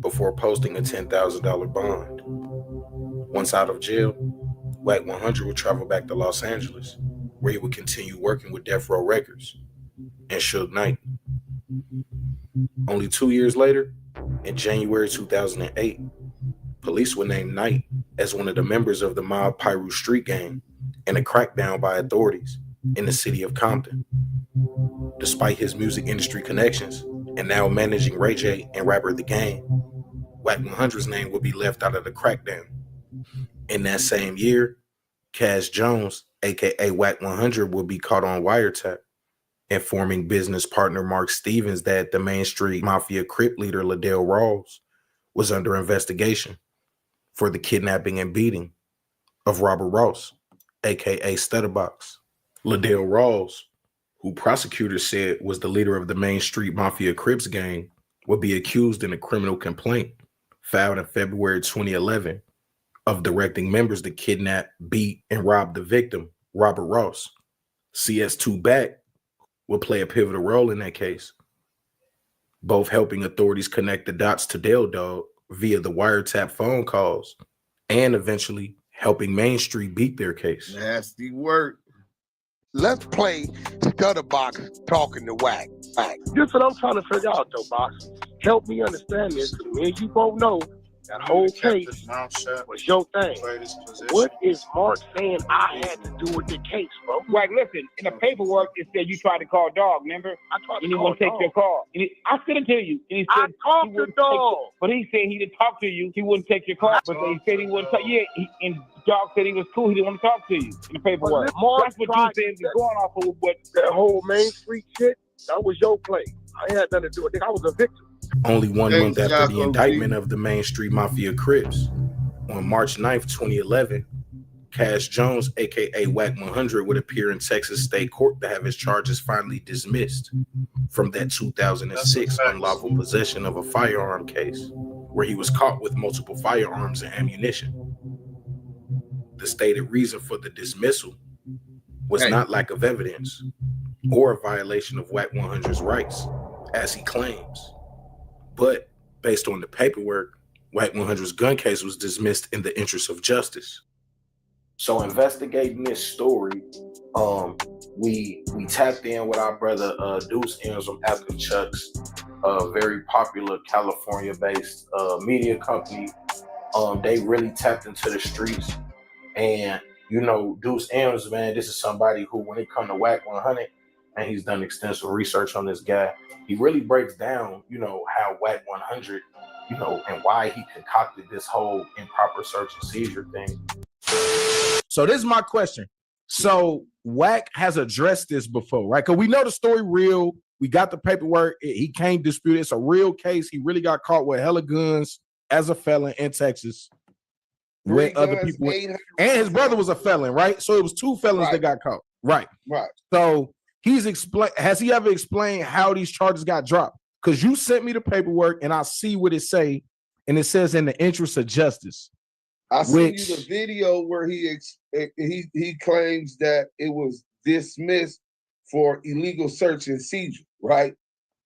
before posting a $10,000 bond. Once out of jail, WACK100 would travel back to Los Angeles, where he would continue working with Death Row Records and Suge Knight. Only 2 years later, in January 2008, police would name Knight as one of the members of the mob Pyru Street Gang in a crackdown by authorities in the city of Compton. Despite his music industry connections and now managing Ray J and rapper The Game, WACK100's name would be left out of the crackdown. In that same year, Cash Jones, aka WACK100, would be caught on wiretap, informing business partner Mark Stevens that the Main Street Mafia Crip leader Ladell Rawls was under investigation for the kidnapping and beating of Robert Ross, aka Stutterbox. Ladell Rawls, who prosecutors said was the leader of the Main Street Mafia Crips gang, would be accused in a criminal complaint filed in February 2011 of directing members to kidnap, beat, and rob the victim, Robert Ross. CS2 Back would play a pivotal role in that case, both helping authorities connect the dots to Dale Dog via the wiretap phone calls and eventually helping Main Street beat their case. Nasty work. Let's play Stutterbox talking to Wack. This is what I'm trying to figure out, though, boss. Help me understand this. Me and you both know that whole case was your thing. What is Mark saying I had to do with the case, bro? Wack, listen, in the paperwork, it said you tried to call Dog, remember? And he wouldn't take your call. I said it to you. And he said, I talked to Dog. But he said he didn't talk to you. He wouldn't take your call. But he said he wouldn't talk. Yeah, and Dog said he was cool. He didn't want to talk to you in the paperwork. That's what you said is going off of what that whole Main Street shit, that was your play. I had nothing to do with it. I was a victim. Only 1 month after the indictment of the Main Street Mafia Crips, on March 9th, 2011, Cash Jones, aka WACK100, would appear in Texas State Court to have his charges finally dismissed from that 2006 unlawful possession of a firearm case, where he was caught with multiple firearms and ammunition. The stated reason for the dismissal was not lack of evidence or a violation of WACK100's rights, as he claims. But based on the paperwork, WACK100's gun case was dismissed in the interest of justice. So investigating this story, we tapped in with our brother Duse M from Apple Chucks, a very popular California-based media company. They really tapped into the streets, and you know, Duse M's, man, this is somebody who, when it comes to WACK100, and he's done extensive research on this guy, he really breaks down, you know, how WACK100, you know, and why he concocted this whole improper search and seizure thing. So this is my question. So Wack has addressed this before, right? Because we know the story real. We got the paperwork. He can't dispute it. It's a real case. He really got caught with hella guns as a felon in Texas. With other people. And his brother was a felon, right? So it was 2 felons that got caught. Right. So has he ever explained how these charges got dropped? Because you sent me the paperwork and I see what it say, and it says in the interest of justice. I sent you the video where he claims that it was dismissed for illegal search and seizure, right?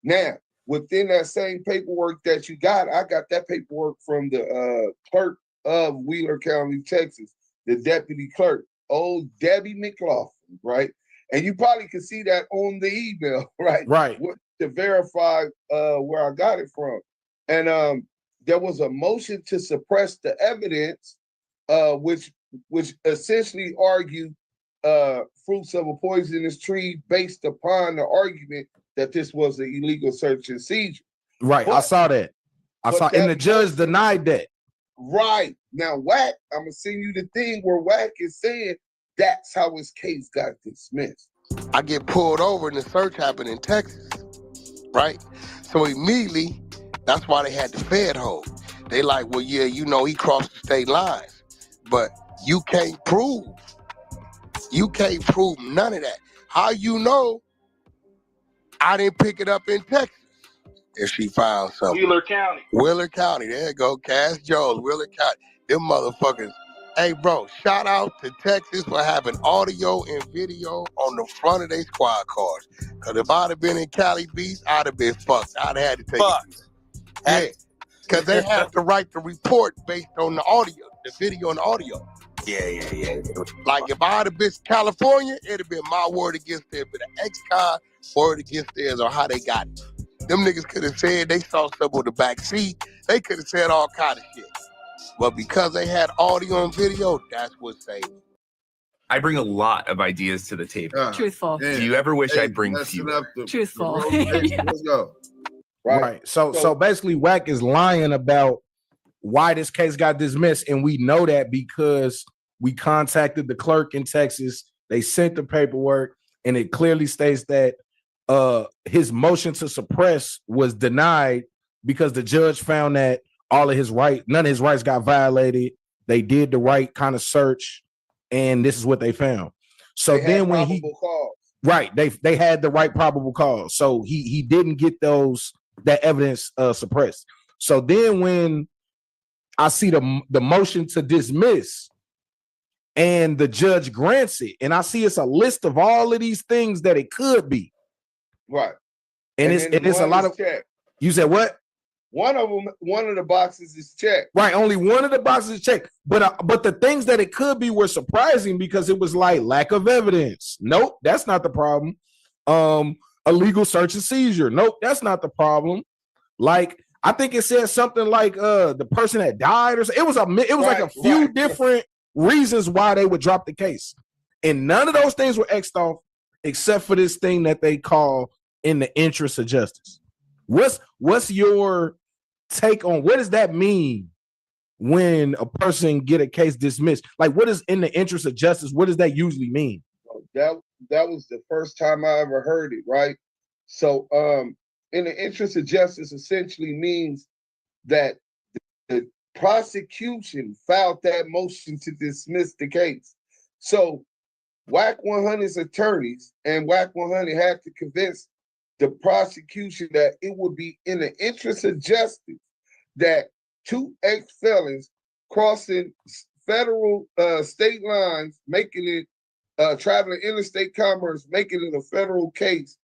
Now, within that same paperwork that you got, I got that paperwork from the clerk of Wheeler County, Texas, the deputy clerk, old Debbie McLaughlin, right? And you probably can see that on the email, right? Right. To verify where I got it from. And there was a motion to suppress the evidence, which essentially argued fruits of a poisonous tree based upon the argument that this was an illegal search and seizure. Right, I saw that. And the judge denied that. Right. Now, Wack, I'm going to send you the thing where Wack is saying that's how his case got dismissed. I get pulled over and the search happened in Texas, right? So immediately, that's why they had the Fed hold. They like, well, yeah, you know, he crossed the state lines, but you can't prove none of that. How you know I didn't pick it up in Texas if she found something? Wheeler County, there you go, Cass Jones, Wheeler County. Them motherfuckers. Hey, bro, shout out to Texas for having audio and video on the front of their squad cars. Because if I'd have been in Cali Beach, I'd have been fucked. I'd have had to take it. Yeah, because they have to write the report based on the audio, the video and the audio. Yeah. Like if I'd have been California, it'd have been my word against theirs, but the ex-con word against theirs on how they got it. Them niggas could have said they saw stuff on the back seat. They could have said all kind of shit. But because they had audio and video, that's what saved it. I bring a lot of ideas to the table. Truthful. Do you ever wish I'd bring fewer? Truthful. Let's go. Right. So basically, Wack is lying about why this case got dismissed, and we know that because we contacted the clerk in Texas. They sent the paperwork, and it clearly states that his motion to suppress was denied because the judge found that none of his rights got violated. They did the right kind of search, and this is what they found. So they then when they had the right probable cause. So he didn't get that evidence suppressed. So then when I see the motion to dismiss and the judge grants it, and I see it's a list of all of these things that it could be. Right. And it's a lot of checked. You said what? One of the boxes is checked. Right, only one of the boxes is checked. But the things that it could be were surprising because it was like lack of evidence. Nope, that's not the problem. Illegal search and seizure. Nope, that's not the problem. Like I think it said something like the person that died or something. It was like a few different reasons why they would drop the case. And none of those things were X'd off except for this thing that they call in the interest of justice. What's your take on what does that mean when a person get a case dismissed? Like what is in the interest of justice? What does that usually mean? That was the first time I ever heard it, right? So in the interest of justice essentially means that the prosecution filed that motion to dismiss the case. So WACK100's attorneys and WACK100 had to convince the prosecution that it would be in the interest of justice that two ex-felons crossing federal state lines, making it traveling interstate commerce, making it a federal case,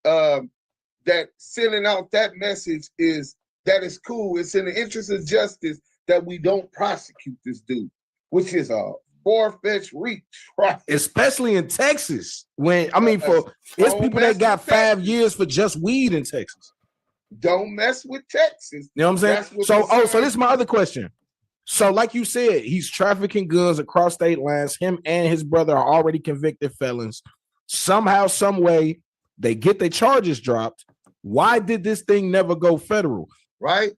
that sending out that message is that it's cool. It's in the interest of justice that we don't prosecute this dude, which is a far-fetched reach, right? Especially in Texas. It's people that got 5 years for just weed in Texas. Don't mess with Texas. You know what I'm saying? So this is my other question. So like you said, he's trafficking guns across state lines. Him and his brother are already convicted felons. Somehow, some way, they get their charges dropped. Why did this thing never go federal? Right?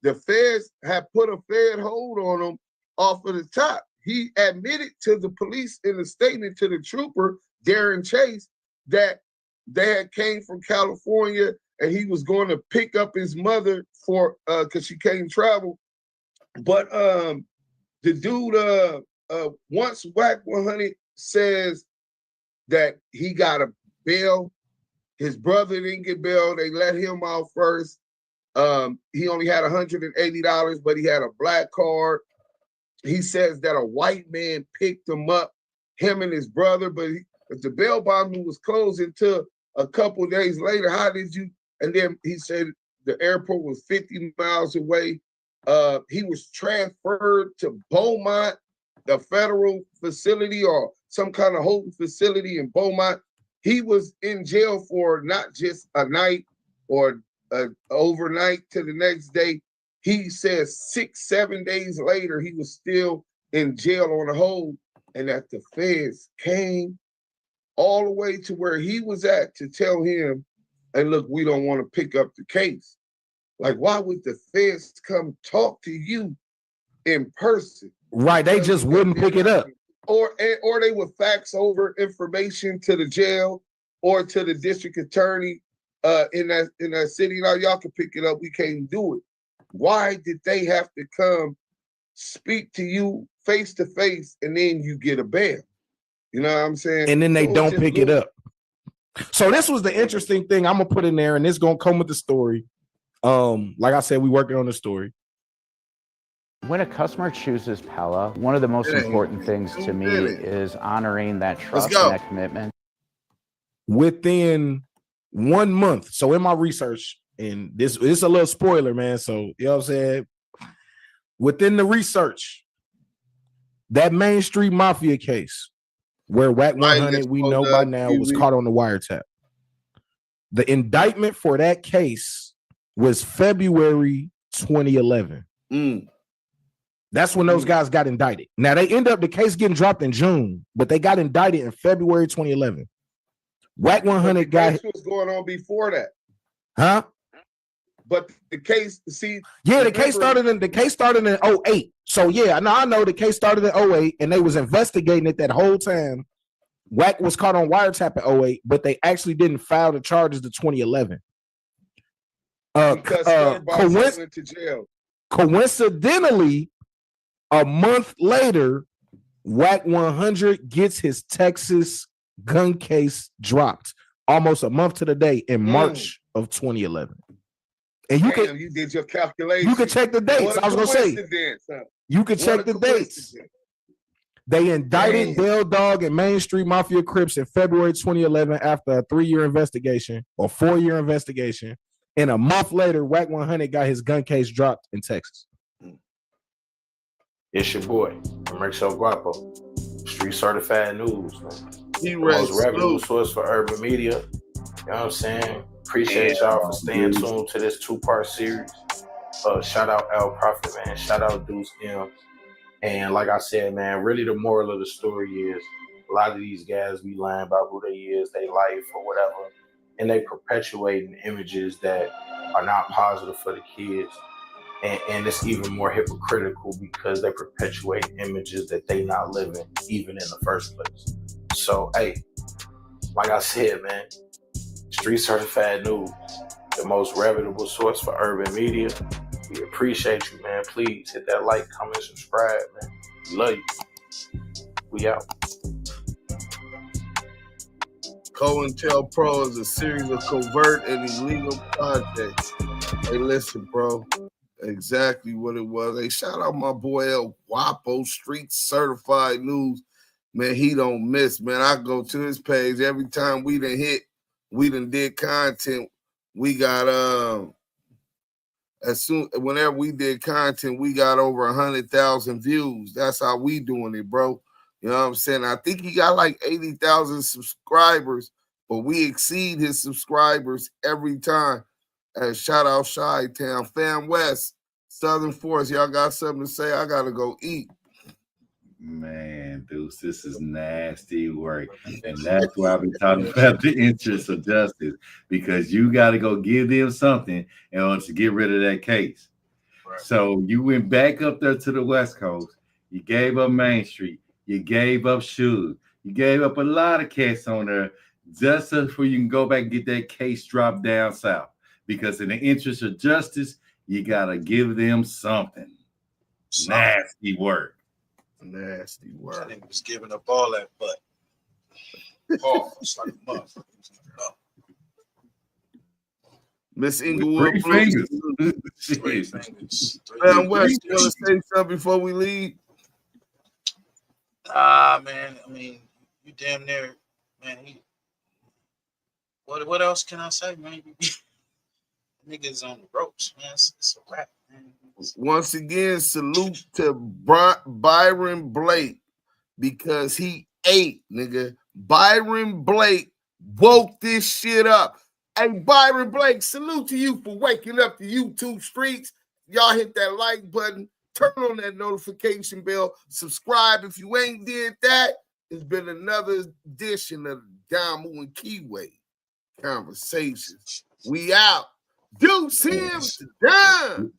The feds have put a fed hold on him off of the top. He admitted to the police in a statement to the trooper, Darren Chase, that they had came from California and he was going to pick up his mother for because she can't travel. But the dude, once WACK100 says that he got a bail, his brother didn't get bail. They let him out first. He only had $180, but he had a black card. He says that a white man picked him up, him and his brother, but the bail bond was closed until a couple of days later. How did you? And then he said the airport was 50 miles away. He was transferred to Beaumont, the federal facility or some kind of holding facility in Beaumont. He was in jail for not just a night or overnight to the next day. He says 6-7 days later, he was still in jail on a hold, and that the feds came all the way to where he was at to tell him, hey, look, we don't want to pick up the case. Like, why would the feds come talk to you in person? Right, they just wouldn't pick it up. Or they would fax over information to the jail or to the district attorney in that city. Now, y'all can pick it up. We can't do it. Why did they have to come speak to you face to face and then you get a bail? You know what I'm saying? And then they don't pick it up. So this was the interesting thing I'm gonna put in there, and it's gonna come with the story. Like I said, we working on the story. When a customer chooses Pella, one of the most important things to me is honoring that trust and that commitment. Within 1 month, so in my research, and this is a little spoiler, man. So you know what I'm saying? Within the research, that Main Street Mafia case where WACK100, we know by now, was caught on the wiretap. The indictment for that case was February 2011. That's when those guys got indicted. Now they end up the case getting dropped in June, but they got indicted in February 2011. WACK100 got was going on before that, huh? But the case, the case started in 08. So yeah, I know the case started in 08, and they was investigating it that whole time. Wack was caught on wiretap in 08, but they actually didn't file the charges to 2011. Because went to jail. Coincidentally, a month later, WACK100 gets his Texas gun case dropped almost a month to the day in March of 2011. And you did your calculation. You could check the dates. I was gonna say you could check the dates. They indicted Bell Dog and Main Street Mafia Crips in February 2011 after a 3-year investigation or 4-year investigation. And a month later, WACK100 got his gun case dropped in Texas. It's your boy, Emerxo Guapo, Street Certified News, man. The most reputable source for urban media. You know what I'm saying? Appreciate y'all for staying tuned to this 2-part series. Shout out Al Prophet, man. Shout out Duse M. And like I said, man, really the moral of the story is a lot of these guys be lying about who they is, they life or whatever, and they perpetuating images that are not positive for the kids. And it's even more hypocritical because they perpetuate images that they not living even in the first place. So, hey, like I said, man, Street Certified News, the most reputable source for urban media. We appreciate you, man. Please hit that like, comment, subscribe, man. We love you. We out. COINTELPRO is a series of covert and illegal projects. Hey, listen, bro. Exactly what it was. Hey, shout out my boy El Guapo, Street Certified News. Man, he don't miss, man. I go to his page every time we done did content. We got whenever we did content, we got over 100,000 views. That's how we doing it, bro. You know what I'm saying? I think he got like 80,000 subscribers, but we exceed his subscribers every time. Shout out Chi-Town, Fam West, Southern Force. Y'all got something to say? I gotta go eat. Man, Deuce, this is nasty work. And that's why I've been talking about the interest of justice, because you got to go give them something in order to get rid of that case. Right. So you went back up there to the West Coast. You gave up Main Street. You gave up Suge. You gave up a lot of cats on there just so you can go back and get that case dropped down south. Because in the interest of justice, you got to give them something. Nasty work. Nasty work. I think he was giving up all that butt. Pause like a motherfucker. Miss Inglewood. Three fingers. Man, West, you want to say something before we leave? Man. I mean, you damn near, man. What else can I say, man? Niggas on the ropes, man. It's a wrap, man. Once again, salute to Byron Blake because he ate, nigga. Byron Blake woke this shit up. Hey, Byron Blake, salute to you for waking up the YouTube streets. Y'all hit that like button. Turn on that notification bell. Subscribe if you ain't did that. It's been another edition of Damu Kiwe Conversations. We out. Duse M done.